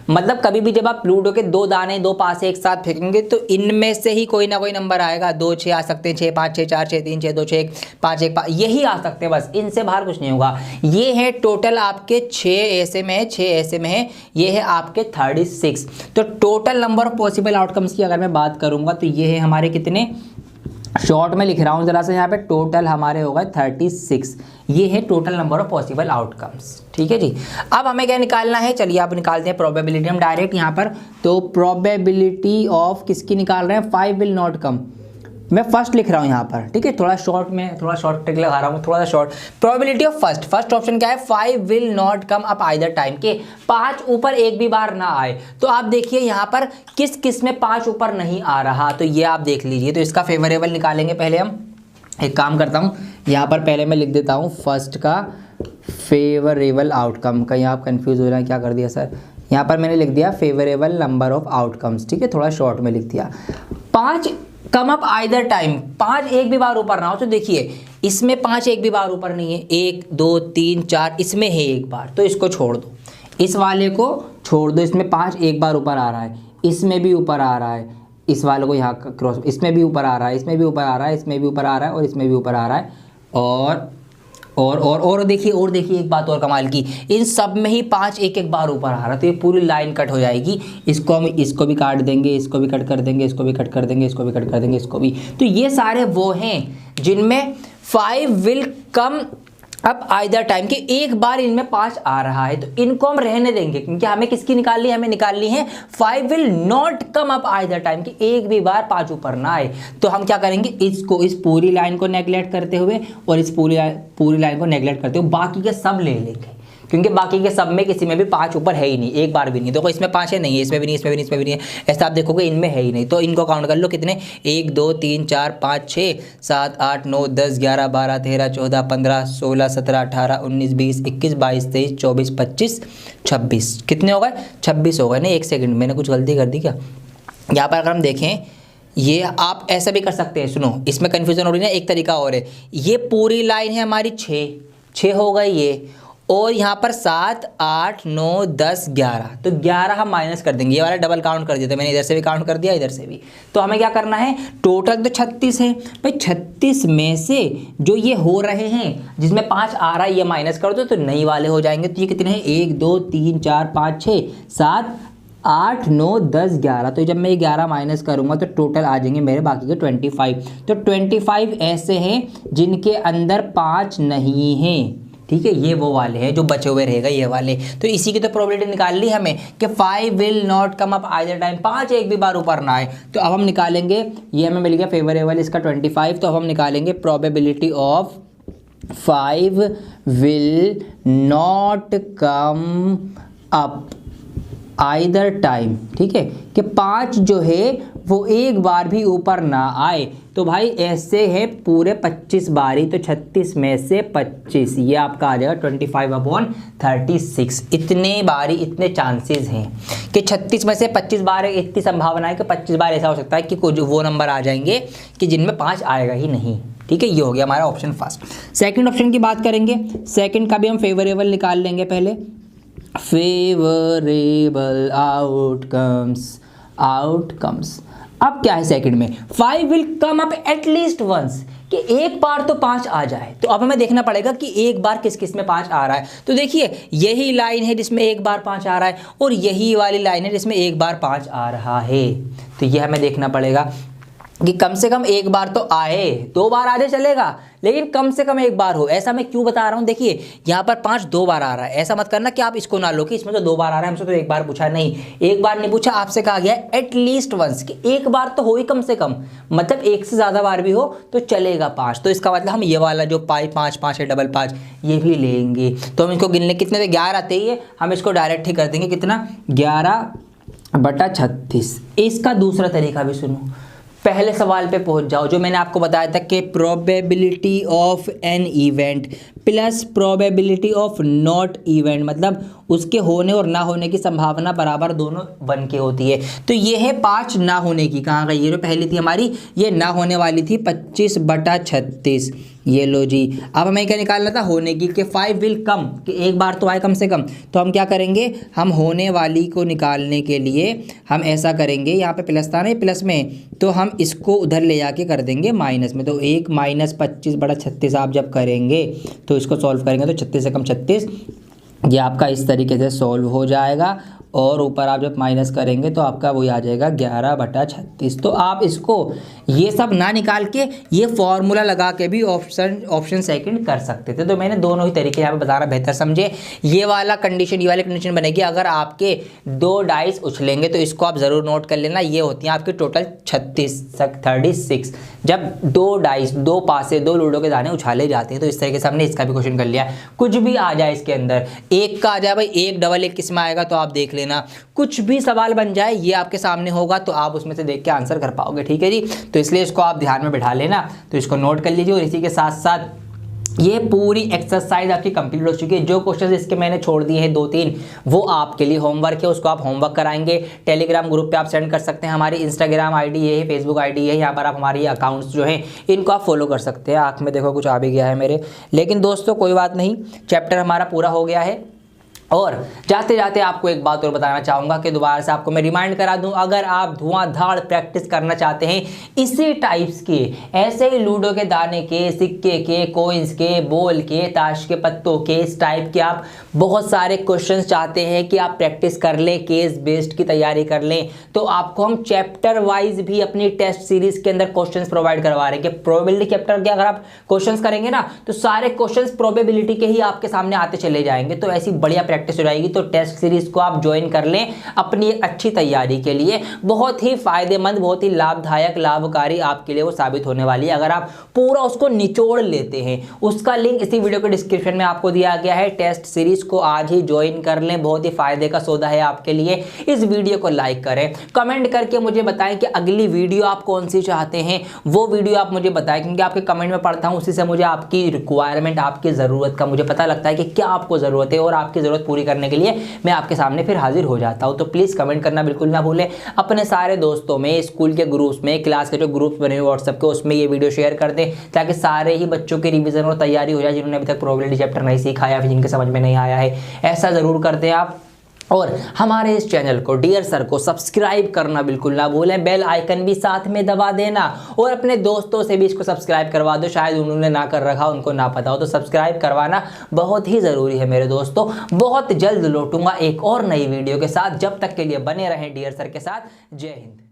मतलब कभी भी जब आप लूडो के 2 दाने, 2 पासे एक साथ फेंकेंगे तो इनमें से ही कोई ना कोई नंबर आएगा। 2 6 आ सकते हैं, 6 5 6 4 6 3 6 2 6 1 5 यही आ सकते हैं, बस इनसे बाहर कुछ नहीं होगा। ये है टोटल आपके 6 ऐसे में है, 6 ऐसे में है, ये है आपके 36। तो total number of possible outcomes की अगर मैं बात करूंगा तो ये है हमारे कितने, शॉर्ट में लिख रहा हूँ ज़रा सा यहाँ पे, टोटल हमारे होगा 36। ये है total number of possible outcomes. ठीक है जी। अब हमें क्या निकालना है, चलिए आप निकालते हैं प्रोबेबिलिटी हम डायरेक्ट यहाँ पर। तो प्रोबेबिलिटी ऑफ किसकी निकाल रहे हैं, 5 विल नॉट कम। मैं फर्स्ट लिख रहा हूँ यहाँ पर, ठीक है, थोड़ा शॉर्ट में, थोड़ा शॉर्ट ट्रिक लगा रहा हूँ, थोड़ा सा short. Probability of first option क्या है, 5 will not come up either time, के 5 ऊपर एक भी बार ना आए। तो आप देखिए यहाँ पर किस किस में 5 ऊपर नहीं आ रहा, तो ये आप देख लीजिए। तो इसका फेवरेबल निकालेंगे पहले हम। एक काम करता हूँ, यहाँ पर पहले मैं लिख देता हूँ फर्स्ट का फेवरेबल आउटकम। कहीं आप कंफ्यूज हो रहे हैं, क्या कर दिया सर, यहाँ पर मैंने लिख दिया फेवरेबल नंबर ऑफ आउटकम्स। ठीक है, थोड़ा शॉर्ट में लिख दिया। 5 कम अप आइदर टाइम, 5 एक भी बार ऊपर ना हो। तो देखिए इसमें 5 एक भी बार ऊपर नहीं है, 1 2 3 4, इसमें है एक बार, तो इसको छोड़ दो, इस वाले को छोड़ दो। इसमें 5 एक बार ऊपर आ रहा है, इसमें भी ऊपर आ रहा है, इस वाले को यहाँ क्रॉस, इसमें भी ऊपर आ रहा है, इसमें भी ऊपर आ रहा है, इसमें भी ऊपर आ रहा है, और इसमें भी ऊपर आ रहा है। और देखिए एक बात और कमाल की, इन सब में ही 5 एक एक बार ऊपर आ रहा है। तो ये पूरी लाइन कट हो जाएगी। इसको हम इसको भी काट देंगे, इसको भी कट कर देंगे, इसको भी कट कर देंगे, इसको भी कट कर देंगे, इसको भी। तो ये सारे वो हैं जिनमें 5 विल कम अब आइदर टाइम, के एक बार इनमें 5 आ रहा है, तो इनको हम रहने देंगे, क्योंकि हमें किसकी निकालनी है, हमें निकालनी है 5 will not come up either time, कि एक भी बार 5 ऊपर ना आए। तो हम क्या करेंगे, इसको, इस पूरी लाइन को नेगलेक्ट करते हुए और इस पूरी लाइन को नेगलेक्ट करते हुए बाकी के सब ले लेंगे, क्योंकि बाकी के सब में किसी में भी 5 ऊपर है ही नहीं, एक बार भी नहीं। देखो इसमें 5 है, नहीं है, इसमें भी नहीं, इसमें भी नहीं, इसमें भी नहीं है, ऐसा आप देखोगे इनमें है ही नहीं। तो इनको काउंट कर लो, कितने, 1 2 3 4 5 6 7 8 9 10 11 12 13 14 15 16 17 18 19 20 21 22 23 24 25 26, कितने हो गए, 26 हो गए। नहीं, एक सेकंड, मैंने कुछ गलती कर दी क्या। यहाँ पर अगर हम देखें, ये आप ऐसा भी कर सकते हैं, सुनो, इसमें कन्फ्यूजन हो रही है ना, एक तरीका और है। ये पूरी लाइन है हमारी 6 हो गई ये, और यहाँ पर 7 8 9 10 11, तो 11 हम माइनस कर देंगे, ये वाला डबल काउंट कर दिया था मैंने, इधर से भी काउंट कर दिया, इधर से भी। तो हमें क्या करना है, टोटल तो 36 है भाई, 36 में से जो ये हो रहे हैं जिसमें 5 आ रहा है ये माइनस कर दो, तो नई वाले हो जाएंगे। तो ये कितने हैं, 1 2 3 4 5 6 7 8 9 10 11, तो जब मैं ये 11 माइनस करूंगा तो टोटल आ जाएंगे मेरे बाकी के 25। तो 25 ऐसे हैं जिनके अंदर 5 नहीं हैं। ठीक है, ये वो वाले हैं जो बचे हुए रहेगा, ये वाले। तो इसी की तो प्रोबेबिलिटी निकाल ली हमें कि 5 will not come up either time, 5 एक भी बार ऊपर ना आए। तो अब हम निकालेंगे, ये हमें मिल गया फेवरेबल इसका 25। तो अब हम निकालेंगे probability of 5 will not come up either time. ठीक है, कि 5 जो है वो एक बार भी ऊपर ना आए। तो भाई ऐसे है पूरे 25 बारी, तो 36 में से 25, ये आपका आ जाएगा 25/36। इतने बारी, इतने चांसेस हैं कि 36 में से 25 बार, इतनी संभावना है कि 25 बार ऐसा हो सकता है कि कुछ वो नंबर आ जाएंगे कि जिनमें 5 आएगा ही नहीं। ठीक है, ये हो गया हमारा ऑप्शन फर्स्ट। सेकंड ऑप्शन की बात करेंगे, सेकंड का भी हम फेवरेबल निकाल लेंगे पहले। फेवरेबल आउटकम्स अब क्या है सेकंड में, 5 will come up at least once, कि एक बार तो 5 आ जाए। तो अब हमें देखना पड़ेगा कि एक बार किस किस में 5 आ रहा है। तो देखिए यही लाइन है जिसमें एक बार 5 आ रहा है, और यही वाली लाइन है जिसमें एक बार 5 आ रहा है। तो यह हमें देखना पड़ेगा कि कम से कम एक बार तो आए, 2 बार आ जाए चलेगा, लेकिन कम से कम एक बार हो। ऐसा मैं क्यों बता रहा हूँ, देखिए यहाँ पर 5 2 बार आ रहा है, ऐसा मत करना कि आप इसको ना लो कि इसमें तो 2 बार आ रहा है, हमसे तो एक बार पूछा, नहीं एक बार नहीं पूछा, आपसे कहा गया एटलीस्ट वंस कि एक बार तो हो ही कम से कम, मतलब एक से ज़्यादा बार भी हो तो चलेगा 5। तो इसका मतलब हम ये वाला जो 5 5 है डबल 5 ये भी लेंगे। तो हम इसको गिनने कितने थे, 11 आते ही है, हम इसको डायरेक्ट ही कर देंगे, कितना 11/36। इसका दूसरा तरीका भी सुनो, पहले सवाल पे पहुंच जाओ जो मैंने आपको बताया था कि probability of an event plus probability of not event, मतलब उसके होने और ना होने की संभावना बराबर दोनों बन के होती है। तो ये है 5 ना होने की, कहाँ गई, ये जो पहली थी हमारी ये ना होने वाली थी 25/36, ये लो जी। अब हमें क्या निकालना था, होने की, कि 5 विल कम, कि एक बार तो आए कम से कम। तो हम क्या करेंगे, हम होने वाली को निकालने के लिए हम ऐसा करेंगे, यहाँ पे प्लस था ना प्लस में, तो हम इसको उधर ले जाके कर देंगे माइनस में। तो 1 - 25/36 आप जब करेंगे तो इसको सॉल्व करेंगे तो 36 से कम 36, ये आपका इस तरीके से सॉल्व हो जाएगा। और ऊपर आप जब माइनस करेंगे तो आपका वही आ जाएगा 11/36। तो आप इसको ये सब ना निकाल के ये फॉर्मूला लगा के भी ऑप्शन सेकंड कर सकते थे। तो मैंने दोनों ही तरीके यहाँ पे बताना बेहतर समझे। ये वाला कंडीशन, ये वाली कंडीशन बनेगी अगर आपके 2 डाइस उछलेंगे, तो इसको आप ज़रूर नोट कर लेना। ये होती हैं आपके टोटल 36। जब 2 डाइस, 2 पासे, 2 लूडो के दाने उछाले जाते हैं, तो इस तरीके से हमने इसका भी क्वेश्चन कर लिया। कुछ भी आ जाए इसके अंदर, एक का आ जाए भाई, एक डबल एक किस में आएगा तो आप देख लेना, कुछ भी सवाल बन जाए ये आपके सामने होगा तो आप उसमें से देख के आंसर कर पाओगे, ठीक है जी। तो इसलिए इसको आप ध्यान में बिठा लेना, तो इसको नोट कर लीजिए। और इसी के साथ साथ ये पूरी एक्सरसाइज आपकी कंप्लीट हो चुकी है। जो क्वेश्चंस इसके मैंने छोड़ दिए हैं 2-3, वो आपके लिए होमवर्क है, उसको आप होमवर्क कराएंगे। टेलीग्राम ग्रुप पे आप सेंड कर सकते हैं, हमारी इंस्टाग्राम आईडी ये है, फेसबुक आईडी है, यहाँ पर आप हमारी अकाउंट्स जो हैं इनको आप फॉलो कर सकते हैं। आँख में देखो कुछ आ भी गया है मेरे, लेकिन दोस्तों कोई बात नहीं, चैप्टर हमारा पूरा हो गया है। और जाते जाते आपको एक बात और बताना चाहूँगा कि दोबारा से आपको मैं रिमाइंड करा दूं, अगर आप धुआंधार प्रैक्टिस करना चाहते हैं इसी टाइप्स के, ऐसे ही लूडो के दाने के, सिक्के के, कोइंस के, बॉल के, ताश के पत्तों के, इस टाइप के आप बहुत सारे क्वेश्चंस चाहते हैं कि आप प्रैक्टिस कर लें, केस बेस्ड की तैयारी कर लें, तो आपको हम चैप्टर वाइज भी अपनी टेस्ट सीरीज के अंदर क्वेश्चंस प्रोवाइड करवा रहे हैं। कि प्रोबेबिलिटी चैप्टर के अगर आप क्वेश्चंस करेंगे ना, तो सारे क्वेश्चंस प्रोबेबिलिटी के ही आपके सामने आते चले जाएंगे। तो ऐसी बढ़िया प्रैक्टिस हो जाएगी। तो टेस्ट सीरीज को आप ज्वाइन कर लें अपनी अच्छी तैयारी के लिए, बहुत ही फायदेमंद, बहुत ही लाभदायक, लाभकारी आपके लिए वो साबित होने वाली है अगर आप पूरा उसको निचोड़ लेते हैं। उसका लिंक इसी वीडियो के डिस्क्रिप्शन में आपको दिया गया है। टेस्ट सीरीज को आज ही ज्वाइन कर लें, बहुत ही फायदे का सौदा है आपके लिए। इस वीडियो को लाइक करें, कमेंट करके मुझे बताएं कि अगली वीडियो आप कौन सी चाहते हैं, वो वीडियो आप मुझे बताएं, क्योंकि आपके कमेंट में पढ़ता हूं, उसी से मुझे आपकी रिक्वायरमेंट, आपकी ज़रूरत का मुझे पता लगता है कि क्या आपको ज़रूरत है, और आपकी ज़रूरत पूरी करने के लिए मैं आपके सामने फिर हाजिर हो जाता हूं। तो प्लीज़ कमेंट करना बिल्कुल ना भूलें। अपने सारे दोस्तों में, स्कूल के ग्रुप्स में, क्लास के जो ग्रुप्स बने हुए व्हाट्सएप के, उसमें ये वीडियो शेयर कर दें, ताकि सारे ही बच्चों की रिवीजन और तैयारी हो जाए जिन्होंने अभी तक प्रोबेबिलिटी चैप्टर नहीं सीखा या फिर जिनके समझ में नहीं आया है। ऐसा ज़रूर करते हैं आप। और हमारे इस चैनल को, डियर सर को, सब्सक्राइब करना बिल्कुल ना भूलें, बेल आइकन भी साथ में दबा देना, और अपने दोस्तों से भी इसको सब्सक्राइब करवा दो, शायद उन्होंने ना कर रखा, उनको ना पता हो, तो सब्सक्राइब करवाना बहुत ही ज़रूरी है मेरे दोस्तों। बहुत जल्द लौटूंगा एक और नई वीडियो के साथ, जब तक के लिए बने रहें डियर सर के साथ। जय हिंद।